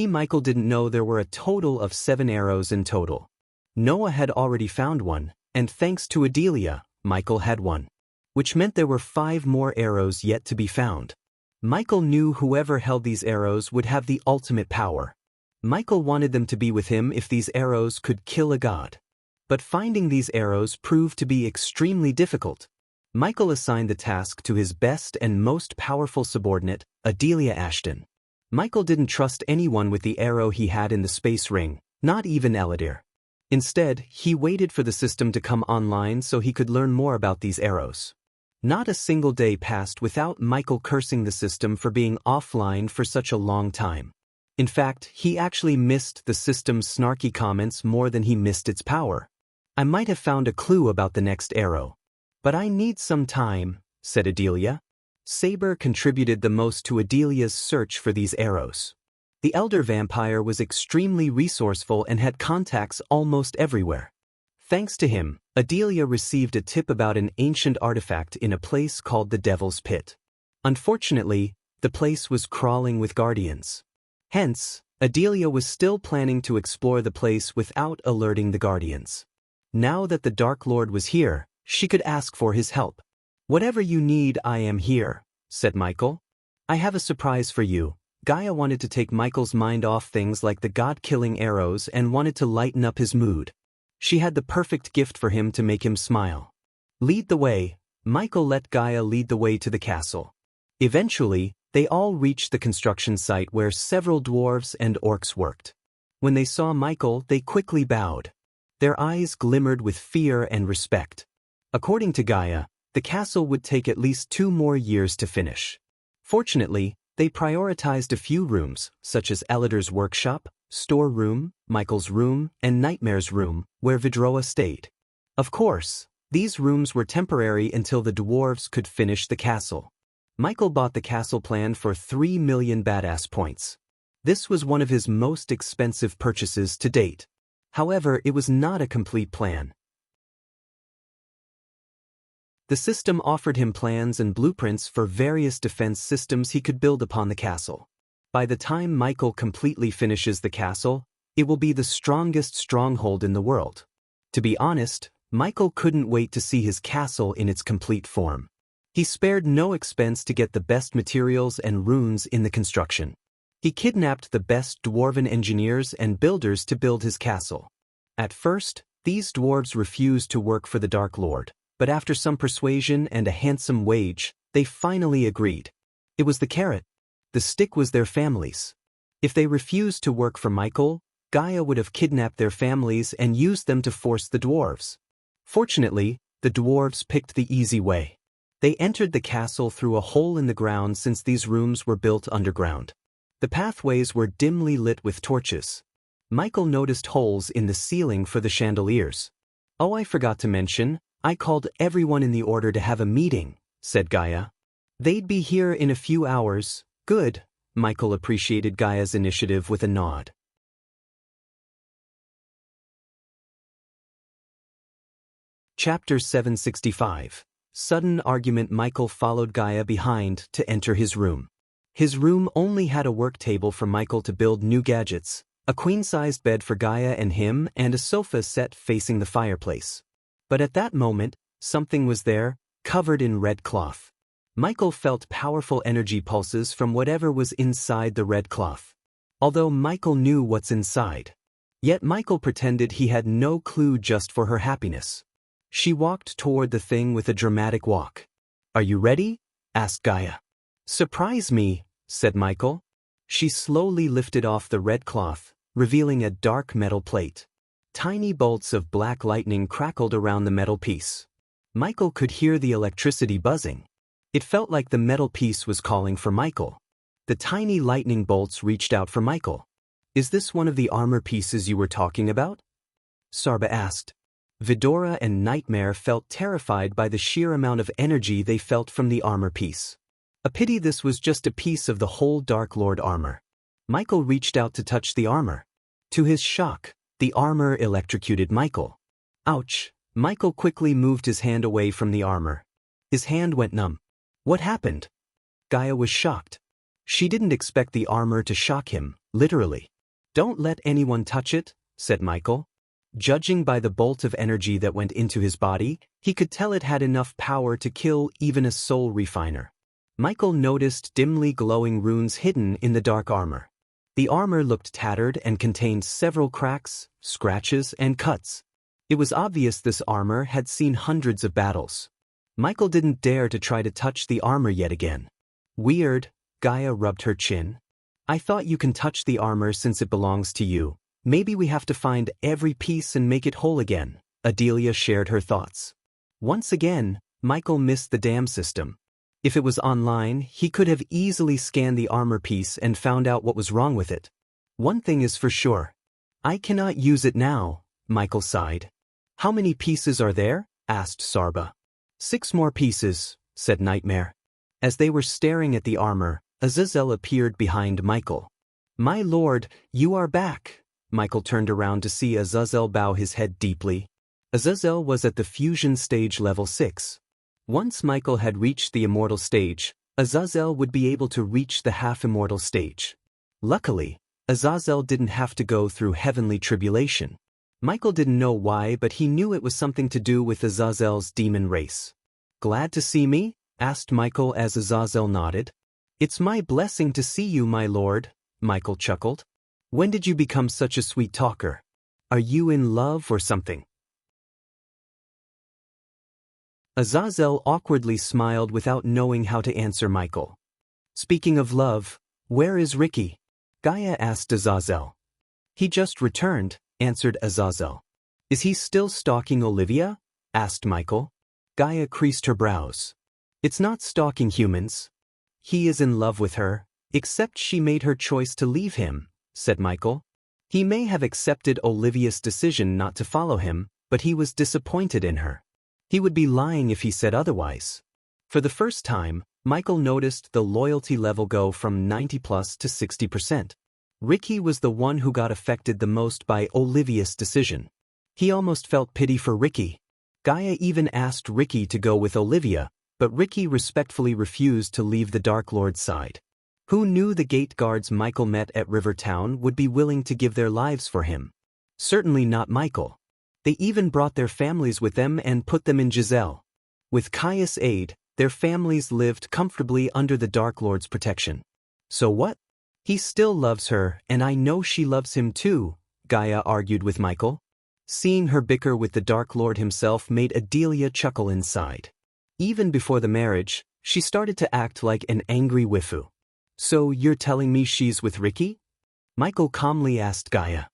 Michael didn't know there were a total of 7 arrows in total. Noah had already found one, and thanks to Adelia, Michael had one. Which meant there were 5 more arrows yet to be found. Michael knew whoever held these arrows would have the ultimate power. Michael wanted them to be with him if these arrows could kill a god. But finding these arrows proved to be extremely difficult. Michael assigned the task to his best and most powerful subordinate, Adelia Ashton. Michael didn't trust anyone with the arrow he had in the space ring, not even Eladir. Instead, he waited for the system to come online so he could learn more about these arrows. Not a single day passed without Michael cursing the system for being offline for such a long time. In fact, he actually missed the system's snarky comments more than he missed its power. I might have found a clue about the next arrow. But I need some time, said Adelia. Saber contributed the most to Adelia's search for these arrows. The elder vampire was extremely resourceful and had contacts almost everywhere. Thanks to him, Adelia received a tip about an ancient artifact in a place called the Devil's Pit. Unfortunately, the place was crawling with guardians. Hence, Adelia was still planning to explore the place without alerting the guardians. Now that the Dark Lord was here, she could ask for his help. Whatever you need, I am here, said Michael. I have a surprise for you. Gaia wanted to take Michael's mind off things like the god-killing arrows and wanted to lighten up his mood. She had the perfect gift for him to make him smile. Lead the way. Michael let Gaia lead the way to the castle. Eventually, they all reached the construction site where several dwarves and orcs worked. When they saw Michael, they quickly bowed. Their eyes glimmered with fear and respect. According to Gaia, the castle would take at least 2 more years to finish. Fortunately, they prioritized a few rooms, such as Eladir's workshop, storeroom, Michael's room, and Nightmare's room, where Vidroa stayed. Of course, these rooms were temporary until the dwarves could finish the castle. Michael bought the castle plan for 3 million badass points. This was one of his most expensive purchases to date. However, it was not a complete plan. The system offered him plans and blueprints for various defense systems he could build upon the castle. By the time Michael completely finishes the castle, it will be the strongest stronghold in the world. To be honest, Michael couldn't wait to see his castle in its complete form. He spared no expense to get the best materials and runes in the construction. He kidnapped the best dwarven engineers and builders to build his castle. At first, these dwarves refused to work for the Dark Lord, but after some persuasion and a handsome wage, they finally agreed. It was the carrot. The stick was their families. If they refused to work for Michael, Gaia would have kidnapped their families and used them to force the dwarves. Fortunately, the dwarves picked the easy way. They entered the castle through a hole in the ground since these rooms were built underground. The pathways were dimly lit with torches. Michael noticed holes in the ceiling for the chandeliers. Oh, I forgot to mention, I called everyone in the order to have a meeting, said Gaia. They'd be here in a few hours. Good. Michael appreciated Gaia's initiative with a nod. Chapter 765. Sudden argument. Michael followed Gaia behind to enter his room. His room only had a work table for Michael to build new gadgets, a queen-sized bed for Gaia and him, and a sofa set facing the fireplace. But at that moment, something was there, covered in red cloth. Michael felt powerful energy pulses from whatever was inside the red cloth. Although Michael knew what's inside. Yet Michael pretended he had no clue just for her happiness. She walked toward the thing with a dramatic walk. Are you ready? Asked Gaia. Surprise me, said Michael. She slowly lifted off the red cloth, revealing a dark metal plate. Tiny bolts of black lightning crackled around the metal piece. Michael could hear the electricity buzzing. It felt like the metal piece was calling for Michael. The tiny lightning bolts reached out for Michael. Is this one of the armor pieces you were talking about? Sarba asked. Vidora and Nightmare felt terrified by the sheer amount of energy they felt from the armor piece. A pity this was just a piece of the whole Dark Lord armor. Michael reached out to touch the armor. To his shock, the armor electrocuted Michael. Ouch! Michael quickly moved his hand away from the armor. His hand went numb. What happened? Gaia was shocked. She didn't expect the armor to shock him, literally. Don't let anyone touch it, said Michael. Judging by the bolt of energy that went into his body, he could tell it had enough power to kill even a soul refiner. Michael noticed dimly glowing runes hidden in the dark armor. The armor looked tattered and contained several cracks, scratches, and cuts. It was obvious this armor had seen hundreds of battles. Michael didn't dare to try to touch the armor yet again. Weird, Gaia rubbed her chin. I thought you can touch the armor since it belongs to you. Maybe we have to find every piece and make it whole again. Adelia shared her thoughts. Once again, Michael missed the dam system. If it was online, he could have easily scanned the armor piece and found out what was wrong with it. One thing is for sure. I cannot use it now, Michael sighed. How many pieces are there? Asked Sarba. 6 more pieces, said Nightmare. As they were staring at the armor, Azazel appeared behind Michael. My lord, you are back. Michael turned around to see Azazel bow his head deeply. Azazel was at the fusion stage level 6. Once Michael had reached the immortal stage, Azazel would be able to reach the half-immortal stage. Luckily, Azazel didn't have to go through heavenly tribulation. Michael didn't know why, but he knew it was something to do with Azazel's demon race. Glad to see me? Asked Michael as Azazel nodded. It's my blessing to see you, my lord, Michael chuckled. When did you become such a sweet talker? Are you in love or something? Azazel awkwardly smiled without knowing how to answer Michael. Speaking of love, where is Ricky? Gaia asked Azazel. He just returned, answered Azazel. Is he still stalking Olivia? Asked Michael. Gaia creased her brows. It's not stalking humans. He is in love with her, except she made her choice to leave him, said Michael. He may have accepted Olivia's decision not to follow him, but he was disappointed in her. He would be lying if he said otherwise. For the first time, Michael noticed the loyalty level go from 90+ to 60%. Ricky was the one who got affected the most by Olivia's decision. He almost felt pity for Ricky. Gaia even asked Ricky to go with Olivia, but Ricky respectfully refused to leave the Dark Lord's side. Who knew the gate guards Michael met at Rivertown would be willing to give their lives for him? Certainly not Michael. They even brought their families with them and put them in Giselle. With Caius' aid, their families lived comfortably under the Dark Lord's protection. So what? He still loves her, and I know she loves him too, Gaia argued with Michael. Seeing her bicker with the Dark Lord himself made Adelia chuckle inside. Even before the marriage, she started to act like an angry waifu. So you're telling me she's with Ricky? Michael calmly asked Gaia.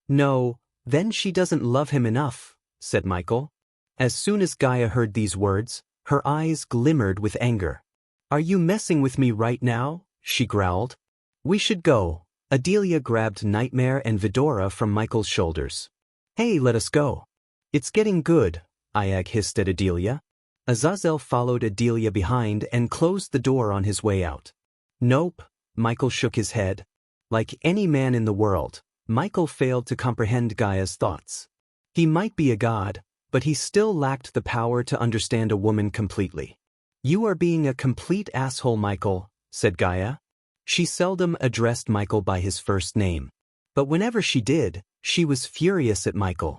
No, then she doesn't love him enough, said Michael. As soon as Gaia heard these words, her eyes glimmered with anger. Are you messing with me right now? She growled. We should go. Adelia grabbed Nightmare and Vidora from Michael's shoulders. Hey, let us go. It's getting good, Ayag hissed at Adelia. Azazel followed Adelia behind and closed the door on his way out. Nope, Michael shook his head. Like any man in the world, Michael failed to comprehend Gaia's thoughts. He might be a god, but he still lacked the power to understand a woman completely. You are being a complete asshole, Michael, said Gaia. She seldom addressed Michael by his first name. But whenever she did, she was furious at Michael.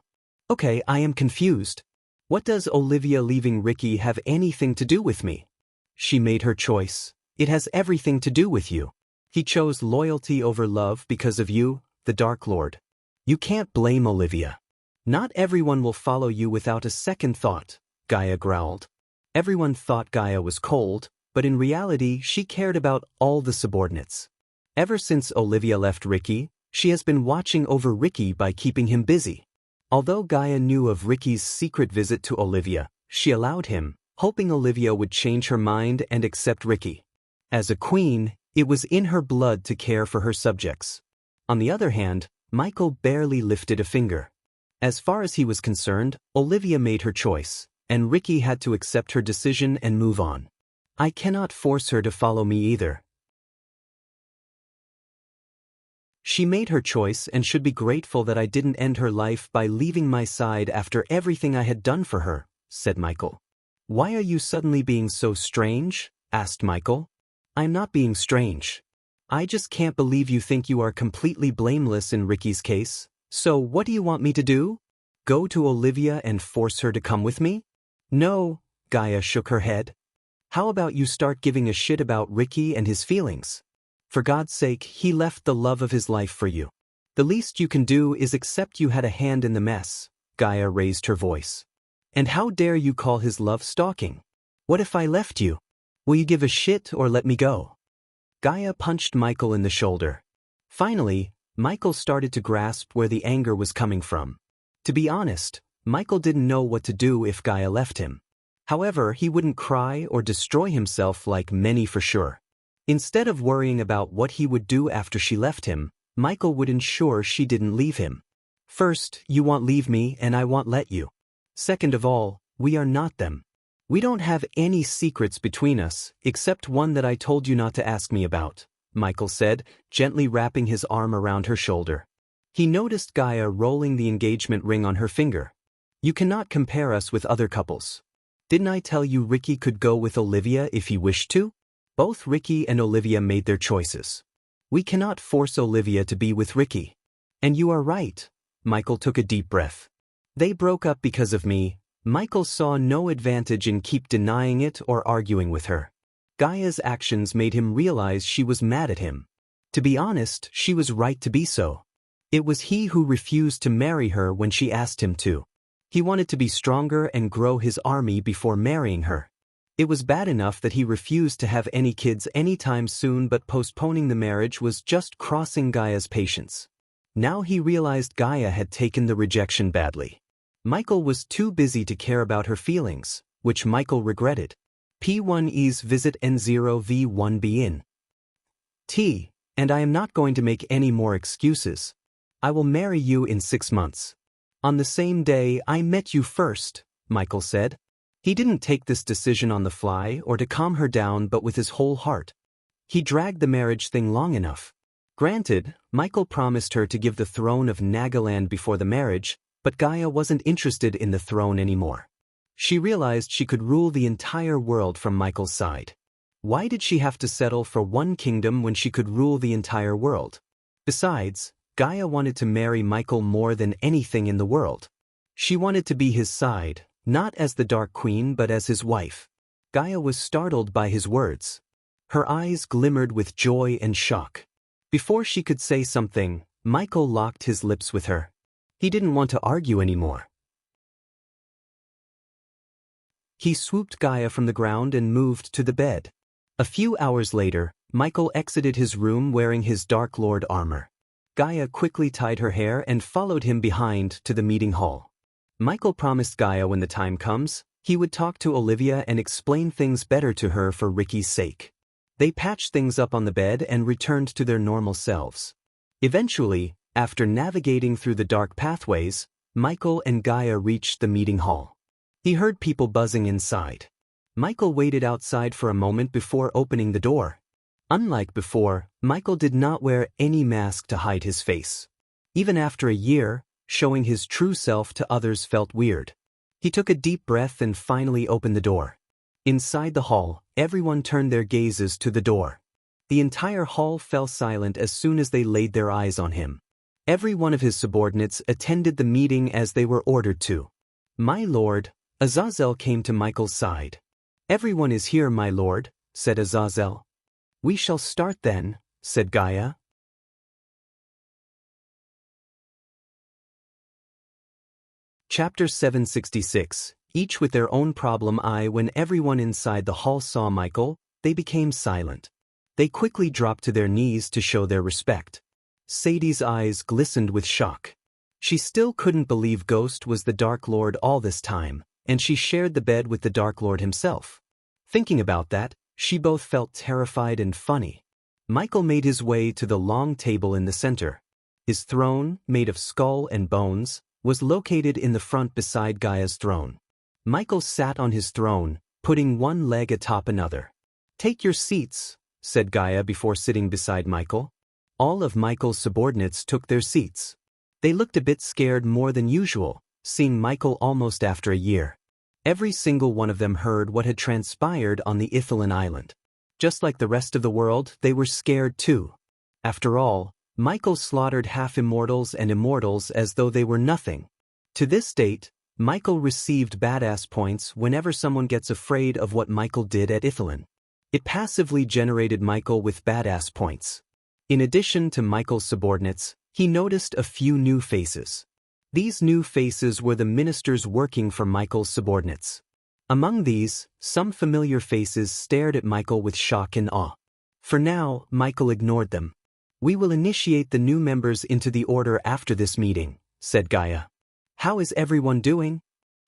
Okay, I am confused. What does Olivia leaving Ricky have anything to do with me? She made her choice. It has everything to do with you. He chose loyalty over love because of you, the Dark Lord. You can't blame Olivia. Not everyone will follow you without a second thought, Gaia growled. Everyone thought Gaia was cold, but in reality she cared about all the subordinates. Ever since Olivia left Ricky, she has been watching over Ricky by keeping him busy. Although Gaia knew of Ricky's secret visit to Olivia, she allowed him, hoping Olivia would change her mind and accept Ricky. As a queen, it was in her blood to care for her subjects. On the other hand, Michael barely lifted a finger. As far as he was concerned, Olivia made her choice, and Ricky had to accept her decision and move on. I cannot force her to follow me either. She made her choice and should be grateful that I didn't end her life by leaving my side after everything I had done for her, said Michael. Why are you suddenly being so strange? Asked Michael. I'm not being strange. I just can't believe you think you are completely blameless in Ricky's case. So what do you want me to do? Go to Olivia and force her to come with me? No, Gaia shook her head. How about you start giving a shit about Ricky and his feelings? For God's sake, he left the love of his life for you. The least you can do is accept you had a hand in the mess. Gaia raised her voice. And how dare you call his love stalking? What if I left you? Will you give a shit or let me go? Gaia punched Michael in the shoulder. Finally, Michael started to grasp where the anger was coming from. To be honest, Michael didn't know what to do if Gaia left him. However, he wouldn't cry or destroy himself like many for sure. Instead of worrying about what he would do after she left him, Michael would ensure she didn't leave him. First, you won't leave me and I won't let you. Second of all, we are not them. We don't have any secrets between us, except one that I told you not to ask me about, Michael said, gently wrapping his arm around her shoulder. He noticed Gaia rolling the engagement ring on her finger. You cannot compare us with other couples. Didn't I tell you Ricky could go with Olivia if he wished to? Both Ricky and Olivia made their choices. We cannot force Olivia to be with Ricky. And you are right. Michael took a deep breath. They broke up because of me. Michael saw no advantage in keep denying it or arguing with her. Gaia's actions made him realize she was mad at him. To be honest, she was right to be so. It was he who refused to marry her when she asked him to. He wanted to be stronger and grow his army before marrying her. It was bad enough that he refused to have any kids anytime soon, but postponing the marriage was just crossing Gaia's patience. Now he realized Gaia had taken the rejection badly. Michael was too busy to care about her feelings, which Michael regretted. P1E's visit N0V1B in T, and I am not going to make any more excuses. I will marry you in 6 months. On the same day I met you first, Michael said. He didn't take this decision on the fly or to calm her down, but with his whole heart. He dragged the marriage thing long enough. Granted, Michael promised her to give the throne of Nagaland before the marriage, but Gaia wasn't interested in the throne anymore. She realized she could rule the entire world from Michael's side. Why did she have to settle for one kingdom when she could rule the entire world? Besides, Gaia wanted to marry Michael more than anything in the world. She wanted to be his side, not as the Dark Queen but as his wife. Gaia was startled by his words. Her eyes glimmered with joy and shock. Before she could say something, Michael locked his lips with her. He didn't want to argue anymore. He swooped Gaia from the ground and moved to the bed. A few hours later, Michael exited his room wearing his Dark Lord armor. Gaia quickly tied her hair and followed him behind to the meeting hall. Michael promised Gaia when the time comes, he would talk to Olivia and explain things better to her for Ricky's sake. They patched things up on the bed and returned to their normal selves. Eventually, after navigating through the dark pathways, Michael and Gaia reached the meeting hall. He heard people buzzing inside. Michael waited outside for a moment before opening the door. Unlike before, Michael did not wear any mask to hide his face. Even after a year, showing his true self to others felt weird. He took a deep breath and finally opened the door. Inside the hall, everyone turned their gazes to the door. The entire hall fell silent as soon as they laid their eyes on him. Every one of his subordinates attended the meeting as they were ordered to. My lord, Azazel came to Michael's side. Everyone is here, my lord, said Azazel. We shall start then, said Gaia. Chapter 766, each with their own problem. When everyone inside the hall saw Michael, they became silent. They quickly dropped to their knees to show their respect. Sadie's eyes glistened with shock. She still couldn't believe Ghost was the Dark Lord all this time, and she shared the bed with the Dark Lord himself. Thinking about that, she both felt terrified and funny. Michael made his way to the long table in the center. His throne, made of skull and bones, was located in the front beside Gaia's throne. Michael sat on his throne, putting one leg atop another. Take your seats, said Gaia before sitting beside Michael. All of Michael's subordinates took their seats. They looked a bit scared more than usual, seeing Michael almost after a year. Every single one of them heard what had transpired on the Ithilin island. Just like the rest of the world, they were scared too. After all, Michael slaughtered half immortals and immortals as though they were nothing. To this date, Michael received badass points whenever someone gets afraid of what Michael did at Ithilin. It passively generated Michael with badass points. In addition to Michael's subordinates, he noticed a few new faces. These new faces were the ministers working for Michael's subordinates. Among these, some familiar faces stared at Michael with shock and awe. For now, Michael ignored them. We will initiate the new members into the order after this meeting, said Gaia. How is everyone doing?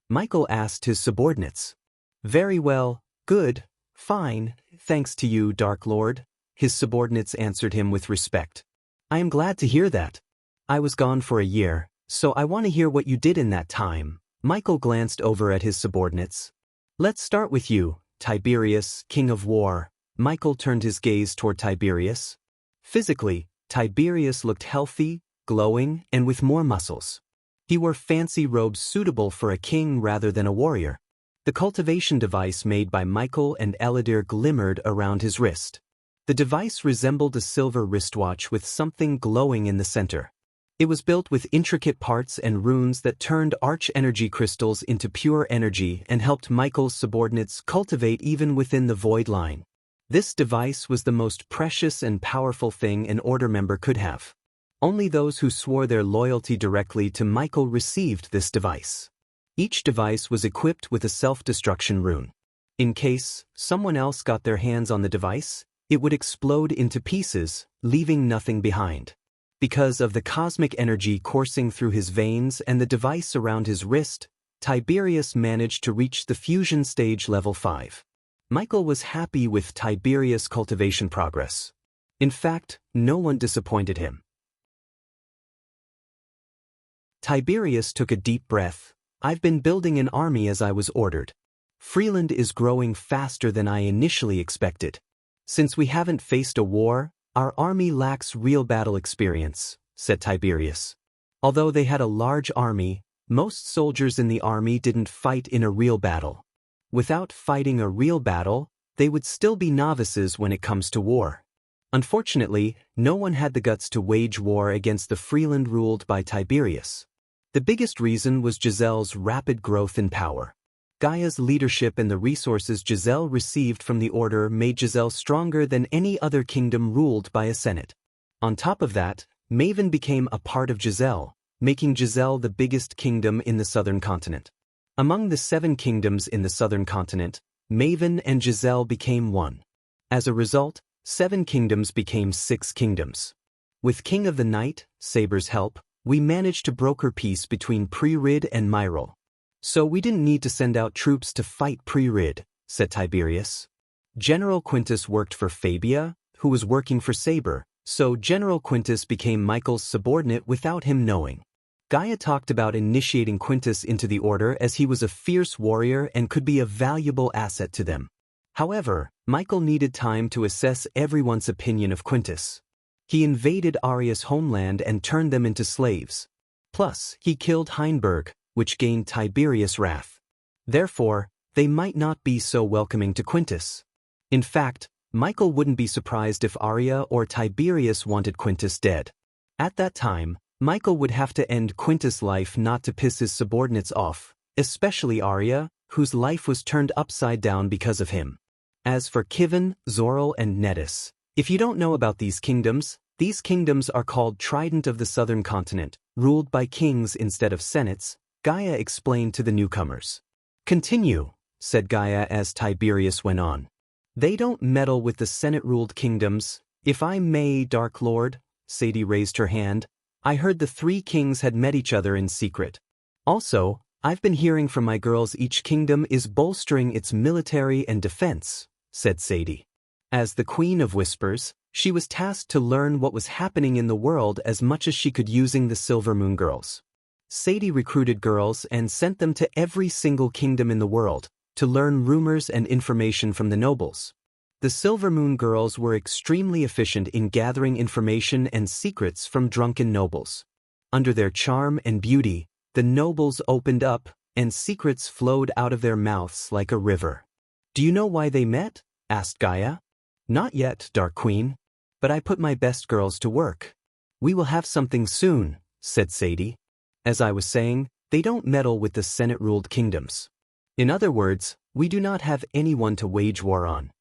Michael asked his subordinates. Very well, good, fine, thanks to you, Dark Lord, his subordinates answered him with respect. I am glad to hear that. I was gone for a year, so I want to hear what you did in that time. Michael glanced over at his subordinates. Let's start with you, Tiberius, King of War. Michael turned his gaze toward Tiberius. Physically, Tiberius looked healthy, glowing, and with more muscles. He wore fancy robes suitable for a king rather than a warrior. The cultivation device made by Michael and Eladir glimmered around his wrist. The device resembled a silver wristwatch with something glowing in the center. It was built with intricate parts and runes that turned arch-energy crystals into pure energy and helped Michael's subordinates cultivate even within the void line. This device was the most precious and powerful thing an order member could have. Only those who swore their loyalty directly to Michael received this device. Each device was equipped with a self-destruction rune. In case someone else got their hands on the device, it would explode into pieces, leaving nothing behind. Because of the cosmic energy coursing through his veins and the device around his wrist, Tiberius managed to reach the fusion stage level 5. Michael was happy with Tiberius' cultivation progress. In fact, no one disappointed him. Tiberius took a deep breath. I've been building an army as I was ordered. Freeland is growing faster than I initially expected. Since we haven't faced a war, our army lacks real battle experience, said Tiberius. Although they had a large army, most soldiers in the army didn't fight in a real battle. Without fighting a real battle, they would still be novices when it comes to war. Unfortunately, no one had the guts to wage war against the Freeland ruled by Tiberius. The biggest reason was Giselle's rapid growth in power. Gaia's leadership and the resources Giselle received from the order made Giselle stronger than any other kingdom ruled by a senate. On top of that, Maven became a part of Giselle, making Giselle the biggest kingdom in the southern continent. Among the 7 kingdoms in the southern continent, Maven and Giselle became one. As a result, 7 kingdoms became 6 kingdoms. With King of the Night, Saber's help, we managed to broker peace between Pre-Rid and Myril. So we didn't need to send out troops to fight Pre-Rid, said Tiberius. General Quintus worked for Fabia, who was working for Saber, so General Quintus became Michael's subordinate without him knowing. Gaia talked about initiating Quintus into the order as he was a fierce warrior and could be a valuable asset to them. However, Michael needed time to assess everyone's opinion of Quintus. He invaded Aria's homeland and turned them into slaves. Plus, he killed Heinberg, which gained Tiberius' wrath. Therefore, they might not be so welcoming to Quintus. In fact, Michael wouldn't be surprised if Aria or Tiberius wanted Quintus dead. At that time, Michael would have to end Quintus' life not to piss his subordinates off, especially Aria, whose life was turned upside down because of him. As for Kivin, Zoril, and Nettis, if you don't know about these kingdoms are called Trident of the Southern Continent, ruled by kings instead of senates, Gaia explained to the newcomers. Continue, said Gaia as Tiberius went on. They don't meddle with the Senate-ruled kingdoms. If I may, Dark Lord, Sadie raised her hand. I heard the 3 kings had met each other in secret. Also, I've been hearing from my girls each kingdom is bolstering its military and defense, said Sadie. As the Queen of Whispers, she was tasked to learn what was happening in the world as much as she could using the Silver Moon Girls. Sadie recruited girls and sent them to every single kingdom in the world to learn rumors and information from the nobles. The Silver Moon Girls were extremely efficient in gathering information and secrets from drunken nobles. Under their charm and beauty, the nobles opened up, and secrets flowed out of their mouths like a river. Do you know why they met? Asked Gaia. Not yet, Dark Queen. But I put my best girls to work. We will have something soon, said Sadie. As I was saying, they don't meddle with the Senate-ruled kingdoms. In other words, we do not have anyone to wage war on.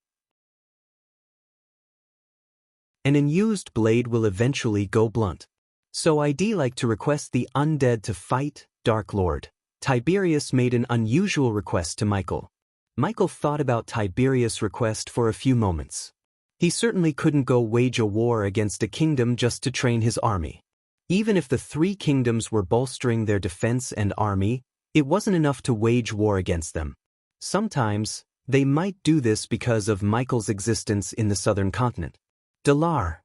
An unused blade will eventually go blunt. So I'd like to request the undead to fight, Dark Lord. Tiberius made an unusual request to Michael. Michael thought about Tiberius' request for a few moments. He certainly couldn't go wage a war against a kingdom just to train his army. Even if the three kingdoms were bolstering their defense and army, it wasn't enough to wage war against them. Sometimes, they might do this because of Michael's existence in the southern continent. Dalar.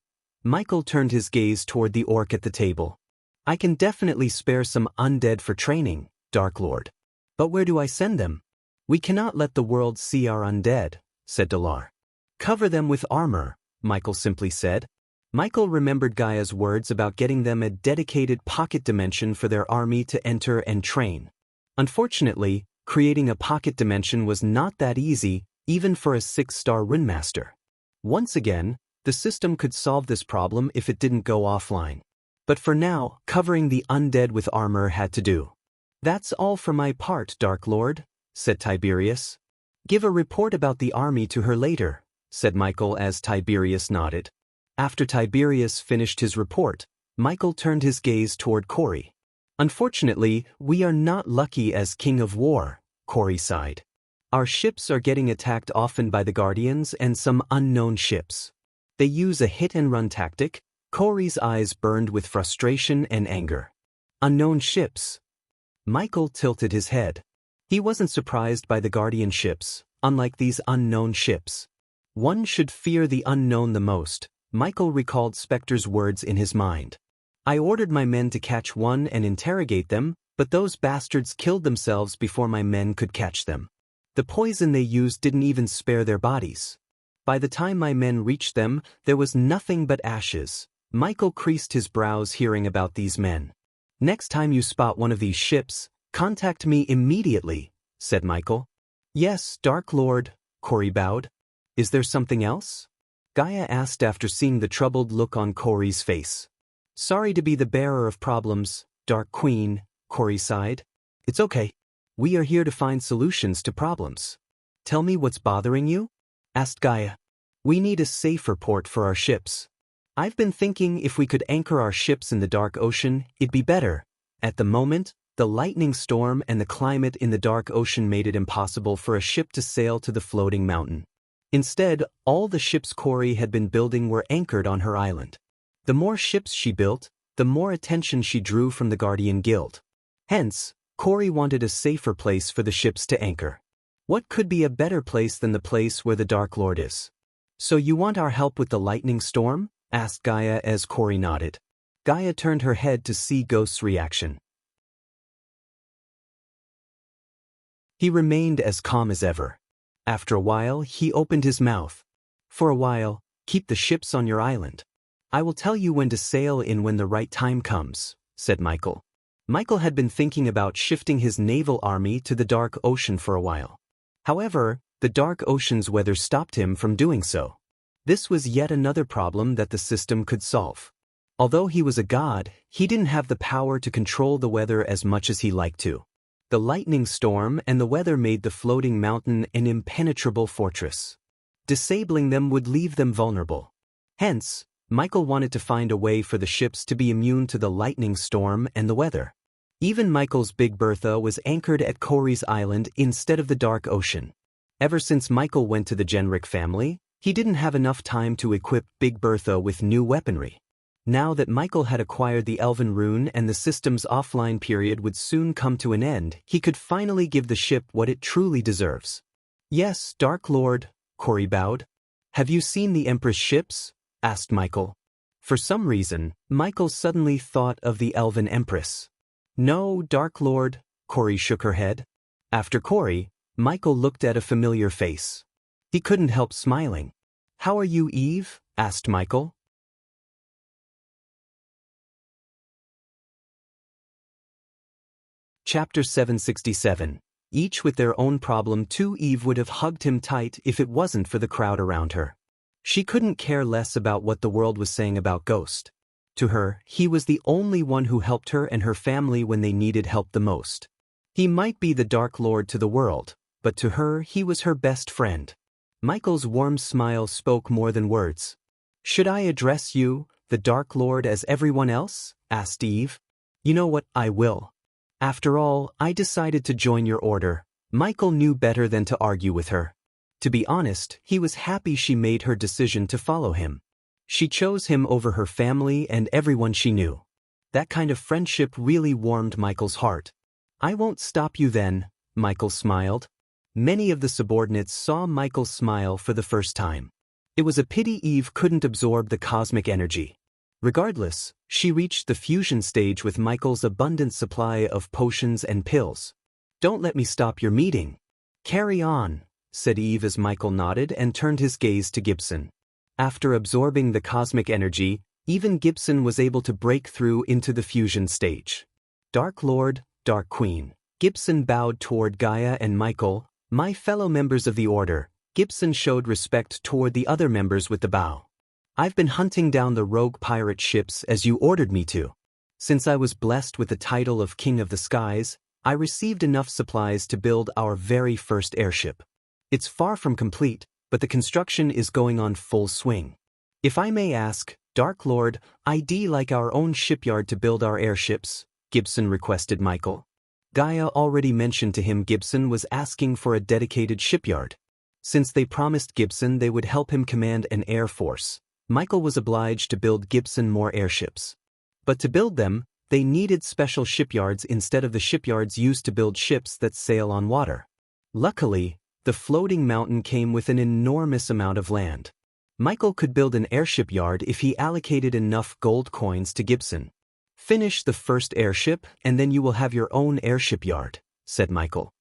Michael turned his gaze toward the orc at the table. I can definitely spare some undead for training, Dark Lord. But where do I send them? We cannot let the world see our undead, said Dalar. Cover them with armor, Michael simply said. Michael remembered Gaia's words about getting them a dedicated pocket dimension for their army to enter and train. Unfortunately, creating a pocket dimension was not that easy, even for a 6-star Runemaster. Once again, the system could solve this problem if it didn't go offline. But for now, covering the undead with armor had to do. That's all for my part, Dark Lord, said Tiberius. Give a report about the army to her later, said Michael as Tiberius nodded. After Tiberius finished his report, Michael turned his gaze toward Corey. Unfortunately, we are not lucky as King of War, Corey sighed. Our ships are getting attacked often by the Guardians and some unknown ships. They use a hit-and-run tactic. Corey's eyes burned with frustration and anger. Unknown ships. Michael tilted his head. He wasn't surprised by the Guardian ships, unlike these unknown ships. One should fear the unknown the most. Michael recalled Spectre's words in his mind. I ordered my men to catch one and interrogate them, but those bastards killed themselves before my men could catch them. The poison they used didn't even spare their bodies. By the time my men reached them, there was nothing but ashes. Michael creased his brows hearing about these men. Next time you spot one of these ships, contact me immediately, said Michael. Yes, Dark Lord, Corey bowed. Is there something else? Gaia asked after seeing the troubled look on Corey's face. Sorry to be the bearer of problems, Dark Queen, Corey sighed. It's okay. We are here to find solutions to problems. Tell me what's bothering you? Asked Gaia. We need a safer port for our ships. I've been thinking if we could anchor our ships in the dark ocean, it'd be better. At the moment, the lightning storm and the climate in the dark ocean made it impossible for a ship to sail to the floating mountain. Instead, all the ships Corey had been building were anchored on her island. The more ships she built, the more attention she drew from the Guardian Guild. Hence, Corey wanted a safer place for the ships to anchor. What could be a better place than the place where the Dark Lord is? So you want our help with the lightning storm? Asked Gaia as Corey nodded. Gaia turned her head to see Ghost's reaction. He remained as calm as ever. After a while, he opened his mouth. For a while, keep the ships on your island. I will tell you when to sail in when the right time comes, said Michael. Michael had been thinking about shifting his naval army to the Dark Ocean for a while. However, the Dark Ocean's weather stopped him from doing so. This was yet another problem that the system could solve. Although he was a god, he didn't have the power to control the weather as much as he liked to. The lightning storm and the weather made the floating mountain an impenetrable fortress. Disabling them would leave them vulnerable. Hence, Michael wanted to find a way for the ships to be immune to the lightning storm and the weather. Even Michael's Big Bertha was anchored at Corey's island instead of the Dark Ocean. Ever since Michael went to the Genric family, he didn't have enough time to equip Big Bertha with new weaponry. Now that Michael had acquired the Elven Rune and the system's offline period would soon come to an end, he could finally give the ship what it truly deserves. Yes, Dark Lord, Corey bowed. Have you seen the Empress ships? Asked Michael. For some reason, Michael suddenly thought of the Elven Empress. No, Dark Lord, Corey shook her head. After Corey, Michael looked at a familiar face. He couldn't help smiling. How are you, Eve? Asked Michael. Chapter 767. Each with their own problem too. Eve would have hugged him tight if it wasn't for the crowd around her. She couldn't care less about what the world was saying about Ghost. To her, he was the only one who helped her and her family when they needed help the most. He might be the Dark Lord to the world, but to her he was her best friend. Michael's warm smile spoke more than words. Should I address you, the Dark Lord, as everyone else? Asked Eve. You know what, I will. After all, I decided to join your order. Michael knew better than to argue with her. To be honest, he was happy she made her decision to follow him. She chose him over her family and everyone she knew. That kind of friendship really warmed Michael's heart. "I won't stop you then," Michael smiled. Many of the subordinates saw Michael smile for the first time. It was a pity Eve couldn't absorb the cosmic energy. Regardless, she reached the fusion stage with Michael's abundant supply of potions and pills. "Don't let me stop your meeting." "Carry on," said Eve as Michael nodded and turned his gaze to Gibson. After absorbing the cosmic energy, even Gibson was able to break through into the fusion stage. "Dark Lord, Dark Queen." Gibson bowed toward Gaia and Michael. "My fellow members of the Order." Gibson showed respect toward the other members with the bow. "I've been hunting down the rogue pirate ships as you ordered me to. Since I was blessed with the title of King of the Skies, I received enough supplies to build our very first airship. It's far from complete, but the construction is going on full swing. If I may ask, Dark Lord, I'd like our own shipyard to build our airships," Gibson requested Michael. Gaia already mentioned to him Gibson was asking for a dedicated shipyard. Since they promised Gibson they would help him command an air force, Michael was obliged to build Gibson more airships. But to build them, they needed special shipyards instead of the shipyards used to build ships that sail on water. Luckily, the floating mountain came with an enormous amount of land. Michael could build an airship yard if he allocated enough gold coins to Gibson. "Finish the first airship and then you will have your own airship yard," said Michael.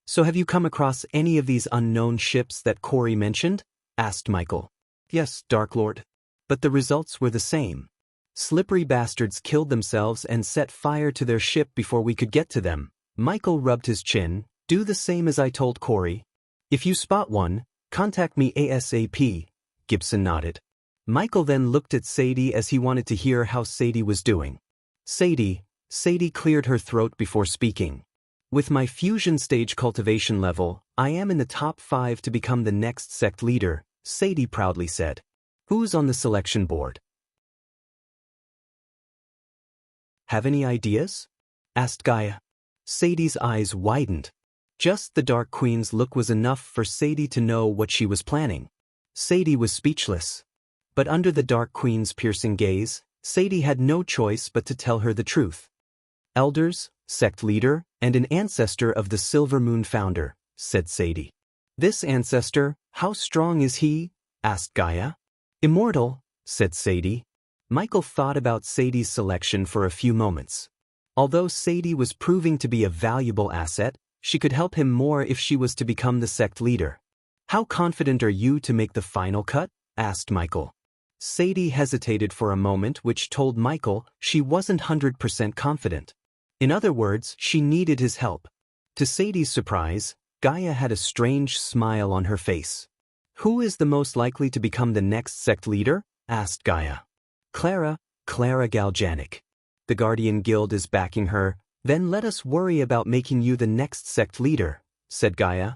"So have you come across any of these unknown ships that Corey mentioned?" asked Michael. "Yes, Dark Lord. But the results were the same. Slippery bastards killed themselves and set fire to their ship before we could get to them." Michael rubbed his chin. "Do the same as I told Corey. If you spot one, contact me ASAP." Gibson nodded. Michael then looked at Sadie as he wanted to hear how Sadie was doing. Sadie cleared her throat before speaking. "With my fusion stage cultivation level, I am in the top 5 to become the next sect leader," Sadie proudly said. "Who's on the selection board? Have any ideas?" asked Gaia. Sadie's eyes widened. Just the Dark Queen's look was enough for Sadie to know what she was planning. Sadie was speechless. But under the Dark Queen's piercing gaze, Sadie had no choice but to tell her the truth. "Elders, sect leader, and an ancestor of the Silver Moon founder," said Sadie. "This ancestor, how strong is he?" asked Gaia. "Immortal," said Sadie. Michael thought about Sadie's selection for a few moments. Although Sadie was proving to be a valuable asset, she could help him more if she was to become the sect leader. "How confident are you to make the final cut?" asked Michael. Sadie hesitated for a moment, which told Michael she wasn't 100% confident. In other words, she needed his help. To Sadie's surprise, Gaia had a strange smile on her face. "Who is the most likely to become the next sect leader?" asked Gaia. Clara Galjanik. "The Guardian Guild is backing her, then let us worry about making you the next sect leader," said Gaia.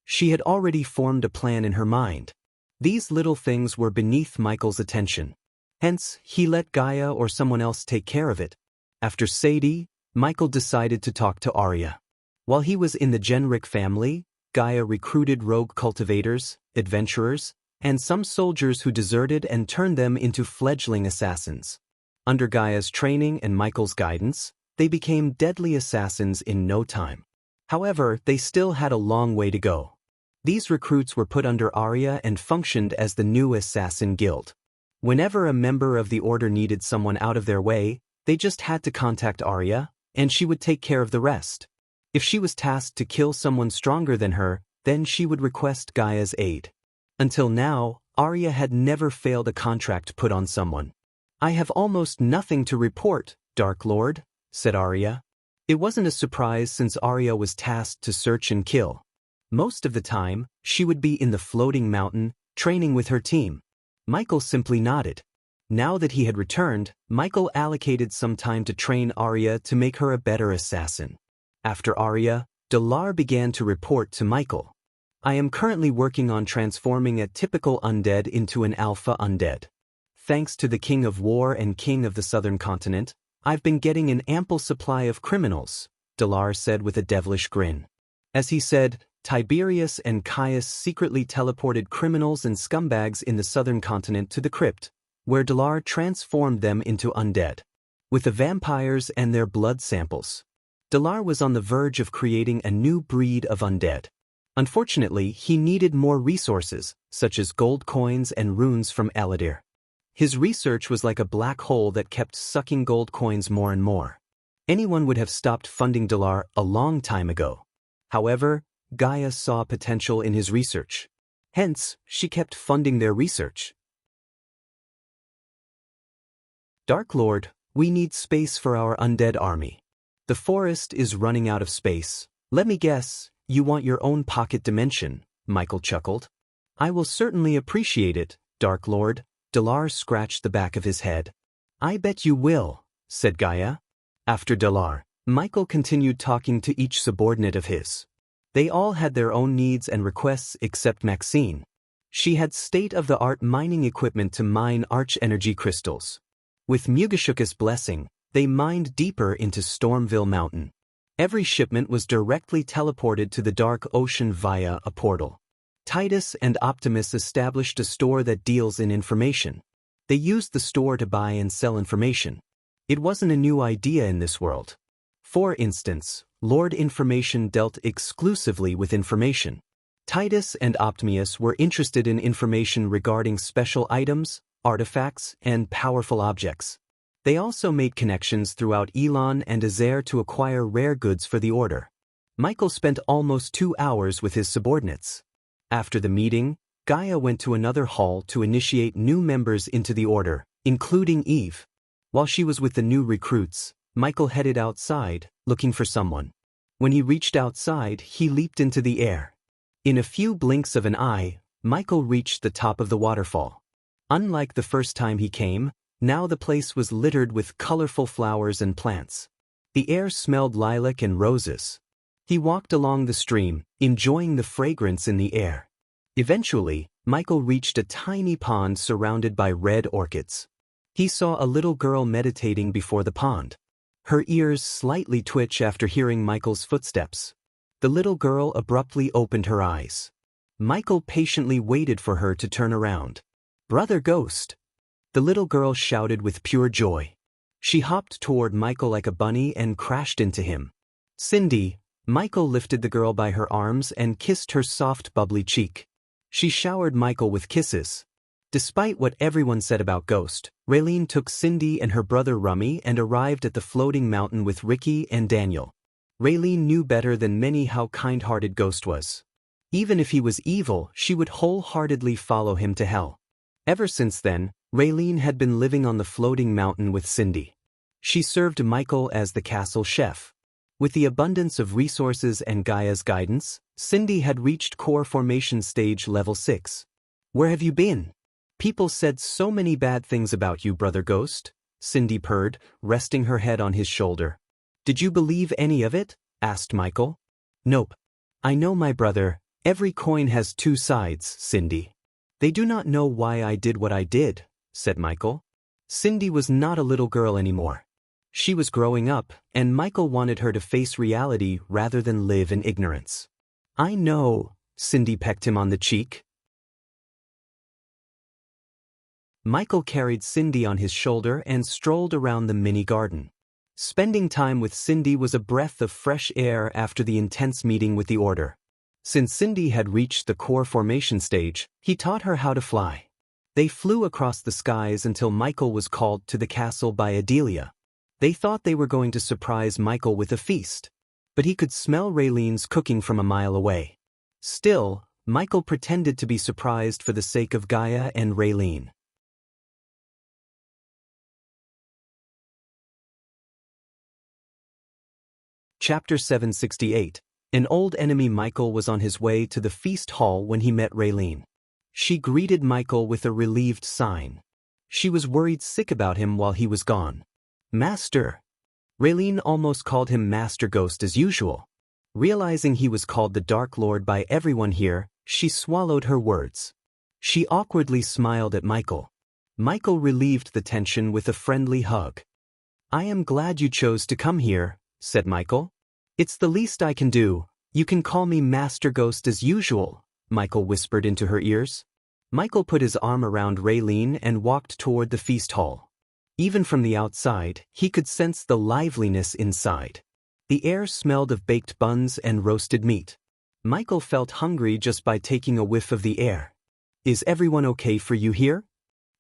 She had already formed a plan in her mind. These little things were beneath Michael's attention. Hence, he let Gaia or someone else take care of it. After Sadie, Michael decided to talk to Arya. While he was in the Genric family, Gaia recruited rogue cultivators, adventurers, and some soldiers who deserted and turned them into fledgling assassins. Under Gaia's training and Michael's guidance, they became deadly assassins in no time. However, they still had a long way to go. These recruits were put under Arya and functioned as the new assassin guild. Whenever a member of the order needed someone out of their way, they just had to contact Arya, and she would take care of the rest. If she was tasked to kill someone stronger than her, then she would request Gaia's aid. Until now, Arya had never failed a contract put on someone. "I have almost nothing to report, Dark Lord," said Arya. It wasn't a surprise since Arya was tasked to search and kill. Most of the time, she would be in the floating mountain, training with her team. Michael simply nodded. Now that he had returned, Michael allocated some time to train Arya to make her a better assassin. After Arya, Dalar began to report to Michael. "I am currently working on transforming a typical undead into an alpha undead. Thanks to the King of War and King of the Southern Continent, I've been getting an ample supply of criminals," Dalar said with a devilish grin. As he said, Tiberius and Caius secretly teleported criminals and scumbags in the southern continent to the crypt, where Dalar transformed them into undead. With the vampires and their blood samples, Dalar was on the verge of creating a new breed of undead. Unfortunately, he needed more resources, such as gold coins and runes from Eladir. His research was like a black hole that kept sucking gold coins more and more. Anyone would have stopped funding Dalar a long time ago. However, Gaia saw potential in his research. Hence, she kept funding their research. Dark Lord, we need space for our undead army. The forest is running out of space. Let me guess, you want your own pocket dimension, Michael chuckled. I will certainly appreciate it, Dark Lord. Dalar scratched the back of his head. I bet you will, said Gaia. After Dalar, Michael continued talking to each subordinate of his. They all had their own needs and requests except Maxine. She had state-of-the-art mining equipment to mine arch-energy crystals. With Mugashuka's blessing, they mined deeper into Stormville Mountain. Every shipment was directly teleported to the Dark Ocean via a portal. Titus and Optimus established a store that deals in information. They used the store to buy and sell information. It wasn't a new idea in this world. For instance, Lord Information dealt exclusively with information. Titus and Optimus were interested in information regarding special items, artifacts, and powerful objects. They also made connections throughout Elon and Azair to acquire rare goods for the Order. Michael spent almost 2 hours with his subordinates. After the meeting, Gaia went to another hall to initiate new members into the Order, including Eve. While she was with the new recruits, Michael headed outside, looking for someone. When he reached outside, he leaped into the air. In a few blinks of an eye, Michael reached the top of the waterfall. Unlike the first time he came, now the place was littered with colorful flowers and plants. The air smelled lilac and roses. He walked along the stream, enjoying the fragrance in the air. Eventually, Michael reached a tiny pond surrounded by red orchids. He saw a little girl meditating before the pond. Her ears slightly twitched after hearing Michael's footsteps. The little girl abruptly opened her eyes. Michael patiently waited for her to turn around. "Brother Ghost!" The little girl shouted with pure joy. She hopped toward Michael like a bunny and crashed into him. "Cindy!" Michael lifted the girl by her arms and kissed her soft, bubbly cheek. She showered Michael with kisses. Despite what everyone said about Ghost, Raylene took Cindy and her brother Rummy and arrived at the floating mountain with Ricky and Daniel. Raylene knew better than many how kind-hearted Ghost was. Even if he was evil, she would wholeheartedly follow him to hell. Ever since then, Raylene had been living on the floating mountain with Cindy. She served Michael as the castle chef. With the abundance of resources and Gaia's guidance, Cindy had reached core formation stage level 6. "Where have you been? People said so many bad things about you, Brother Ghost," Cindy purred, resting her head on his shoulder. "Did you believe any of it?" asked Michael. "Nope. I know my brother. Every coin has 2 sides, Cindy." "They do not know why I did what I did," said Michael. Cindy was not a little girl anymore. She was growing up, and Michael wanted her to face reality rather than live in ignorance. "I know," Cindy pecked him on the cheek. Michael carried Cindy on his shoulder and strolled around the mini garden. Spending time with Cindy was a breath of fresh air after the intense meeting with the Order. Since Cindy had reached the core formation stage, he taught her how to fly. They flew across the skies until Michael was called to the castle by Adelia. They thought they were going to surprise Michael with a feast, but he could smell Raylene's cooking from a mile away. Still, Michael pretended to be surprised for the sake of Gaia and Raylene. Chapter 768. An old enemy. Michael was on his way to the feast hall when he met Raylene. She greeted Michael with a relieved sign. She was worried sick about him while he was gone. "Master." Raylene almost called him Master Ghost as usual. Realizing he was called the Dark Lord by everyone here, she swallowed her words. She awkwardly smiled at Michael. Michael relieved the tension with a friendly hug. "I am glad you chose to come here," said Michael. "It's the least I can do. You can call me Master Ghost as usual, Michael whispered into her ears. Michael put his arm around Raylene and walked toward the feast hall. Even from the outside, he could sense the liveliness inside. The air smelled of baked buns and roasted meat. Michael felt hungry just by taking a whiff of the air. Is everyone okay for you here?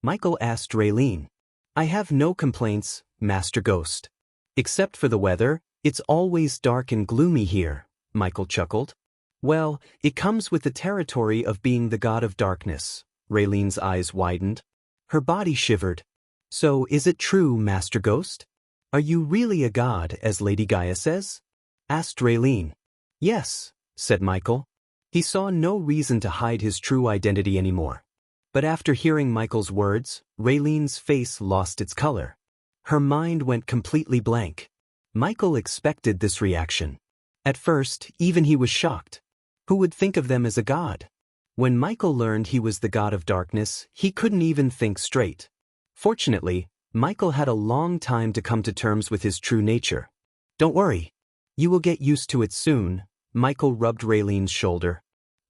Michael asked Raylene. I have no complaints, Master Ghost. Except for the weather, it's always dark and gloomy here, Michael chuckled. Well, it comes with the territory of being the god of darkness. Raylene's eyes widened. Her body shivered. So is it true, Master Ghost? Are you really a god, as Lady Gaia says? Asked Raylene. Yes, said Michael. He saw no reason to hide his true identity anymore. But after hearing Michael's words, Raylene's face lost its color. Her mind went completely blank. Michael expected this reaction. At first, even he was shocked. Who would think of them as a god? When Michael learned he was the god of darkness, he couldn't even think straight. Fortunately, Michael had a long time to come to terms with his true nature. Don't worry. You will get used to it soon, Michael rubbed Raylene's shoulder.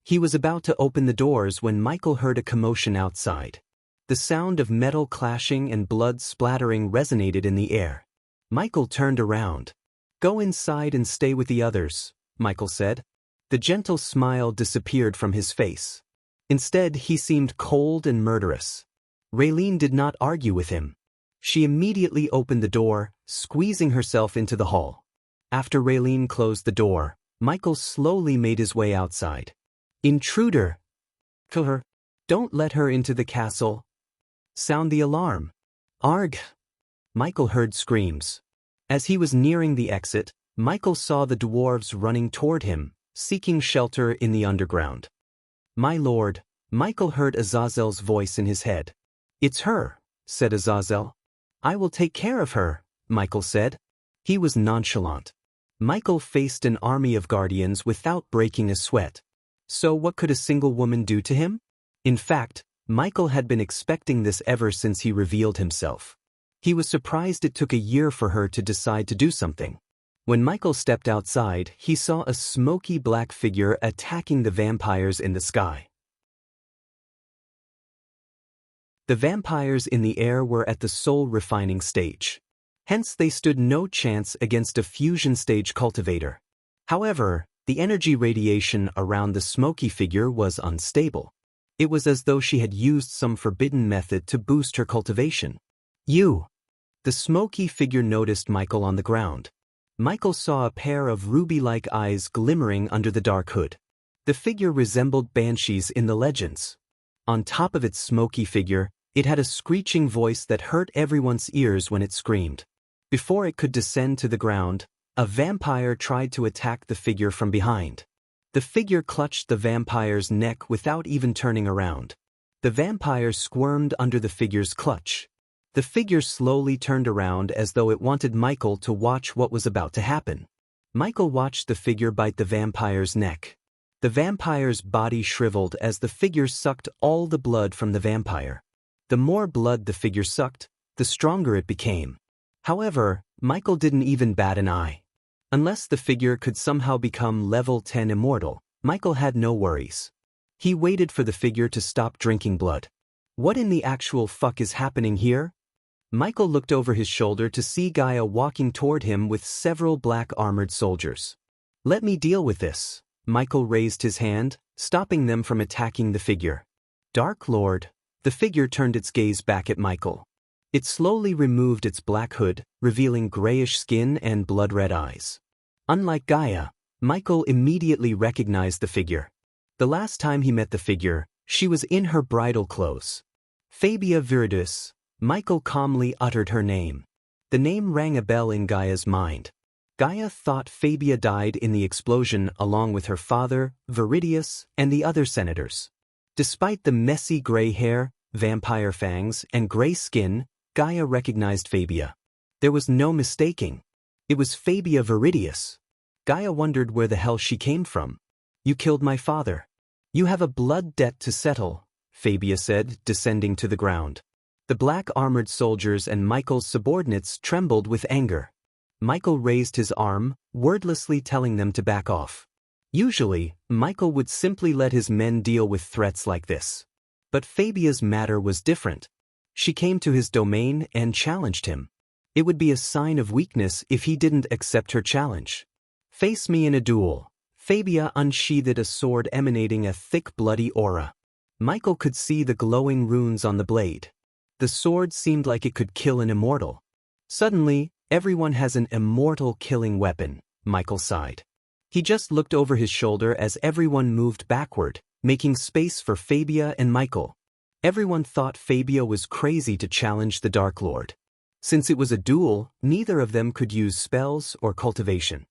He was about to open the doors when Michael heard a commotion outside. The sound of metal clashing and blood splattering resonated in the air. Michael turned around. Go inside and stay with the others, Michael said. The gentle smile disappeared from his face. Instead, he seemed cold and murderous. Raylene did not argue with him. She immediately opened the door, squeezing herself into the hall. After Raylene closed the door, Michael slowly made his way outside. Intruder! Kill her. Don't let her into the castle. Sound the alarm. Arg! Michael heard screams. As he was nearing the exit, Michael saw the dwarves running toward him, seeking shelter in the underground. My lord, Michael heard Azazel's voice in his head. It's her, said Azazel. I will take care of her, Michael said. He was nonchalant. Michael faced an army of guardians without breaking a sweat. So what could a single woman do to him? In fact, Michael had been expecting this ever since he revealed himself. He was surprised it took a year for her to decide to do something. When Michael stepped outside, he saw a smoky black figure attacking the vampires in the sky. The vampires in the air were at the soul-refining stage. Hence they stood no chance against a fusion-stage cultivator. However, the energy radiation around the smoky figure was unstable. It was as though she had used some forbidden method to boost her cultivation. You! The smoky figure noticed Michael on the ground. Michael saw a pair of ruby-like eyes glimmering under the dark hood. The figure resembled banshees in the legends. On top of its smoky figure, it had a screeching voice that hurt everyone's ears when it screamed. Before it could descend to the ground, a vampire tried to attack the figure from behind. The figure clutched the vampire's neck without even turning around. The vampire squirmed under the figure's clutch. The figure slowly turned around as though it wanted Michael to watch what was about to happen. Michael watched the figure bite the vampire's neck. The vampire's body shriveled as the figure sucked all the blood from the vampire. The more blood the figure sucked, the stronger it became. However, Michael didn't even bat an eye. Unless the figure could somehow become level 10 immortal, Michael had no worries. He waited for the figure to stop drinking blood. What in the actual fuck is happening here? Michael looked over his shoulder to see Gaia walking toward him with several black armored soldiers. Let me deal with this. Michael raised his hand, stopping them from attacking the figure. Dark Lord. The figure turned its gaze back at Michael. It slowly removed its black hood, revealing grayish skin and blood-red eyes. Unlike Gaia, Michael immediately recognized the figure. The last time he met the figure, she was in her bridal clothes. Fabia Viridis. Michael calmly uttered her name. The name rang a bell in Gaia's mind. Gaia thought Fabia died in the explosion along with her father, Viridius, and the other senators. Despite the messy gray hair, vampire fangs, and gray skin, Gaia recognized Fabia. There was no mistaking. It was Fabia Viridius. Gaia wondered where the hell she came from. You killed my father. You have a blood debt to settle, Fabia said, descending to the ground. The black armored soldiers and Michael's subordinates trembled with anger. Michael raised his arm, wordlessly telling them to back off. Usually, Michael would simply let his men deal with threats like this. But Fabia's matter was different. She came to his domain and challenged him. It would be a sign of weakness if he didn't accept her challenge. "Face me in a duel." Fabia unsheathed a sword emanating a thick bloody aura. Michael could see the glowing runes on the blade. The sword seemed like it could kill an immortal. Suddenly, everyone has an immortal killing weapon, Michael sighed. He just looked over his shoulder as everyone moved backward, making space for Fabia and Michael. Everyone thought Fabia was crazy to challenge the Dark Lord. Since it was a duel, neither of them could use spells or cultivation.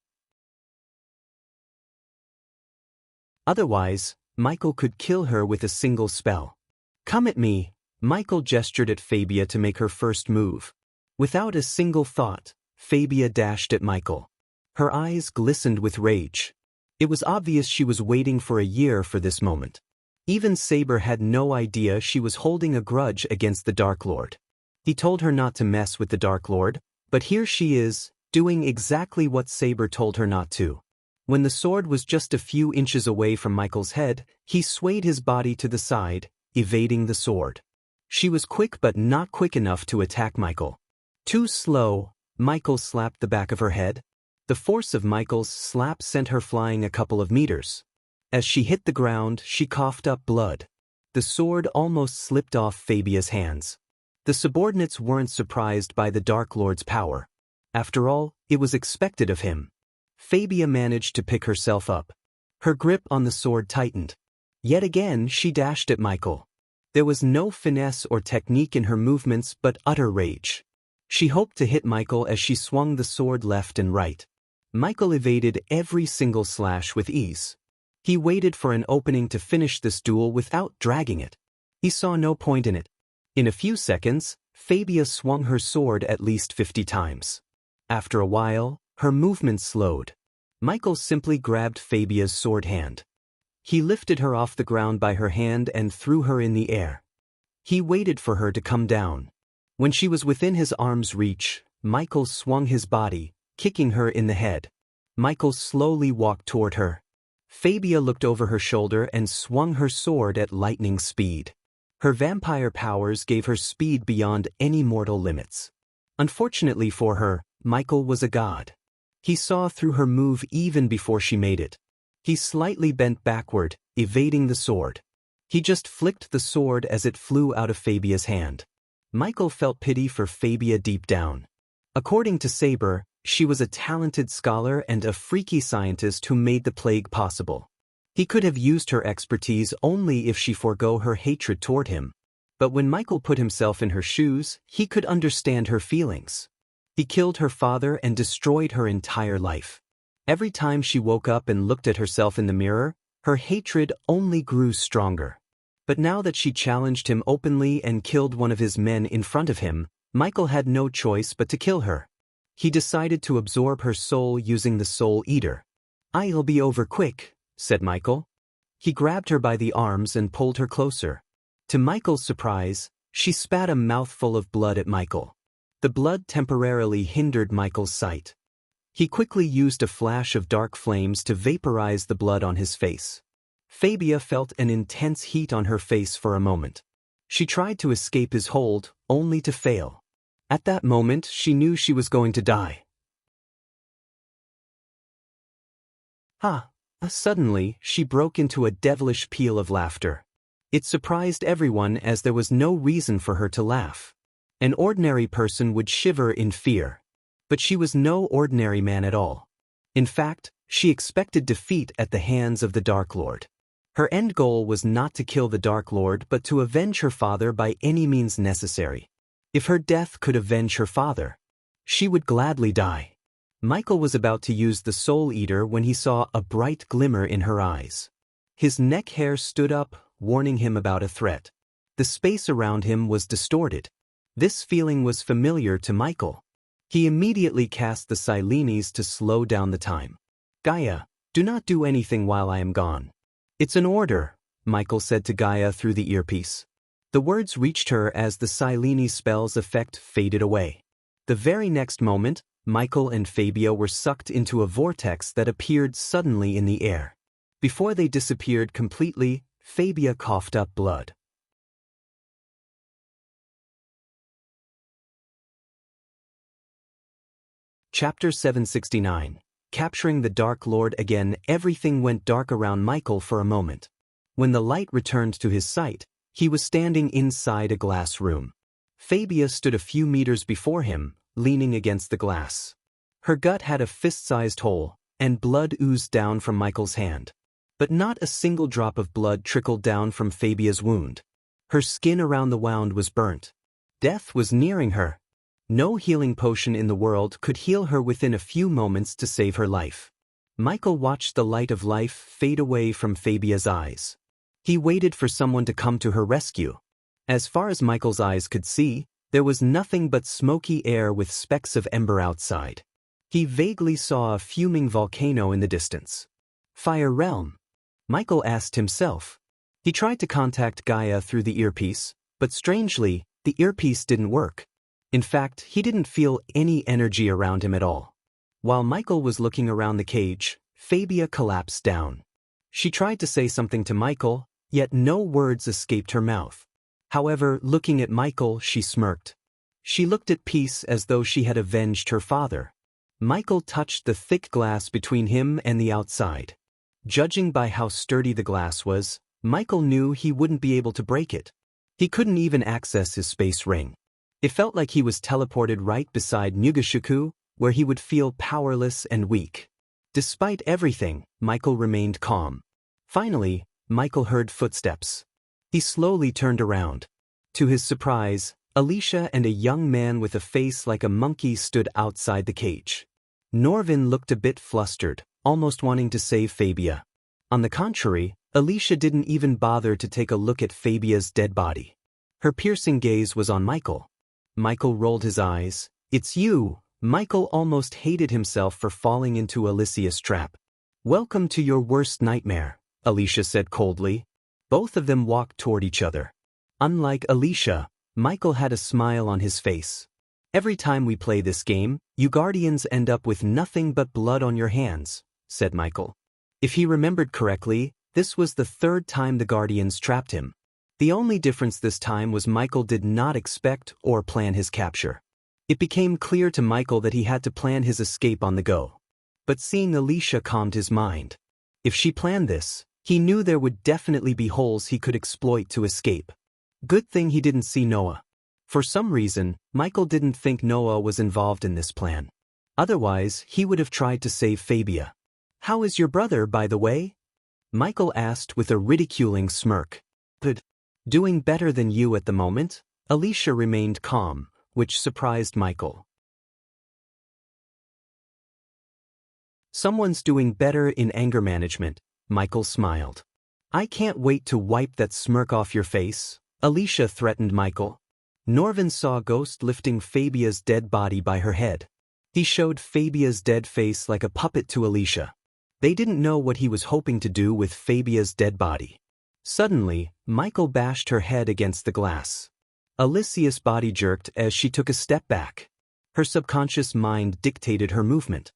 Otherwise, Michael could kill her with a single spell. "Come at me." Michael gestured at Fabia to make her first move. Without a single thought, Fabia dashed at Michael. Her eyes glistened with rage. It was obvious she was waiting for a year for this moment. Even Saber had no idea she was holding a grudge against the Dark Lord. He told her not to mess with the Dark Lord, but here she is, doing exactly what Saber told her not to. When the sword was just a few inches away from Michael's head, he swayed his body to the side, evading the sword. She was quick but not quick enough to attack Michael. Too slow, Michael slapped the back of her head. The force of Michael's slap sent her flying a couple of meters. As she hit the ground, she coughed up blood. The sword almost slipped off Fabia's hands. The subordinates weren't surprised by the Dark Lord's power. After all, it was expected of him. Fabia managed to pick herself up. Her grip on the sword tightened. Yet again she dashed at Michael. There was no finesse or technique in her movements but utter rage. She hoped to hit Michael as she swung the sword left and right. Michael evaded every single slash with ease. He waited for an opening to finish this duel without dragging it. He saw no point in it. In a few seconds, Fabia swung her sword at least 50 times. After a while, her movement slowed. Michael simply grabbed Fabia's sword hand. He lifted her off the ground by her hand and threw her in the air. He waited for her to come down. When she was within his arm's reach, Michael swung his body, kicking her in the head. Michael slowly walked toward her. Fabia looked over her shoulder and swung her sword at lightning speed. Her vampire powers gave her speed beyond any mortal limits. Unfortunately for her, Michael was a god. He saw through her move even before she made it. He slightly bent backward, evading the sword. He just flicked the sword as it flew out of Fabia's hand. Michael felt pity for Fabia deep down. According to Saber, she was a talented scholar and a freaky scientist who made the plague possible. He could have used her expertise only if she forego her hatred toward him. But when Michael put himself in her shoes, he could understand her feelings. He killed her father and destroyed her entire life. Every time she woke up and looked at herself in the mirror, her hatred only grew stronger. But now that she challenged him openly and killed one of his men in front of him, Michael had no choice but to kill her. He decided to absorb her soul using the Soul Eater. "I'll be over quick," said Michael. He grabbed her by the arms and pulled her closer. To Michael's surprise, she spat a mouthful of blood at Michael. The blood temporarily hindered Michael's sight. He quickly used a flash of dark flames to vaporize the blood on his face. Fabia felt an intense heat on her face for a moment. She tried to escape his hold, only to fail. At that moment, she knew she was going to die. Suddenly, she broke into a devilish peal of laughter. It surprised everyone as there was no reason for her to laugh. An ordinary person would shiver in fear. But she was no ordinary man at all. In fact, she expected defeat at the hands of the Dark Lord. Her end goal was not to kill the Dark Lord but to avenge her father by any means necessary. If her death could avenge her father, she would gladly die. Michael was about to use the Soul Eater when he saw a bright glimmer in her eyes. His neck hair stood up, warning him about a threat. The space around him was distorted. This feeling was familiar to Michael. He immediately cast the Silenes to slow down the time. "Gaia, do not do anything while I am gone." "It's an order," Michael said to Gaia through the earpiece. The words reached her as the Silene spell's effect faded away. The very next moment, Michael and Fabia were sucked into a vortex that appeared suddenly in the air. Before they disappeared completely, Fabia coughed up blood. Chapter 769. Capturing the Dark Lord again. Everything went dark around Michael for a moment. When the light returned to his sight, he was standing inside a glass room. Fabia stood a few meters before him, leaning against the glass. Her gut had a fist-sized hole, and blood oozed down from Michael's hand. But not a single drop of blood trickled down from Fabia's wound. Her skin around the wound was burnt. Death was nearing her. No healing potion in the world could heal her within a few moments to save her life. Michael watched the light of life fade away from Fabia's eyes. He waited for someone to come to her rescue. As far as Michael's eyes could see, there was nothing but smoky air with specks of ember outside. He vaguely saw a fuming volcano in the distance. Fire realm? Michael asked himself. He tried to contact Gaia through the earpiece, but strangely, the earpiece didn't work. In fact, he didn't feel any energy around him at all. While Michael was looking around the cage, Fabia collapsed down. She tried to say something to Michael, yet no words escaped her mouth. However, looking at Michael, she smirked. She looked at peace as though she had avenged her father. Michael touched the thick glass between him and the outside. Judging by how sturdy the glass was, Michael knew he wouldn't be able to break it. He couldn't even access his space ring. It felt like he was teleported right beside Mugashuku, where he would feel powerless and weak. Despite everything, Michael remained calm. Finally, Michael heard footsteps. He slowly turned around. To his surprise, Alicia and a young man with a face like a monkey stood outside the cage. Norvin looked a bit flustered, almost wanting to save Fabia. On the contrary, Alicia didn't even bother to take a look at Fabia's dead body. Her piercing gaze was on Michael. Michael rolled his eyes. "It's you." Michael almost hated himself for falling into Alicia's trap. "Welcome to your worst nightmare," Alicia said coldly. Both of them walked toward each other. Unlike Alicia, Michael had a smile on his face. "Every time we play this game, you Guardians end up with nothing but blood on your hands," said Michael. If he remembered correctly, this was the third time the Guardians trapped him. The only difference this time was Michael did not expect or plan his capture. It became clear to Michael that he had to plan his escape on the go. But seeing Alicia calmed his mind. If she planned this, he knew there would definitely be holes he could exploit to escape. Good thing he didn't see Noah. For some reason, Michael didn't think Noah was involved in this plan. Otherwise, he would have tried to save Fabia. "How is your brother, by the way?" Michael asked with a ridiculing smirk. "Good. Doing better than you at the moment?" Alicia remained calm, which surprised Michael. "Someone's doing better in anger management," Michael smiled. "I can't wait to wipe that smirk off your face," Alicia threatened Michael. Norvin saw Ghost lifting Fabia's dead body by her head. He showed Fabia's dead face like a puppet to Alicia. They didn't know what he was hoping to do with Fabia's dead body. Suddenly, Michael bashed her head against the glass. Alicia's body jerked as she took a step back. Her subconscious mind dictated her movement.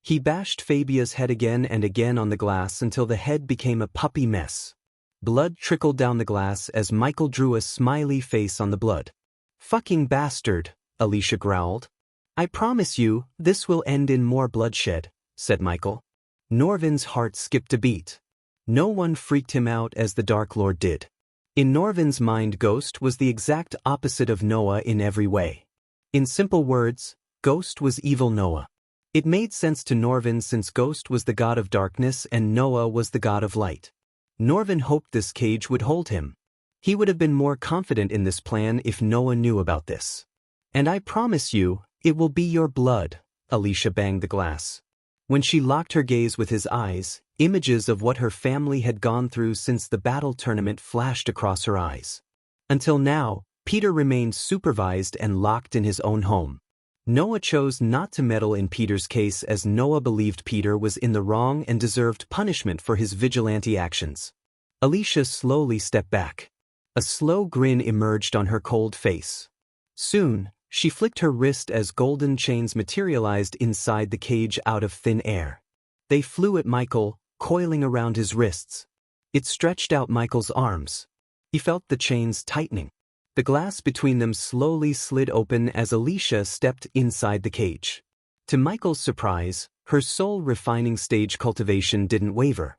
He bashed Fabia's head again and again on the glass until the head became a puppy mess. Blood trickled down the glass as Michael drew a smiley face on the blood. "Fucking bastard," Alicia growled. "I promise you, this will end in more bloodshed," said Michael. Norvin's heart skipped a beat. No one freaked him out as the Dark Lord did. In Norvin's mind, Ghost was the exact opposite of Noah in every way. In simple words, Ghost was evil Noah. It made sense to Norvin since Ghost was the god of darkness and Noah was the god of light. Norvin hoped this cage would hold him. He would have been more confident in this plan if Noah knew about this. "And I promise you, it will be your blood," Alicia banged the glass. When she locked her gaze with his eyes, images of what her family had gone through since the battle tournament flashed across her eyes. Until now, Peter remained supervised and locked in his own home. Noah chose not to meddle in Peter's case as Noah believed Peter was in the wrong and deserved punishment for his vigilante actions. Alicia slowly stepped back. A slow grin emerged on her cold face. Soon, she flicked her wrist as golden chains materialized inside the cage out of thin air. They flew at Michael, coiling around his wrists. It stretched out Michael's arms. He felt the chains tightening. The glass between them slowly slid open as Alicia stepped inside the cage. To Michael's surprise, her soul-refining stage cultivation didn't waver.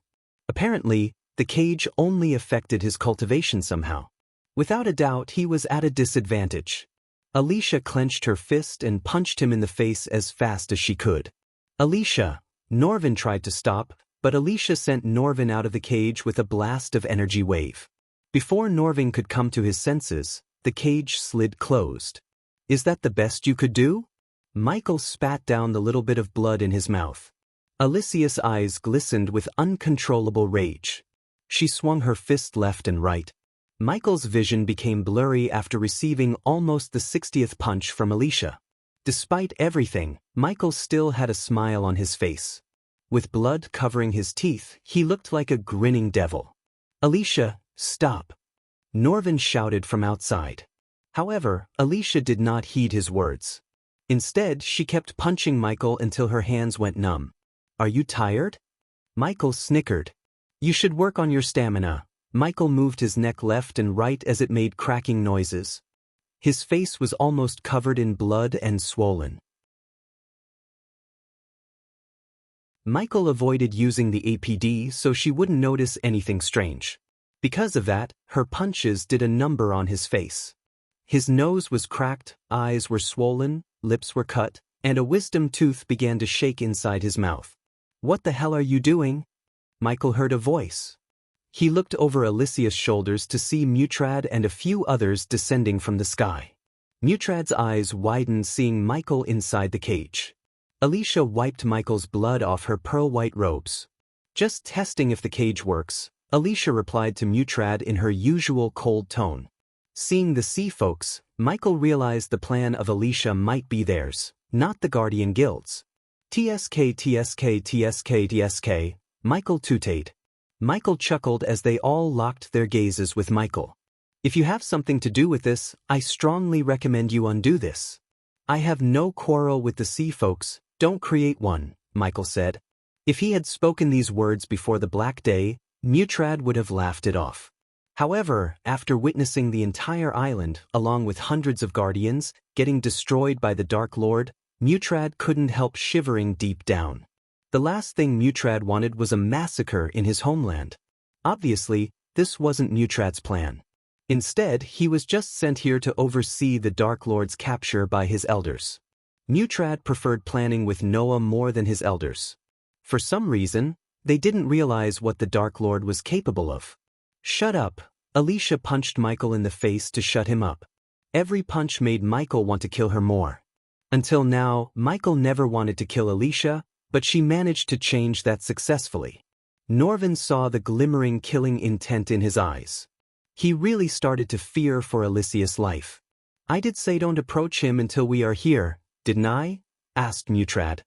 Apparently, the cage only affected his cultivation somehow. Without a doubt, he was at a disadvantage. Alicia clenched her fist and punched him in the face as fast as she could. Alicia! Norvin tried to stop, but Alicia sent Norvin out of the cage with a blast of energy wave. Before Norvin could come to his senses, the cage slid closed. Is that the best you could do? Michael spat down the little bit of blood in his mouth. Alicia's eyes glistened with uncontrollable rage. She swung her fist left and right. Michael's vision became blurry after receiving almost the 60th punch from Alicia. Despite everything, Michael still had a smile on his face. With blood covering his teeth, he looked like a grinning devil. Alicia, stop! Norvin shouted from outside. However, Alicia did not heed his words. Instead, she kept punching Michael until her hands went numb. Are you tired? Michael snickered. You should work on your stamina. Michael moved his neck left and right as it made cracking noises. His face was almost covered in blood and swollen. Michael avoided using the APD so she wouldn't notice anything strange. Because of that, her punches did a number on his face. His nose was cracked, eyes were swollen, lips were cut, and a wisdom tooth began to shake inside his mouth. What the hell are you doing? Michael heard a voice. He looked over Alicia's shoulders to see Mutrad and a few others descending from the sky. Mutrad's eyes widened seeing Michael inside the cage. Alicia wiped Michael's blood off her pearl-white robes. Just testing if the cage works, Alicia replied to Mutrad in her usual cold tone. Seeing the sea folks, Michael realized the plan of Alicia might be theirs, not the Guardian Guild's. TSK TSK TSK TSK, Michael tooted. Michael chuckled as they all locked their gazes with Michael. If you have something to do with this, I strongly recommend you undo this. I have no quarrel with the sea folks, don't create one, Michael said. If he had spoken these words before the Black Day, Mutrad would have laughed it off. However, after witnessing the entire island, along with hundreds of guardians, getting destroyed by the Dark Lord, Mutrad couldn't help shivering deep down. The last thing Mutrad wanted was a massacre in his homeland. Obviously, this wasn't Mutrad's plan. Instead, he was just sent here to oversee the Dark Lord's capture by his elders. Mutrad preferred planning with Noah more than his elders. For some reason, they didn't realize what the Dark Lord was capable of. Shut up! Alicia punched Michael in the face to shut him up. Every punch made Michael want to kill her more. Until now, Michael never wanted to kill Alicia, but she managed to change that successfully. Norvin saw the glimmering killing intent in his eyes. He really started to fear for Alicia's life. I did say don't approach him until we are here, didn't I? Asked Mutrad.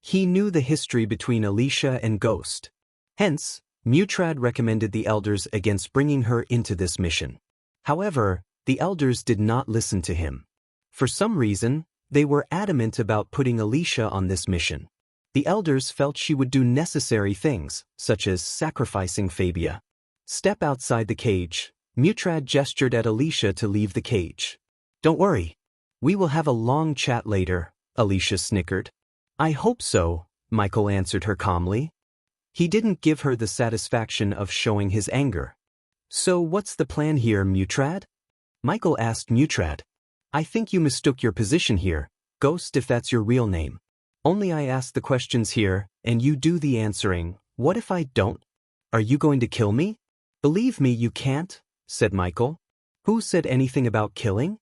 He knew the history between Alicia and Ghost. Hence, Mutrad recommended the elders against bringing her into this mission. However, the elders did not listen to him. For some reason, they were adamant about putting Alicia on this mission. The elders felt she would do necessary things, such as sacrificing Fabia. Step outside the cage. Mutrad gestured at Alicia to leave the cage. Don't worry. We will have a long chat later, Alicia snickered. I hope so, Michael answered her calmly. He didn't give her the satisfaction of showing his anger. So what's the plan here, Mutrad? Michael asked Mutrad. I think you mistook your position here, Ghost if that's your real name. Only I ask the questions here, and you do the answering. What if I don't? Are you going to kill me? Believe me, you can't, said Michael. Who said anything about killing?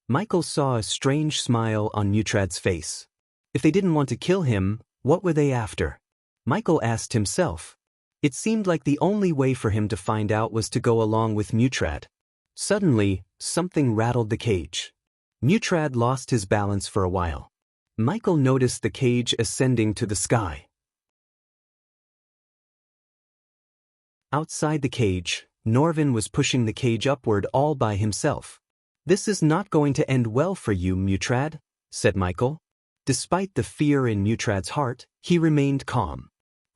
Michael saw a strange smile on Mutrad's face. If they didn't want to kill him, what were they after? Michael asked himself. It seemed like the only way for him to find out was to go along with Mutrad. Suddenly, something rattled the cage. Mutrad lost his balance for a while. Michael noticed the cage ascending to the sky. Outside the cage, Norvin was pushing the cage upward all by himself. This is not going to end well for you, Mutrad, said Michael. Despite the fear in Mutrad's heart, he remained calm.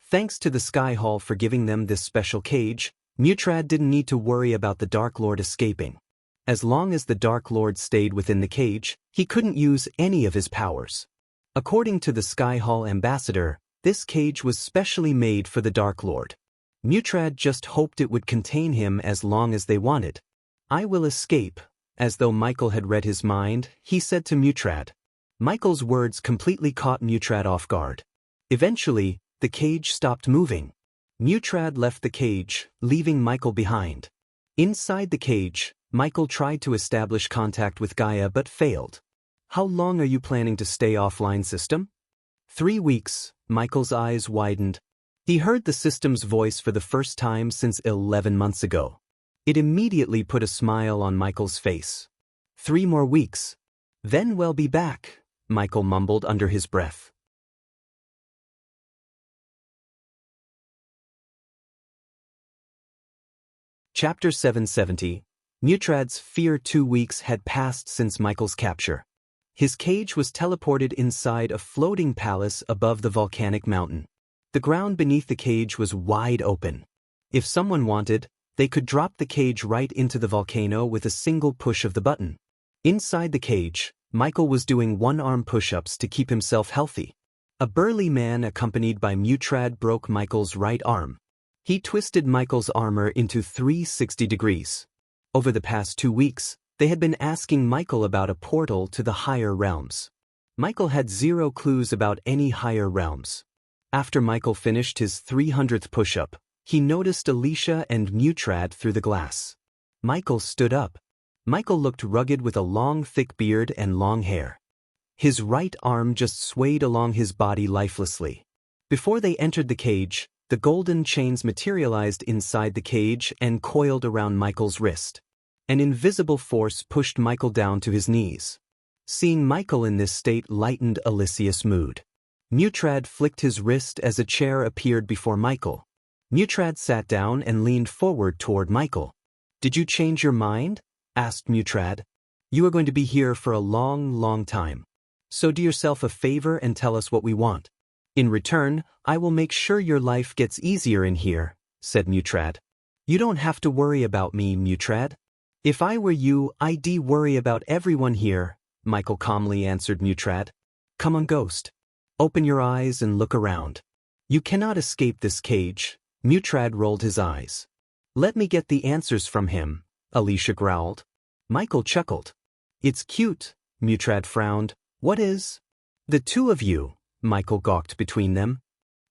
Thanks to the Sky Hall for giving them this special cage, Mutrad didn't need to worry about the Dark Lord escaping. As long as the Dark Lord stayed within the cage, he couldn't use any of his powers. According to the Sky Hall ambassador, this cage was specially made for the Dark Lord. Mutrad just hoped it would contain him as long as they wanted. "I will escape." As though Michael had read his mind, he said to Mutrad. Michael's words completely caught Mutrad off guard. Eventually, the cage stopped moving. Mutrad left the cage, leaving Michael behind. Inside the cage, Michael tried to establish contact with Gaia but failed. "How long are you planning to stay offline, system?" 3 weeks, Michael's eyes widened. He heard the system's voice for the first time since 11 months ago. It immediately put a smile on Michael's face. 3 more weeks. Then we'll be back, Michael mumbled under his breath. Chapter 770. Mutrad's fear. 2 weeks had passed since Michael's capture. His cage was teleported inside a floating palace above the volcanic mountain. The ground beneath the cage was wide open. If someone wanted, they could drop the cage right into the volcano with a single push of the button. Inside the cage, Michael was doing one-arm push-ups to keep himself healthy. A burly man accompanied by Mutrad broke Michael's right arm. He twisted Michael's armor into 360 degrees. Over the past 2 weeks, they had been asking Michael about a portal to the higher realms. Michael had 0 clues about any higher realms. After Michael finished his 300th push-up, he noticed Alicia and Mutrad through the glass. Michael stood up. Michael looked rugged with a long, thick beard and long hair. His right arm just swayed along his body lifelessly. Before they entered the cage, the golden chains materialized inside the cage and coiled around Michael's wrist. An invisible force pushed Michael down to his knees. Seeing Michael in this state lightened Alicia's mood. Mutrad flicked his wrist as a chair appeared before Michael. Mutrad sat down and leaned forward toward Michael. "Did you change your mind?" asked Mutrad. "You are going to be here for a long, long time. So do yourself a favor and tell us what we want. In return, I will make sure your life gets easier in here," said Mutrad. "You don't have to worry about me, Mutrad. If I were you, I'd worry about everyone here," Michael calmly answered Mutrad. "Come on, Ghost. Open your eyes and look around. You cannot escape this cage." Mutrad rolled his eyes. "Let me get the answers from him," Alicia growled. Michael chuckled. "It's cute," Mutrad frowned. "What is?" "The two of you," Michael gawked between them.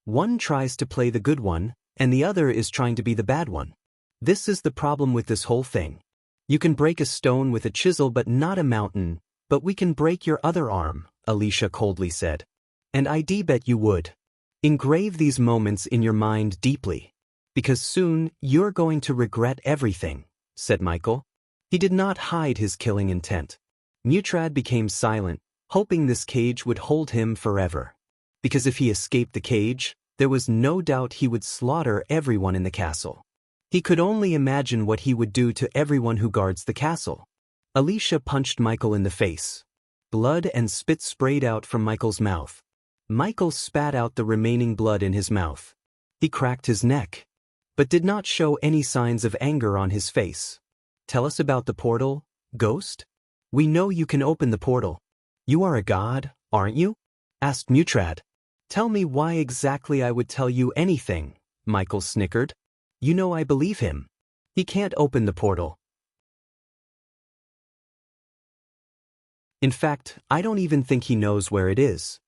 "One tries to play the good one, and the other is trying to be the bad one. This is the problem with this whole thing. You can break a stone with a chisel but not a mountain, but we can break your other arm," Alicia coldly said. "And I'd bet you would. Engrave these moments in your mind deeply. Because soon, you're going to regret everything," said Michael. He did not hide his killing intent. Mutrad became silent, hoping this cage would hold him forever. Because if he escaped the cage, there was no doubt he would slaughter everyone in the castle. He could only imagine what he would do to everyone who guards the castle. Alicia punched Michael in the face. Blood and spit sprayed out from Michael's mouth. Michael spat out the remaining blood in his mouth. He cracked his neck, but did not show any signs of anger on his face. "Tell us about the portal, Ghost? We know you can open the portal. You are a god, aren't you?" asked Mutrad. "Tell me why exactly I would tell you anything," Michael snickered. "You know I believe him. He can't open the portal. In fact, I don't even think he knows where it is.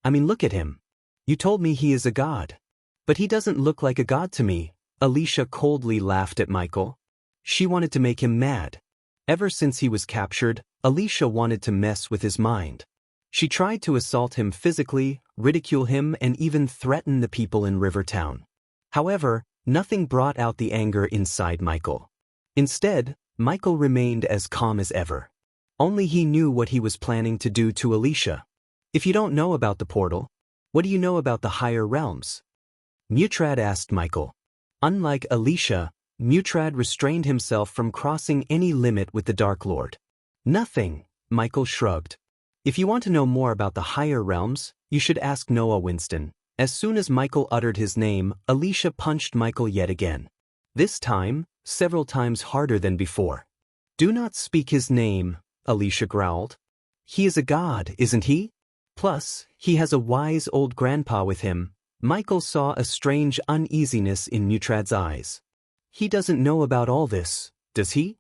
I mean, look at him. You told me he is a god. But he doesn't look like a god to me." Alicia coldly laughed at Michael. She wanted to make him mad. Ever since he was captured, Alicia wanted to mess with his mind. She tried to assault him physically, ridicule him, and even threaten the people in Rivertown. However, nothing brought out the anger inside Michael. Instead, Michael remained as calm as ever. Only he knew what he was planning to do to Alicia. "If you don't know about the portal, what do you know about the higher realms?" Mutrad asked Michael. Unlike Alicia, Mutrad restrained himself from crossing any limit with the Dark Lord. "Nothing," Michael shrugged. "If you want to know more about the higher realms, you should ask Noah Winston, As soon as Michael uttered his name, Alicia punched Michael yet again. This time, several times harder than before. "Do not speak his name," Alicia growled. "He is a god, isn't he? Plus, he has a wise old grandpa with him." Michael saw a strange uneasiness in Mutrad's eyes. "He doesn't know about all this, does he?"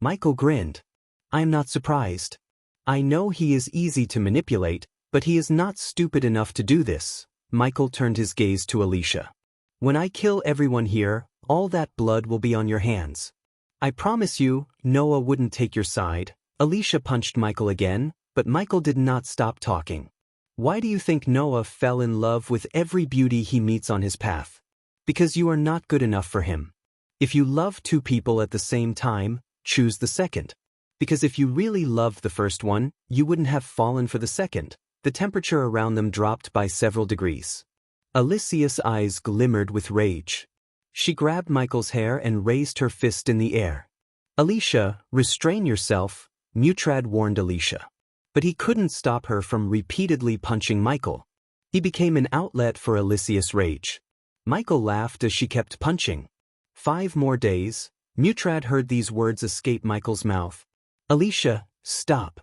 Michael grinned. "I am not surprised. I know he is easy to manipulate, but he is not stupid enough to do this." Michael turned his gaze to Alicia. "When I kill everyone here, all that blood will be on your hands. I promise you, Noah wouldn't take your side." Alicia punched Michael again, but Michael did not stop talking. "Why do you think Noah fell in love with every beauty he meets on his path? Because you are not good enough for him. If you love two people at the same time, choose the second. Because if you really loved the first one, you wouldn't have fallen for the second." The temperature around them dropped by several degrees. Alicia's eyes glimmered with rage. She grabbed Michael's hair and raised her fist in the air. "Alicia, restrain yourself," Mutrad warned Alicia. But he couldn't stop her from repeatedly punching Michael. He became an outlet for Alicia's rage. Michael laughed as she kept punching. 5 more days, Mutrad heard these words escape Michael's mouth. "Alicia, stop."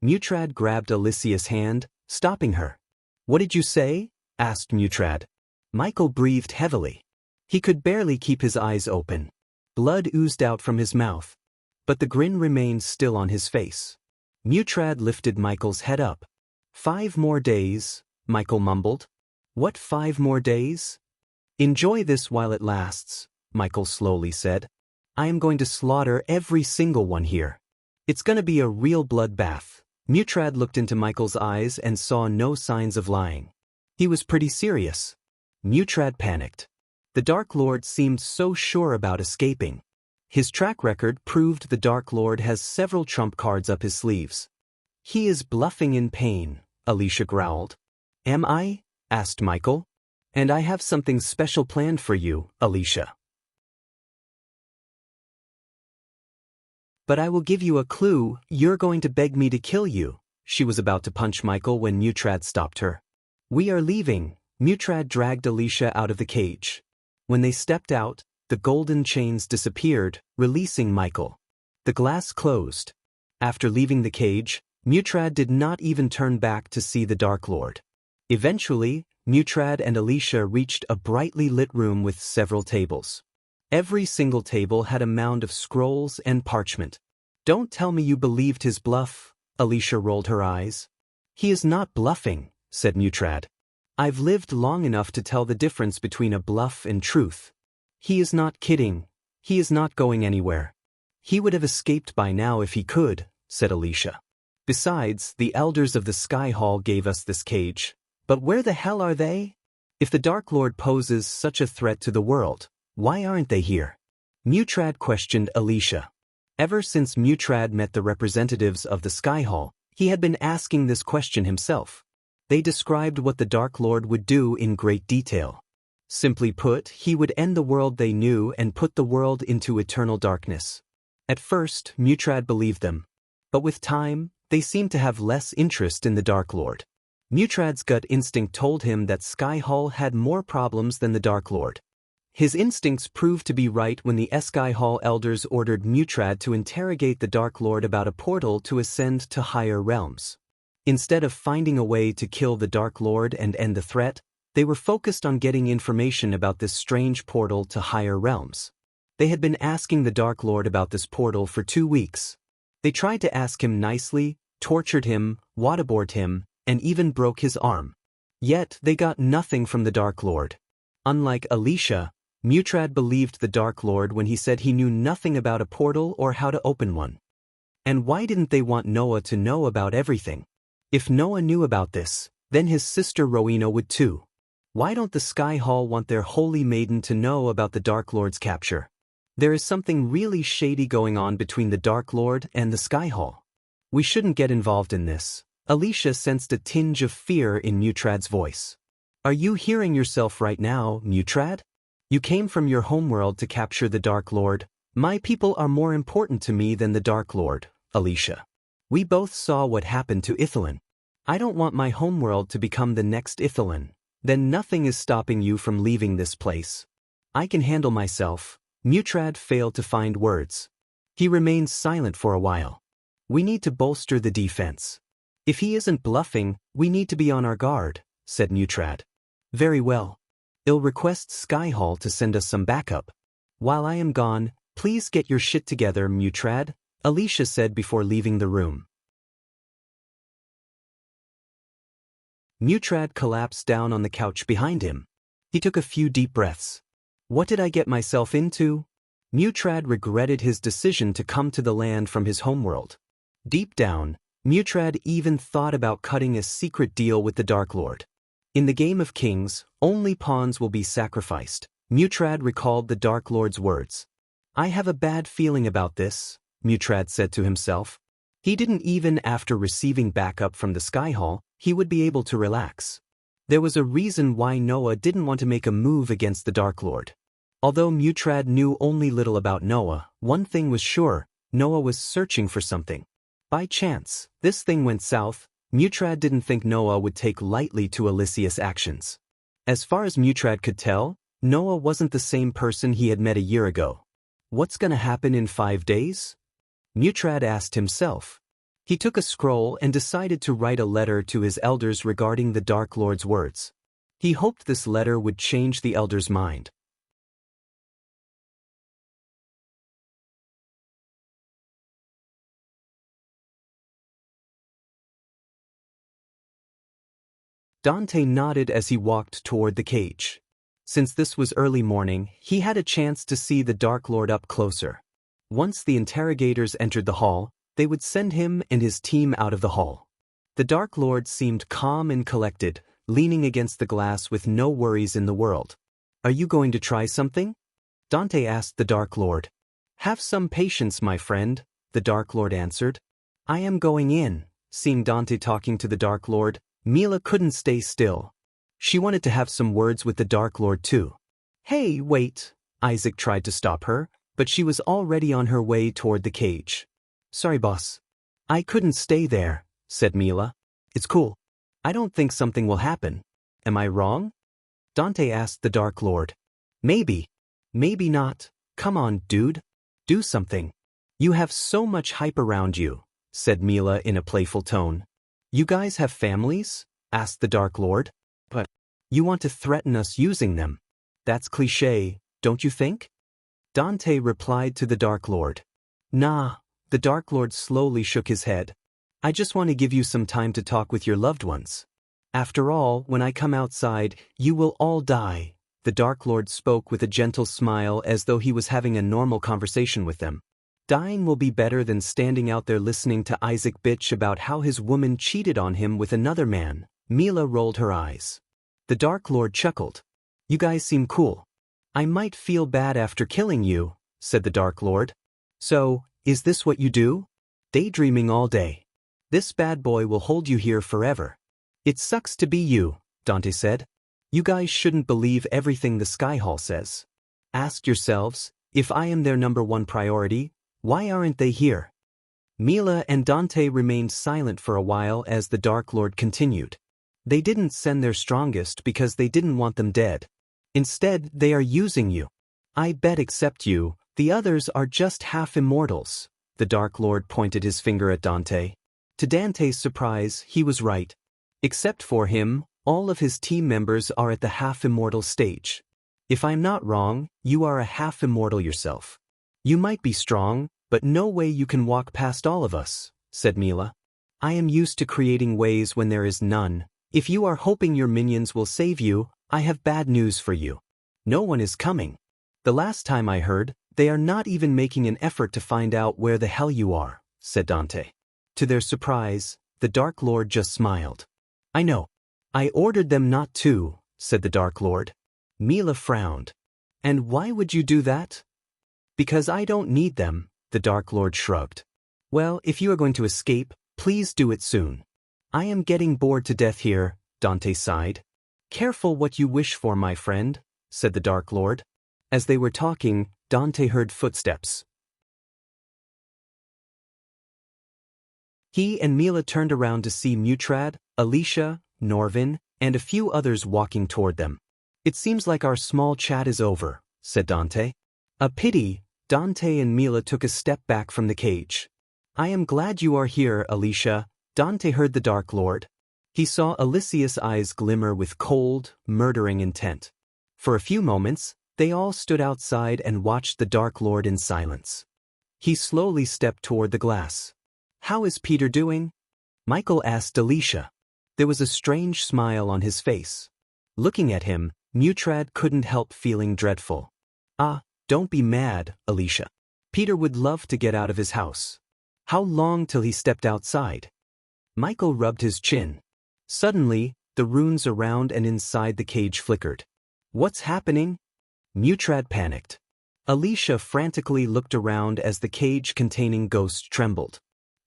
Mutrad grabbed Alicia's hand, stopping her. "What did you say?" asked Mutrad. Michael breathed heavily. He could barely keep his eyes open. Blood oozed out from his mouth. But the grin remained still on his face. Mutrad lifted Michael's head up. 5 more days, Michael mumbled. "What 5 more days?" "Enjoy this while it lasts," Michael slowly said. "I am going to slaughter every single one here. It's gonna be a real bloodbath." Mutrad looked into Michael's eyes and saw no signs of lying. He was pretty serious. Mutrad panicked. The Dark Lord seemed so sure about escaping. His track record proved the Dark Lord has several trump cards up his sleeves. "He is bluffing in pain," Alicia growled. "Am I?" asked Michael. "And I have something special planned for you, Alicia. But I will give you a clue. You're going to beg me to kill you." She was about to punch Michael when Mutrad stopped her. "We are leaving." Mutrad dragged Alicia out of the cage. When they stepped out, the golden chains disappeared, releasing Michael. The glass closed. After leaving the cage, Mutrad did not even turn back to see the Dark Lord. Eventually, Mutrad and Alicia reached a brightly lit room with several tables. Every single table had a mound of scrolls and parchment. "Don't tell me you believed his bluff," Alicia rolled her eyes. "He is not bluffing," said Mutrad. "I've lived long enough to tell the difference between a bluff and truth. He is not kidding. He is not going anywhere. He would have escaped by now if he could," said Alicia. "Besides, the elders of the Sky Hall gave us this cage. But where the hell are they? If the Dark Lord poses such a threat to the world, why aren't they here?" Mutrad questioned Alicia. Ever since Mutrad met the representatives of the Sky Hall, he had been asking this question himself. They described what the Dark Lord would do in great detail. Simply put, he would end the world they knew and put the world into eternal darkness. At first, Mutrad believed them. But with time, they seemed to have less interest in the Dark Lord. Mutrad's gut instinct told him that Sky Hall had more problems than the Dark Lord. His instincts proved to be right when the Sky Hall elders ordered Mutrad to interrogate the Dark Lord about a portal to ascend to higher realms. Instead of finding a way to kill the Dark Lord and end the threat, they were focused on getting information about this strange portal to higher realms. They had been asking the Dark Lord about this portal for 2 weeks. They tried to ask him nicely, tortured him, waterboarded him, and even broke his arm. Yet they got nothing from the Dark Lord. Unlike Alicia, Mutrad believed the Dark Lord when he said he knew nothing about a portal or how to open one. And why didn't they want Noah to know about everything? If Noah knew about this, then his sister Rowena would too. Why don't the Sky Hall want their holy maiden to know about the Dark Lord's capture? There is something really shady going on between the Dark Lord and the Sky Hall. We shouldn't get involved in this. Alicia sensed a tinge of fear in Mutrad's voice. Are you hearing yourself right now, Mutrad? You came from your homeworld to capture the Dark Lord. My people are more important to me than the Dark Lord, Alicia. We both saw what happened to Ithilin. I don't want my homeworld to become the next Ithilin. Then nothing is stopping you from leaving this place. I can handle myself. Mutrad failed to find words. He remained silent for a while. We need to bolster the defense. If he isn't bluffing, we need to be on our guard, said Mutrad. Very well. I'll request Skyhall to send us some backup. While I am gone, please get your shit together, Mutrad, Alicia said before leaving the room. Mutrad collapsed down on the couch behind him. He took a few deep breaths. What did I get myself into? Mutrad regretted his decision to come to the land from his homeworld. Deep down, Mutrad even thought about cutting a secret deal with the Dark Lord. In the game of kings, only pawns will be sacrificed. Mutrad recalled the Dark Lord's words. I have a bad feeling about this, Mutrad said to himself. He didn't even after receiving backup from the Skyhall, he would be able to relax. There was a reason why Noah didn't want to make a move against the Dark Lord. Although Mutrad knew only little about Noah, one thing was sure, Noah was searching for something. By chance, this thing went south. Mutrad didn't think Noah would take lightly to Alicia's actions. As far as Mutrad could tell, Noah wasn't the same person he had met a year ago. What's gonna happen in 5 days? Mutrad asked himself. He took a scroll and decided to write a letter to his elders regarding the Dark Lord's words. He hoped this letter would change the elders' mind. Dante nodded as he walked toward the cage. Since this was early morning, he had a chance to see the Dark Lord up closer. Once the interrogators entered the hall, they would send him and his team out of the hall. The Dark Lord seemed calm and collected, leaning against the glass with no worries in the world. Are you going to try something? Dante asked the Dark Lord. Have some patience, my friend, the Dark Lord answered. I am going in. Seeing Dante talking to the Dark Lord, Mila couldn't stay still. She wanted to have some words with the Dark Lord too. Hey, wait. Isaac tried to stop her, but she was already on her way toward the cage. Sorry, boss. I couldn't stay there, said Mila. It's cool. I don't think something will happen. Am I wrong? Dante asked the Dark Lord. Maybe. Maybe not. Come on, dude. Do something. You have so much hype around you, said Mila in a playful tone. You guys have families? Asked the Dark Lord. But you want to threaten us using them. That's cliché, don't you think? Dante replied to the Dark Lord. Nah, the Dark Lord slowly shook his head. I just want to give you some time to talk with your loved ones. After all, when I come outside, you will all die. The Dark Lord spoke with a gentle smile as though he was having a normal conversation with them. Dying will be better than standing out there listening to Isaac bitch about how his woman cheated on him with another man. Mila rolled her eyes. The Dark Lord chuckled. You guys seem cool. I might feel bad after killing you, said the Dark Lord. So, is this what you do? Daydreaming all day. This bad boy will hold you here forever. It sucks to be you, Dante said. You guys shouldn't believe everything the Skyhall says. Ask yourselves, if I am their #1 priority, why aren't they here? Mila and Dante remained silent for a while as the Dark Lord continued. They didn't send their strongest because they didn't want them dead. Instead, they are using you. I bet except you, the others are just half immortals. The Dark Lord pointed his finger at Dante. To Dante's surprise, he was right. Except for him, all of his team members are at the half-immortal stage. If I'm not wrong, you are a half-immortal yourself. You might be strong, but no way you can walk past all of us, said Mila. I am used to creating ways when there is none. If you are hoping your minions will save you, I have bad news for you. No one is coming. The last time I heard, they are not even making an effort to find out where the hell you are, said Dante. To their surprise, the Dark Lord just smiled. I know. I ordered them not to, said the Dark Lord. Mila frowned. And why would you do that? Because I don't need them, the Dark Lord shrugged. Well, if you are going to escape, please do it soon. I am getting bored to death here, Dante sighed. Careful what you wish for, my friend, said the Dark Lord. As they were talking, Dante heard footsteps. He and Mila turned around to see Mutrad, Alicia, Norvin, and a few others walking toward them. "It seems like our small chat is over," said Dante. "A pity." Dante and Mila took a step back from the cage. "I am glad you are here, Alicia." Dante heard the Dark Lord. He saw Alicia's eyes glimmer with cold, murdering intent. For a few moments, they all stood outside and watched the Dark Lord in silence. He slowly stepped toward the glass. "How is Peter doing?" Michael asked Alicia. There was a strange smile on his face. Looking at him, Mutrad couldn't help feeling dreadful. "Ah, don't be mad, Alicia. Peter would love to get out of his house. How long till he stepped outside?" Michael rubbed his chin. Suddenly, the runes around and inside the cage flickered. "What's happening?" Mutrad panicked. Alicia frantically looked around as the cage containing Ghost trembled.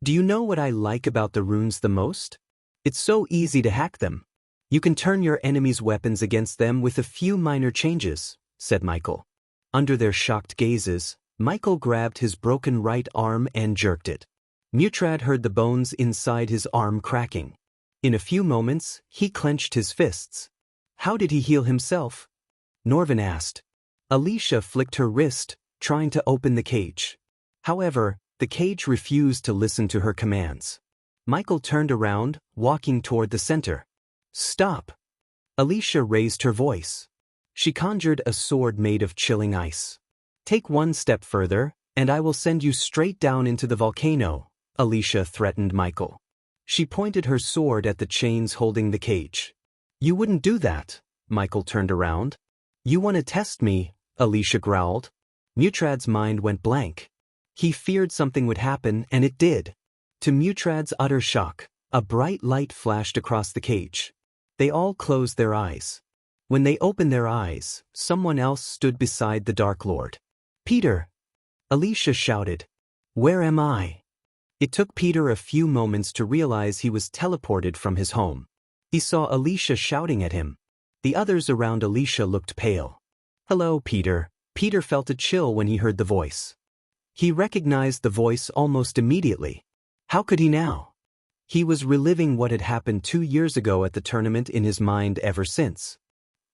"Do you know what I like about the runes the most? It's so easy to hack them. You can turn your enemy's weapons against them with a few minor changes," said Michael. Under their shocked gazes, Michael grabbed his broken right arm and jerked it. Mutrad heard the bones inside his arm cracking. In a few moments, he clenched his fists. "How did he heal himself?" Norvin asked. Alicia flicked her wrist, trying to open the cage. However, the cage refused to listen to her commands. Michael turned around, walking toward the center. "Stop!" Alicia raised her voice. She conjured a sword made of chilling ice. "Take one step further, and I will send you straight down into the volcano," Alicia threatened Michael. She pointed her sword at the chains holding the cage. "You wouldn't do that." Michael turned around. "You want to test me," Alicia growled. Mutrad's mind went blank. He feared something would happen, and it did. To Mutrad's utter shock, a bright light flashed across the cage. They all closed their eyes. When they opened their eyes, someone else stood beside the Dark Lord. "Peter!" Alicia shouted. "Where am I?" It took Peter a few moments to realize he was teleported from his home. He saw Alicia shouting at him. The others around Alicia looked pale. "Hello, Peter." Peter felt a chill when he heard the voice. He recognized the voice almost immediately. How could he now? He was reliving what had happened 2 years ago at the tournament in his mind ever since.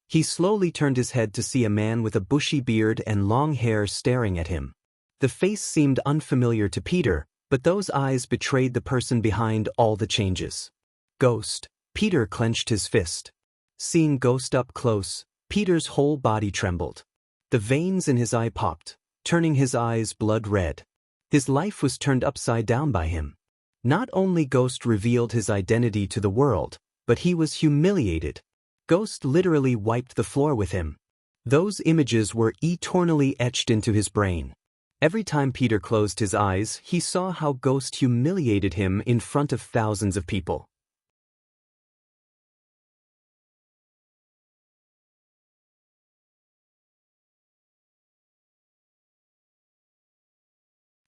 He slowly turned his head to see a man with a bushy beard and long hair staring at him. The face seemed unfamiliar to Peter, but those eyes betrayed the person behind all the changes. "Ghost." Peter clenched his fist. Seeing Ghost up close, Peter's whole body trembled. The veins in his eye popped, turning his eyes blood red. His life was turned upside down by him. Not only Ghost revealed his identity to the world, but he was humiliated. Ghost literally wiped the floor with him. Those images were eternally etched into his brain. Every time Peter closed his eyes, he saw how Ghost humiliated him in front of thousands of people.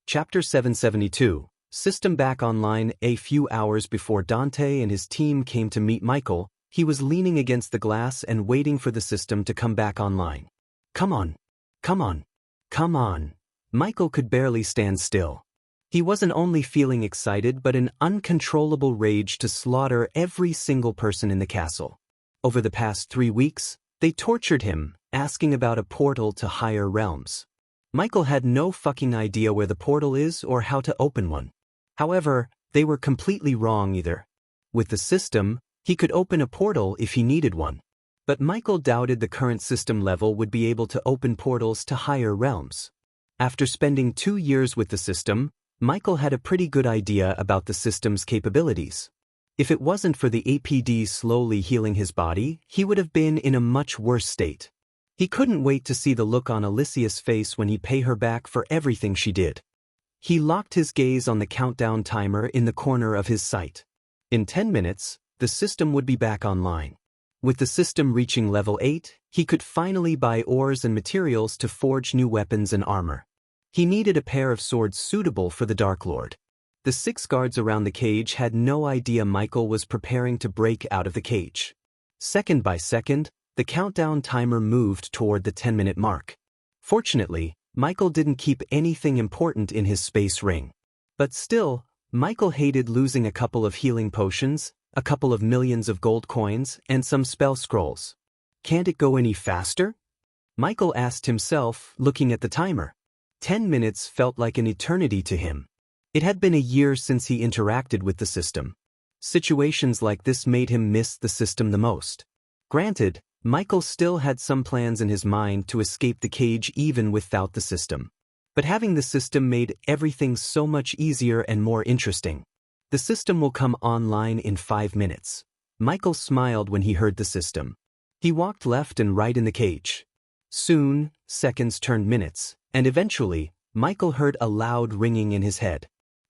Chapter 772, System back online. A few hours before Dante and his team came to meet Michael, he was leaning against the glass and waiting for the system to come back online. "Come on. Come on. Come on." Michael could barely stand still. He wasn't only feeling excited but an uncontrollable rage to slaughter every single person in the castle. Over the past 3 weeks, they tortured him, asking about a portal to higher realms. Michael had no fucking idea where the portal is or how to open one. However, they were completely wrong either. With the system, he could open a portal if he needed one. But Michael doubted the current system level would be able to open portals to higher realms. After spending 2 years with the system, Michael had a pretty good idea about the system's capabilities. If it wasn't for the APD slowly healing his body, he would have been in a much worse state. He couldn't wait to see the look on Alicia's face when he paid her back for everything she did. He locked his gaze on the countdown timer in the corner of his sight. In 10 minutes, the system would be back online. With the system reaching level 8, he could finally buy ores and materials to forge new weapons and armor. He needed a pair of swords suitable for the Dark Lord. The 6 guards around the cage had no idea Michael was preparing to break out of the cage. Second by second, the countdown timer moved toward the 10-minute mark. Fortunately, Michael didn't keep anything important in his space ring. But still, Michael hated losing a couple of healing potions, a couple of millions of gold coins, and some spell scrolls. Can't it go any faster? Michael asked himself, looking at the timer. 10 minutes felt like an eternity to him. It had been a year since he interacted with the system. Situations like this made him miss the system the most. Granted, Michael still had some plans in his mind to escape the cage even without the system. But having the system made everything so much easier and more interesting. The system will come online in 5 minutes. Michael smiled when he heard the system. He walked left and right in the cage. Soon, seconds turned minutes, and eventually, Michael heard a loud ringing in his head.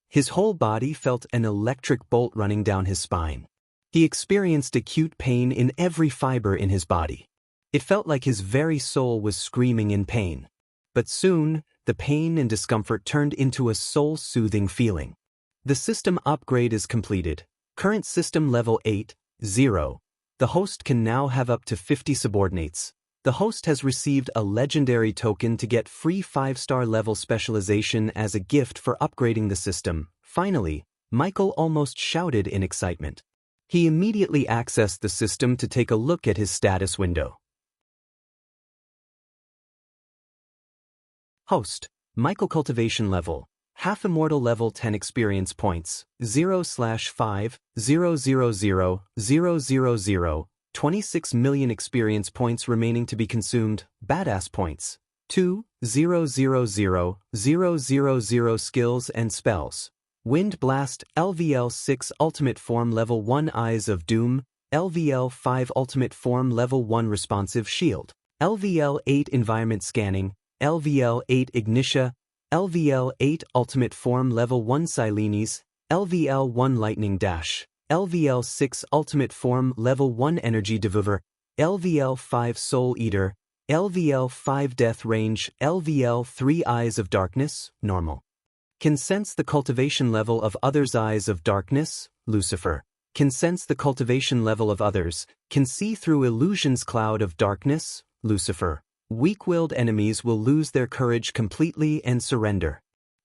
His whole body felt an electric bolt running down his spine. He experienced acute pain in every fiber in his body. It felt like his very soul was screaming in pain. But soon, the pain and discomfort turned into a soul-soothing feeling. The system upgrade is completed. Current system level 8.0. The host can now have up to 50 subordinates. The host has received a legendary token to get free 5-star level specialization as a gift for upgrading the system. Finally, Michael almost shouted in excitement. He immediately accessed the system to take a look at his status window. Host, Michael Cultivation level, half immortal level 10 experience points, 0/5, 000, 26 million experience points remaining to be consumed, badass points, 2,000,000 skills and spells. Wind Blast, LVL 6 Ultimate Form Level 1 Eyes of Doom, LVL 5 Ultimate Form Level 1 Responsive Shield, LVL 8 Environment Scanning, LVL 8 Ignitia, LVL 8 Ultimate Form Level 1 Silenes, LVL 1 Lightning Dash, LVL 6 Ultimate Form Level 1 Energy Devour, LVL 5 Soul Eater, LVL 5 Death Range, LVL 3 Eyes of Darkness, Normal. Can sense the cultivation level of others' Eyes of Darkness, Lucifer. Can sense the cultivation level of others, can see through illusions cloud of darkness, Lucifer. Weak-willed enemies will lose their courage completely and surrender.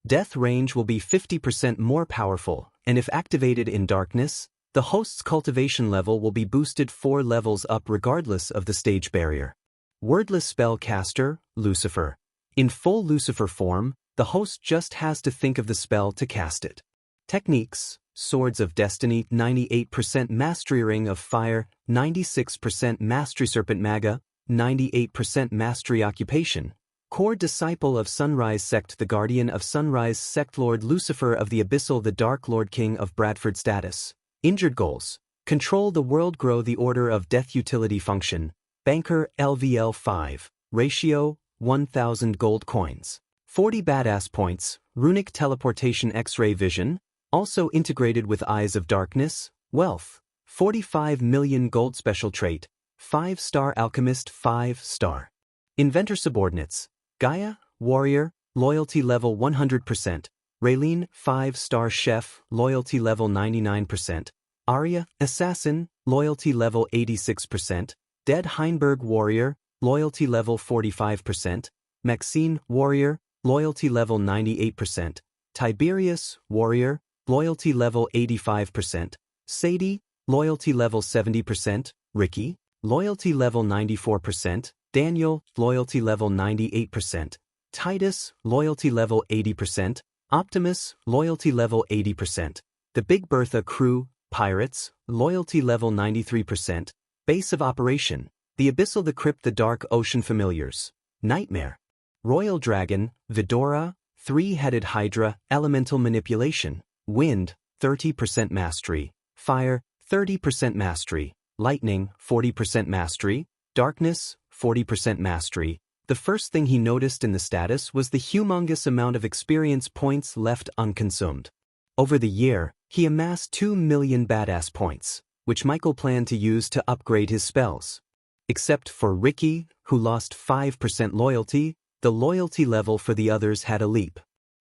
Death range will be 50% more powerful, and if activated in darkness, the host's cultivation level will be boosted 4 levels up regardless of the stage barrier. Wordless Spellcaster, Lucifer. In full Lucifer form, the host just has to think of the spell to cast it. Techniques: Swords of Destiny, 98% Mastery, Ring of Fire, 96% Mastery, Serpent Maga, 98% Mastery, Occupation. Core Disciple of Sunrise Sect, the Guardian of Sunrise Sect, Lord Lucifer of the Abyssal, the Dark Lord, King of Bradford status. Injured goals: Control the world, grow the Order of Death, utility function. Banker, LVL 5. Ratio, 1,000 gold coins. 40 badass points, runic teleportation, X-ray vision, also integrated with Eyes of Darkness, wealth, 45 million gold. Special trait, 5-star alchemist, 5-star. Inventor subordinates, Gaia, warrior, loyalty level 100%, Raylene, 5-star chef, loyalty level 99%, Arya, assassin, loyalty level 86%, Dead Heinberg, warrior, loyalty level 45%, Maxine, warrior, loyalty level 98%, Tiberius, warrior, loyalty level 85%, Sadie, loyalty level 70%, Ricky, loyalty level 94%, Daniel, loyalty level 98%, Titus, loyalty level 80%, Optimus, loyalty level 80%, The Big Bertha crew, pirates, loyalty level 93%, Base of operation, the Abyssal, the Crypt, the Dark Ocean familiars, Nightmare, Royal Dragon, Vidora, 3-headed Hydra, elemental manipulation, wind, 30% mastery, fire, 30% mastery, lightning, 40% mastery, darkness, 40% mastery. The first thing he noticed in the status was the humongous amount of experience points left unconsumed. Over the year, he amassed 2 million badass points, which Michael planned to use to upgrade his spells. Except for Ricky, who lost 5% loyalty, the loyalty level for the others had a leap.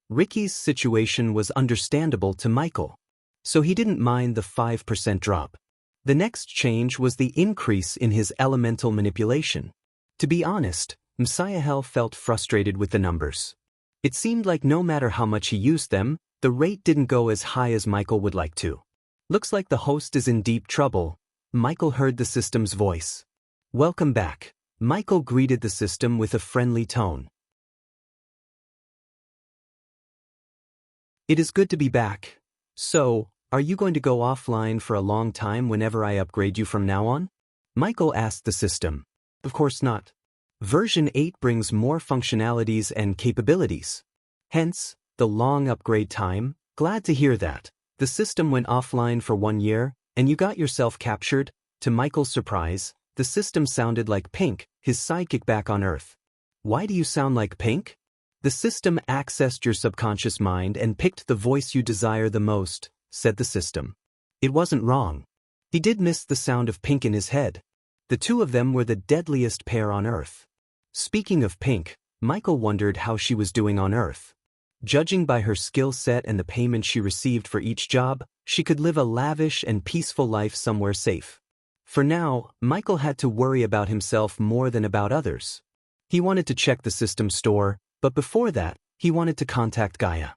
Ricky's situation was understandable to Michael, so he didn't mind the 5% drop. The next change was the increase in his elemental manipulation. To be honest, Messiahel felt frustrated with the numbers. It seemed like no matter how much he used them, the rate didn't go as high as Michael would like to. Looks like the host is in deep trouble. Michael heard the system's voice. Welcome back. Michael greeted the system with a friendly tone. It is good to be back. So, are you going to go offline for a long time whenever I upgrade you from now on? Michael asked the system. Of course not. Version 8 brings more functionalities and capabilities. Hence, the long upgrade time. Glad to hear that. The system went offline for 1 year, and you got yourself captured. To Michael's surprise, the system sounded like Pink, his sidekick back on Earth. Why do you sound like Pink? The system accessed your subconscious mind and picked the voice you desire the most, said the system. It wasn't wrong. He did miss the sound of Pink in his head. The two of them were the deadliest pair on Earth. Speaking of Pink, Michael wondered how she was doing on Earth. Judging by her skill set and the payment she received for each job, she could live a lavish and peaceful life somewhere safe. For now, Michael had to worry about himself more than about others. He wanted to check the system store, but before that, he wanted to contact Gaia.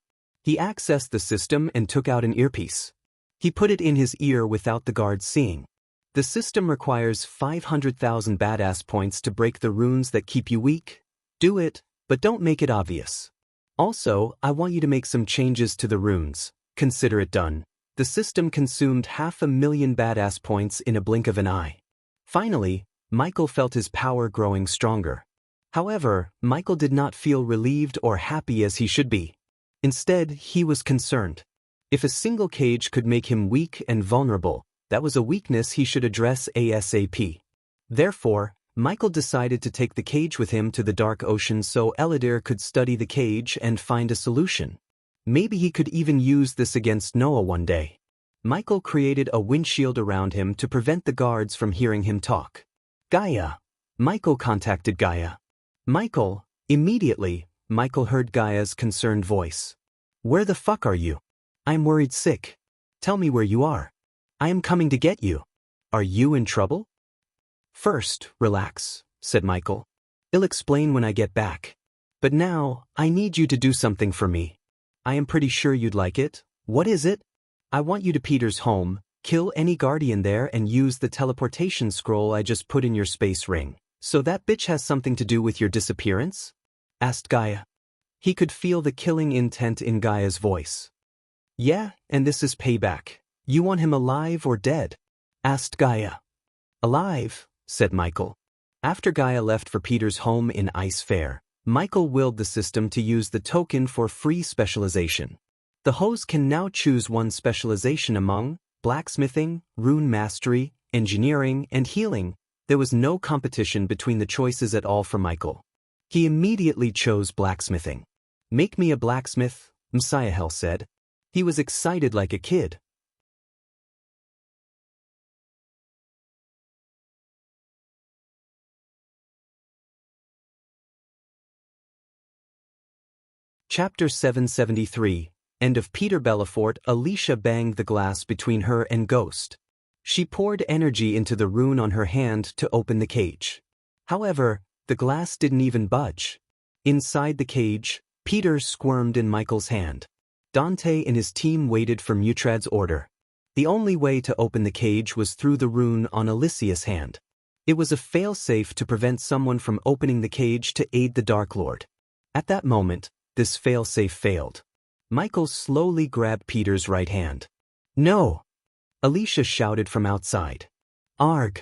He accessed the system and took out an earpiece. He put it in his ear without the guards seeing. The system requires 500,000 badass points to break the runes that keep you weak. Do it, but don't make it obvious. Also, I want you to make some changes to the runes. Consider it done. The system consumed 500,000 badass points in a blink of an eye. Finally, Michael felt his power growing stronger. However, Michael did not feel relieved or happy as he should be. Instead, he was concerned. If a single cage could make him weak and vulnerable, that was a weakness he should address ASAP. Therefore, Michael decided to take the cage with him to the Dark Ocean so Eladir could study the cage and find a solution. Maybe he could even use this against Noah one day. Michael created a windshield around him to prevent the guards from hearing him talk. Gaia. Michael contacted Gaia. Michael. Immediately, Michael heard Gaia's concerned voice. Where the fuck are you? I'm worried sick. Tell me where you are. I am coming to get you. Are you in trouble? First, relax, said Michael. I'll explain when I get back. But now, I need you to do something for me. I am pretty sure you'd like it. What is it? I want you to Peter's home, kill any guardian there and use the teleportation scroll I just put in your space ring. So that bitch has something to do with your disappearance? Asked Gaia. He could feel the killing intent in Gaia's voice. Yeah, and this is payback. You want him alive or dead? Asked Gaia. Alive, said Michael. After Gaia left for Peter's home in Ice Fair, Michael willed the system to use the token for free specialization. The host can now choose one specialization among blacksmithing, rune mastery, engineering, and healing. There was no competition between the choices at all for Michael. He immediately chose blacksmithing. Make me a blacksmith, Messiahel said. He was excited like a kid. Chapter 773, End of Peter Belafort. Alicia banged the glass between her and Ghost. She poured energy into the rune on her hand to open the cage. However, the glass didn't even budge. Inside the cage, Peter squirmed in Michael's hand. Dante and his team waited for Mutrad's order. The only way to open the cage was through the rune on Alicia's hand. It was a failsafe to prevent someone from opening the cage to aid the Dark Lord. At that moment, this failsafe failed. Michael slowly grabbed Peter's right hand. No! Alicia shouted from outside. Arg!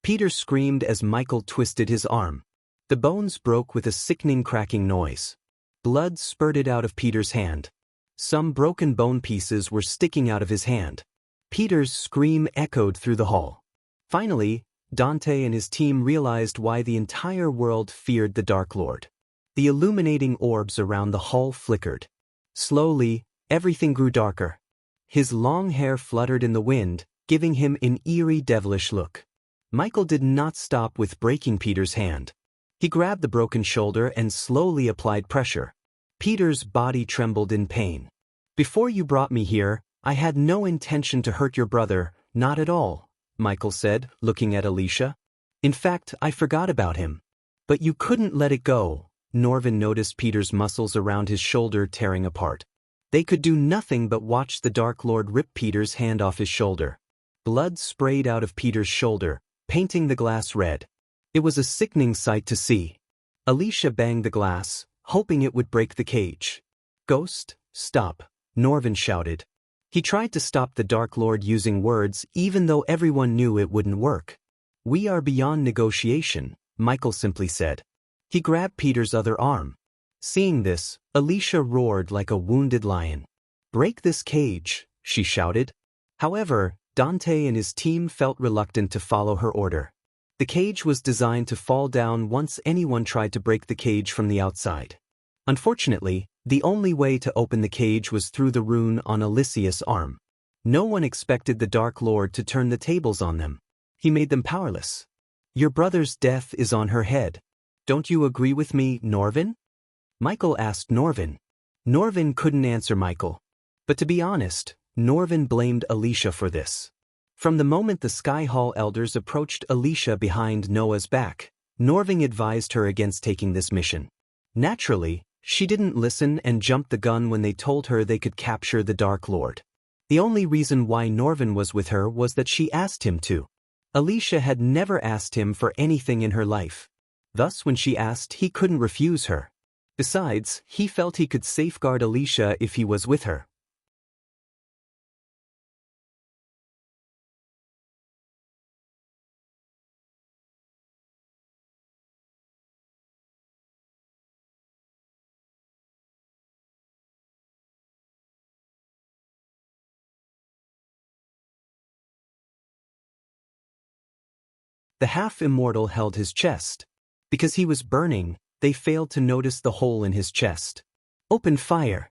Peter screamed as Michael twisted his arm. The bones broke with a sickening cracking noise. Blood spurted out of Peter's hand. Some broken bone pieces were sticking out of his hand. Peter's scream echoed through the hall. Finally, Dante and his team realized why the entire world feared the Dark Lord. The illuminating orbs around the hall flickered. Slowly, everything grew darker. His long hair fluttered in the wind, giving him an eerie devilish look. Michael did not stop with breaking Peter's hand. He grabbed the broken shoulder and slowly applied pressure. Peter's body trembled in pain. Before you brought me here, I had no intention to hurt your brother, not at all, Michael said, looking at Alicia. In fact, I forgot about him. But you couldn't let it go. Norvin noticed Peter's muscles around his shoulder tearing apart. They could do nothing but watch the Dark Lord rip Peter's hand off his shoulder. Blood sprayed out of Peter's shoulder, painting the glass red. It was a sickening sight to see. Alicia banged the glass, hoping it would break the cage. "Ghost, stop," Norvin shouted. He tried to stop the Dark Lord using words even though everyone knew it wouldn't work. "We are beyond negotiation," Michael simply said. He grabbed Peter's other arm. Seeing this, Alicia roared like a wounded lion. "Break this cage," she shouted. However, Dante and his team felt reluctant to follow her order. The cage was designed to fall down once anyone tried to break the cage from the outside. Unfortunately, the only way to open the cage was through the rune on Alicia's arm. No one expected the Dark Lord to turn the tables on them. He made them powerless. "Your brother's death is on her head. Don't you agree with me, Norvin?" Michael asked Norvin. Norvin couldn't answer Michael. But to be honest, Norvin blamed Alicia for this. From the moment the Sky Hall elders approached Alicia behind Noah's back, Norvin advised her against taking this mission. Naturally, she didn't listen and jumped the gun when they told her they could capture the Dark Lord. The only reason why Norvin was with her was that she asked him to. Alicia had never asked him for anything in her life. Thus, when she asked, he couldn't refuse her. Besides, he felt he could safeguard Alicia if he was with her. The half-immortal held his chest. Because he was burning, they failed to notice the hole in his chest. "Open fire!"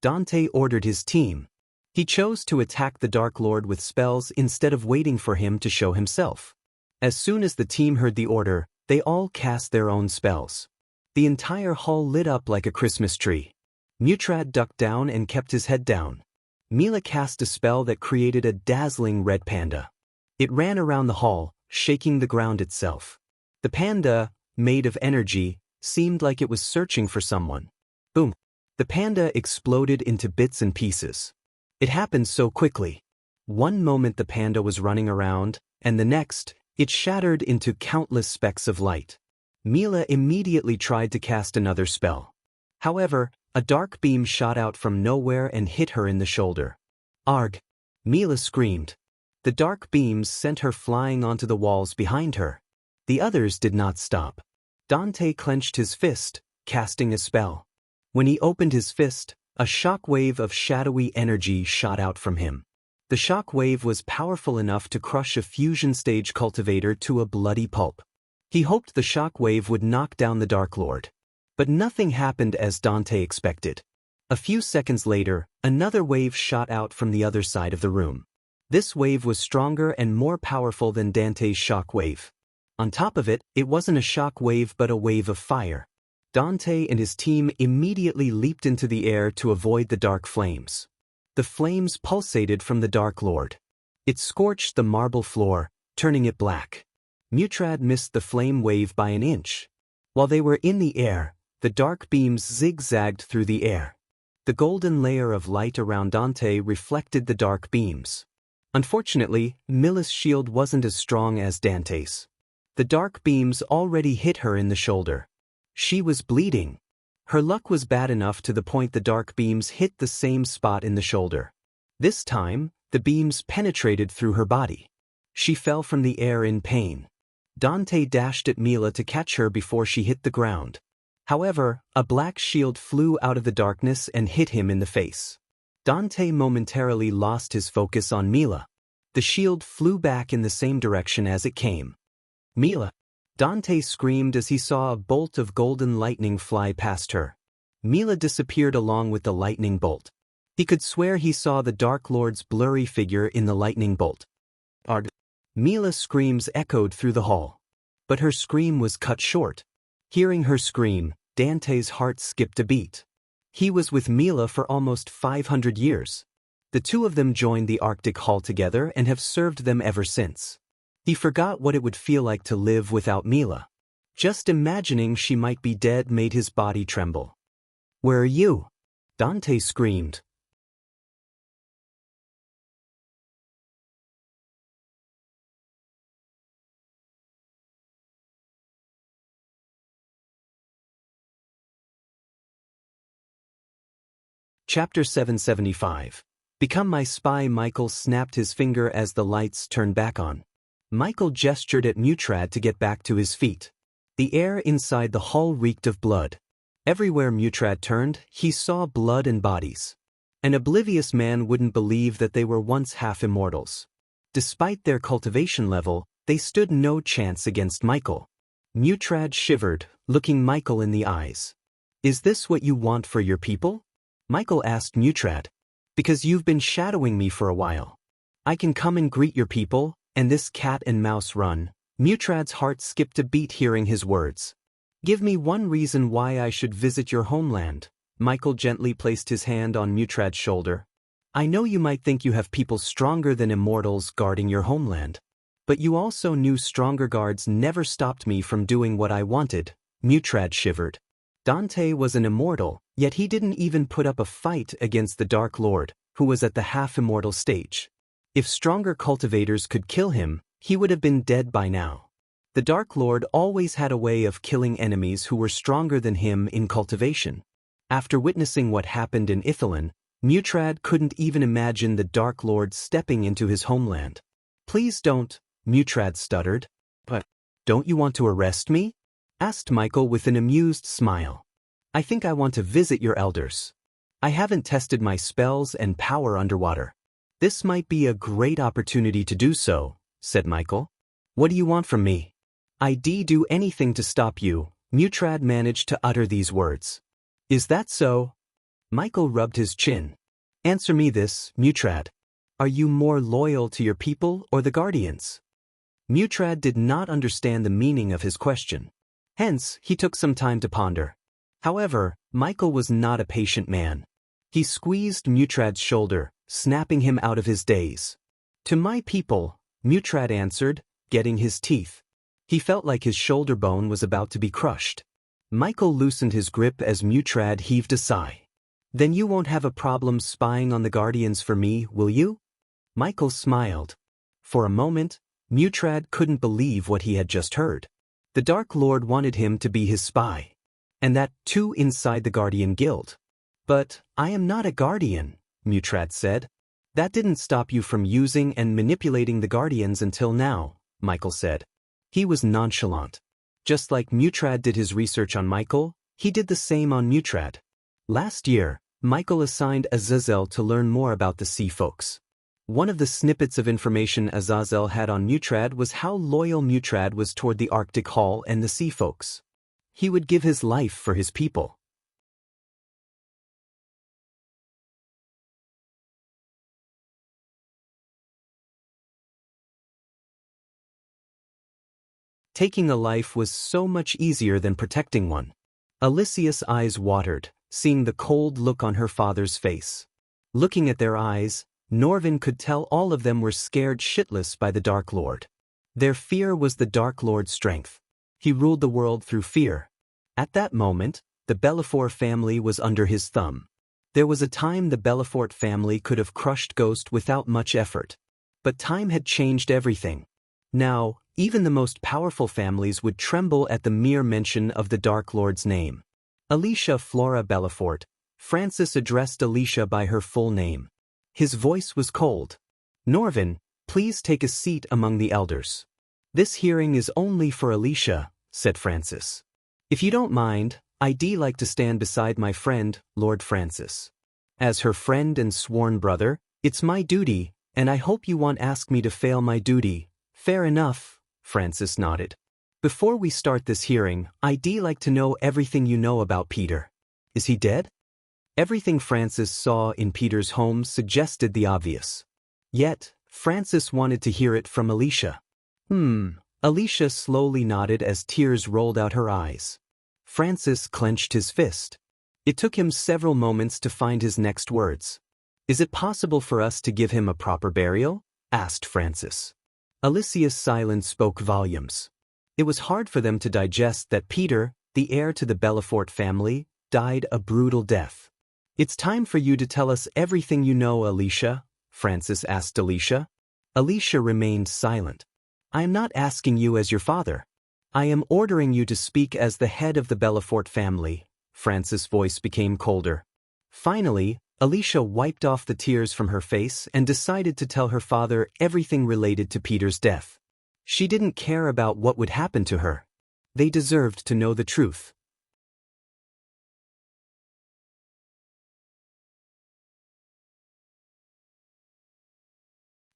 Dante ordered his team. He chose to attack the Dark Lord with spells instead of waiting for him to show himself. As soon as the team heard the order, they all cast their own spells. The entire hall lit up like a Christmas tree. Mutrad ducked down and kept his head down. Mila cast a spell that created a dazzling red panda. It ran around the hall, shaking the ground itself. The panda, made of energy, seemed like it was searching for someone. Boom! The panda exploded into bits and pieces. It happened so quickly. One moment the panda was running around, and the next, it shattered into countless specks of light. Mila immediately tried to cast another spell. However, a dark beam shot out from nowhere and hit her in the shoulder. "Arg!" Mila screamed. The dark beams sent her flying onto the walls behind her. The others did not stop. Dante clenched his fist, casting a spell. When he opened his fist, a shock wave of shadowy energy shot out from him. The shock wave was powerful enough to crush a fusion stage cultivator to a bloody pulp. He hoped the shock wave would knock down the Dark Lord. But nothing happened as Dante expected. A few seconds later, another wave shot out from the other side of the room. This wave was stronger and more powerful than Dante's shock wave. On top of it, it wasn't a shock wave but a wave of fire. Dante and his team immediately leaped into the air to avoid the dark flames. The flames pulsated from the Dark Lord. It scorched the marble floor, turning it black. Mutrad missed the flame wave by an inch. While they were in the air, the dark beams zigzagged through the air. The golden layer of light around Dante reflected the dark beams. Unfortunately, Mila's shield wasn't as strong as Dante's. The dark beams already hit her in the shoulder. She was bleeding. Her luck was bad enough to the point the dark beams hit the same spot in the shoulder. This time, the beams penetrated through her body. She fell from the air in pain. Dante dashed at Mila to catch her before she hit the ground. However, a black shield flew out of the darkness and hit him in the face. Dante momentarily lost his focus on Mila. The shield flew back in the same direction as it came. "Mila!" Dante screamed as he saw a bolt of golden lightning fly past her. Mila disappeared along with the lightning bolt. He could swear he saw the Dark Lord's blurry figure in the lightning bolt. "Arg!" Mila's screams echoed through the hall. But her scream was cut short. Hearing her scream, Dante's heart skipped a beat. He was with Mila for almost 500 years. The two of them joined the Arctic Hall together and have served them ever since. He forgot what it would feel like to live without Mila. Just imagining she might be dead made his body tremble. "Where are you?" Dante screamed, Chapter 775. Become my spy. Michael snapped his finger as the lights turned back on. Michael gestured at Mutrad to get back to his feet. The air inside the hall reeked of blood. Everywhere Mutrad turned, he saw blood and bodies. An oblivious man wouldn't believe that they were once half immortals. Despite their cultivation level, they stood no chance against Michael. Mutrad shivered, looking Michael in the eyes. Is this what you want for your people? Michael asked Mutrad. Because you've been shadowing me for a while. I can come and greet your people, and this cat and mouse run. Mutrad's heart skipped a beat hearing his words. Give me one reason why I should visit your homeland. Michael gently placed his hand on Mutrad's shoulder. I know you might think you have people stronger than immortals guarding your homeland. But you also knew stronger guards never stopped me from doing what I wanted. Mutrad shivered. Dante was an immortal, yet he didn't even put up a fight against the Dark Lord, who was at the half-immortal stage. If stronger cultivators could kill him, he would have been dead by now. The Dark Lord always had a way of killing enemies who were stronger than him in cultivation. After witnessing what happened in Ithilien, Mutrad couldn't even imagine the Dark Lord stepping into his homeland. Please don't, Mutrad stuttered. But don't you want to arrest me? Asked Michael with an amused smile. I think I want to visit your elders. I haven't tested my spells and power underwater. This might be a great opportunity to do so, said Michael. What do you want from me? I'd do anything to stop you. Mutrad managed to utter these words. Is that so? Michael rubbed his chin. Answer me this, Mutrad. Are you more loyal to your people or the Guardians? Mutrad did not understand the meaning of his question. Hence, he took some time to ponder. However, Michael was not a patient man. He squeezed Mutrad's shoulder, snapping him out of his daze. To my people, Mutrad answered, getting his teeth. He felt like his shoulder bone was about to be crushed. Michael loosened his grip as Mutrad heaved a sigh. Then you won't have a problem spying on the Guardians for me, will you? Michael smiled. For a moment, Mutrad couldn't believe what he had just heard. The Dark Lord wanted him to be his spy. And that, too, inside the Guardian Guild. But I am not a Guardian, Mutrad said. That didn't stop you from using and manipulating the Guardians until now, Michael said. He was nonchalant. Just like Mutrad did his research on Michael, he did the same on Mutrad. Last year, Michael assigned Azazel to learn more about the Sea Folks. One of the snippets of information Azazel had on Mutrad was how loyal Mutrad was toward the Arctic Hall and the Sea Folks. He would give his life for his people. Taking a life was so much easier than protecting one. Alicia's eyes watered, seeing the cold look on her father's face. Looking at their eyes, Norvin could tell all of them were scared shitless by the Dark Lord. Their fear was the Dark Lord's strength. He ruled the world through fear. At that moment, the Belafort family was under his thumb. There was a time the Belafort family could have crushed Ghost without much effort. But time had changed everything. Now, even the most powerful families would tremble at the mere mention of the Dark Lord's name. Alicia Flora Belafort. Francis addressed Alicia by her full name. His voice was cold. Norvin, please take a seat among the elders. This hearing is only for Alicia, said Francis. If you don't mind, I'd like to stand beside my friend, Lord Francis. As her friend and sworn brother, it's my duty, and I hope you won't ask me to fail my duty. Fair enough, Francis nodded. Before we start this hearing, I'd like to know everything you know about Peter. Is he dead? Everything Francis saw in Peter's home suggested the obvious. Yet, Francis wanted to hear it from Alicia. Alicia slowly nodded as tears rolled out her eyes. Francis clenched his fist. It took him several moments to find his next words. Is it possible for us to give him a proper burial? Asked Francis. Alicia's silence spoke volumes. It was hard for them to digest that Peter, the heir to the Belafort family, died a brutal death. It's time for you to tell us everything you know, Alicia, Francis asked Alicia. Alicia remained silent. I am not asking you as your father. I am ordering you to speak as the head of the Belafort family. Francis' voice became colder. Finally, Alicia wiped off the tears from her face and decided to tell her father everything related to Peter's death. She didn't care about what would happen to her. They deserved to know the truth.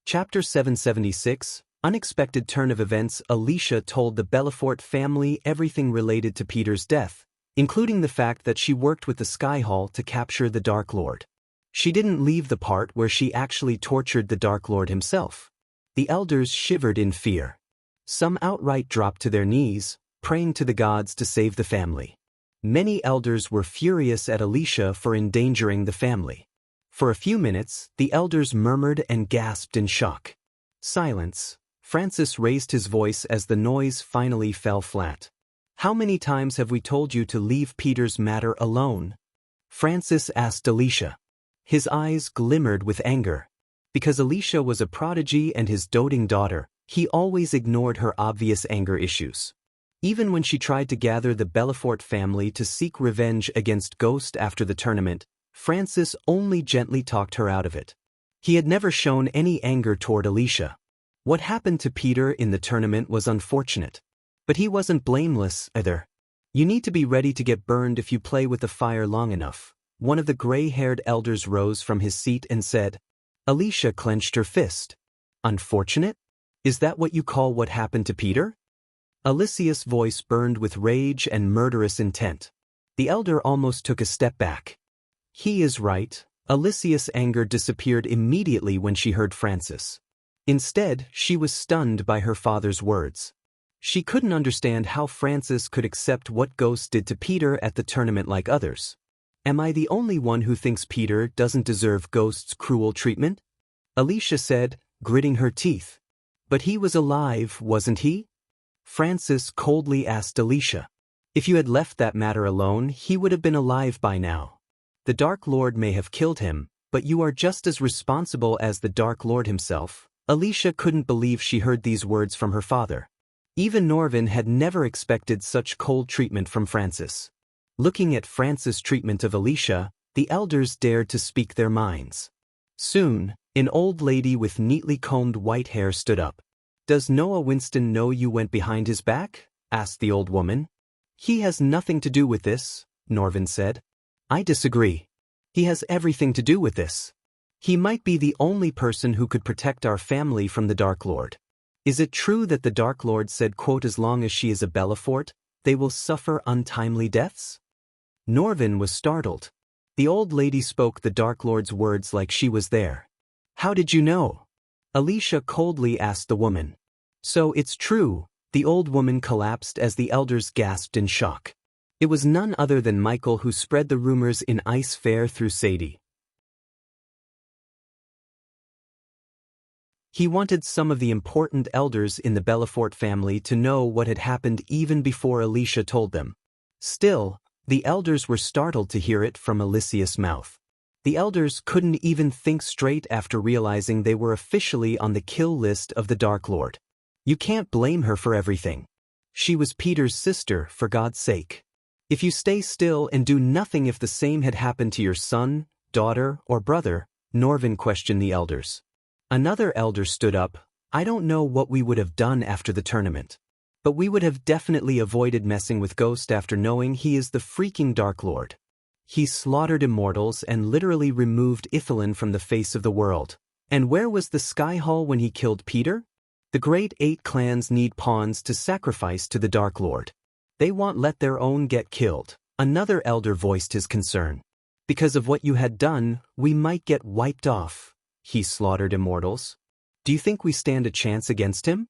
Chapter 776, Unexpected Turn of Events. Alicia told the Belfort family everything related to Peter's death, including the fact that she worked with the Sky Hall to capture the Dark Lord. She didn't leave the part where she actually tortured the Dark Lord himself. The elders shivered in fear. Some outright dropped to their knees, praying to the gods to save the family. Many elders were furious at Alicia for endangering the family. For a few minutes, the elders murmured and gasped in shock. Silence. Francis raised his voice as the noise finally fell flat. "How many times have we told you to leave Peter's matter alone?" Francis asked Alicia. His eyes glimmered with anger. Because Alicia was a prodigy and his doting daughter, he always ignored her obvious anger issues. Even when she tried to gather the Belfort family to seek revenge against Ghost after the tournament, Francis only gently talked her out of it. He had never shown any anger toward Alicia. What happened to Peter in the tournament was unfortunate. But he wasn't blameless either. "You need to be ready to get burned if you play with the fire long enough." One of the gray-haired elders rose from his seat and said. Alicia clenched her fist. "Unfortunate? Is that what you call what happened to Peter?" Alicia's voice burned with rage and murderous intent. The elder almost took a step back. "He is right." Alicia's anger disappeared immediately when she heard Francis. Instead, she was stunned by her father's words. She couldn't understand how Francis could accept what Ghost did to Peter at the tournament like others. "Am I the only one who thinks Peter doesn't deserve Ghost's cruel treatment?" Alicia said, gritting her teeth. "But he was alive, wasn't he?" Francis coldly asked Alicia. "If you had left that matter alone, he would have been alive by now. The Dark Lord may have killed him, but you are just as responsible as the Dark Lord himself." Alicia couldn't believe she heard these words from her father. Even Norvin had never expected such cold treatment from Francis. Looking at Francis' treatment of Alicia, the elders dared to speak their minds. Soon, an old lady with neatly combed white hair stood up. "Does Noah Winston know you went behind his back?" asked the old woman. "He has nothing to do with this," Norvin said. "I disagree. He has everything to do with this. He might be the only person who could protect our family from the Dark Lord. Is it true that the Dark Lord said, quote, as long as she is a Belfort, they will suffer untimely deaths?" Norvin was startled. The old lady spoke the Dark Lord's words like she was there. "How did you know?" Alicia coldly asked the woman. "So it's true." The old woman collapsed as the elders gasped in shock. It was none other than Michael who spread the rumors in Ice Fair through Sadie. He wanted some of the important elders in the Belfort family to know what had happened even before Alicia told them. Still, the elders were startled to hear it from Alicia's mouth. The elders couldn't even think straight after realizing they were officially on the kill list of the Dark Lord. You can't blame her for everything. She was Peter's sister, for God's sake. If you stay still and do nothing, if the same had happened to your son, daughter, or brother, Norvin questioned the elders. Another elder stood up. "I don't know what we would have done after the tournament. But we would have definitely avoided messing with Ghost after knowing he is the freaking Dark Lord. He slaughtered immortals and literally removed Ithalin from the face of the world. And where was the Sky Hall when he killed Peter? The Great Eight clans need pawns to sacrifice to the Dark Lord. They won't let their own get killed." Another elder voiced his concern. "Because of what you had done, we might get wiped off. He slaughtered immortals. Do you think we stand a chance against him?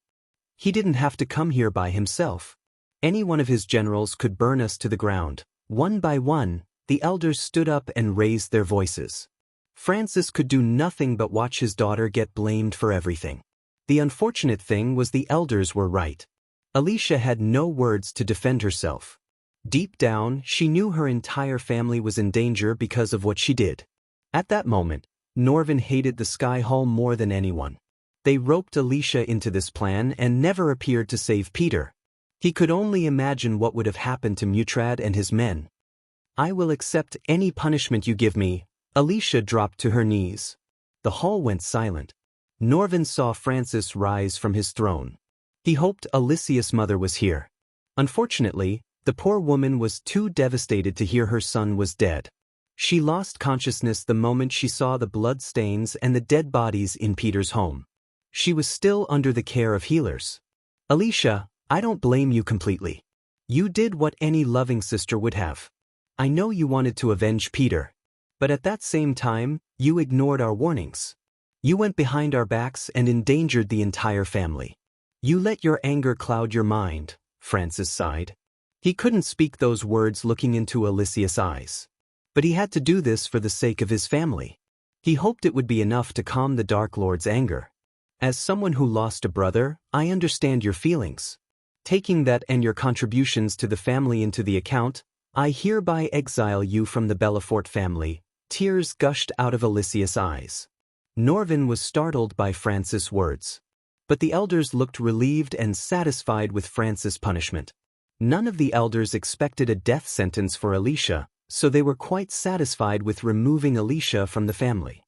He didn't have to come here by himself. Any one of his generals could burn us to the ground." One by one, the elders stood up and raised their voices. Francis could do nothing but watch his daughter get blamed for everything. The unfortunate thing was the elders were right. Alicia had no words to defend herself. Deep down, she knew her entire family was in danger because of what she did. At that moment, Norvin hated the Sky Hall more than anyone. They roped Alicia into this plan and never appeared to save Peter. He could only imagine what would have happened to Mutrad and his men. "I will accept any punishment you give me," Alicia dropped to her knees. The hall went silent. Norvin saw Francis rise from his throne. He hoped Alicia's mother was here. Unfortunately, the poor woman was too devastated to hear her son was dead. She lost consciousness the moment she saw the blood stains and the dead bodies in Peter's home. She was still under the care of healers. Alicia, I don't blame you completely. You did what any loving sister would have. I know you wanted to avenge Peter. But at that same time, you ignored our warnings. You went behind our backs and endangered the entire family. You let your anger cloud your mind, Francis sighed. He couldn't speak those words looking into Alicia's eyes. But he had to do this for the sake of his family. He hoped it would be enough to calm the Dark Lord's anger. As someone who lost a brother, I understand your feelings. Taking that and your contributions to the family into the account, I hereby exile you from the Belafort family. Tears gushed out of Alicia's eyes. Norvin was startled by Francis' words. But the elders looked relieved and satisfied with Francis' punishment. None of the elders expected a death sentence for Alicia, so they were quite satisfied with removing Alicia from the family.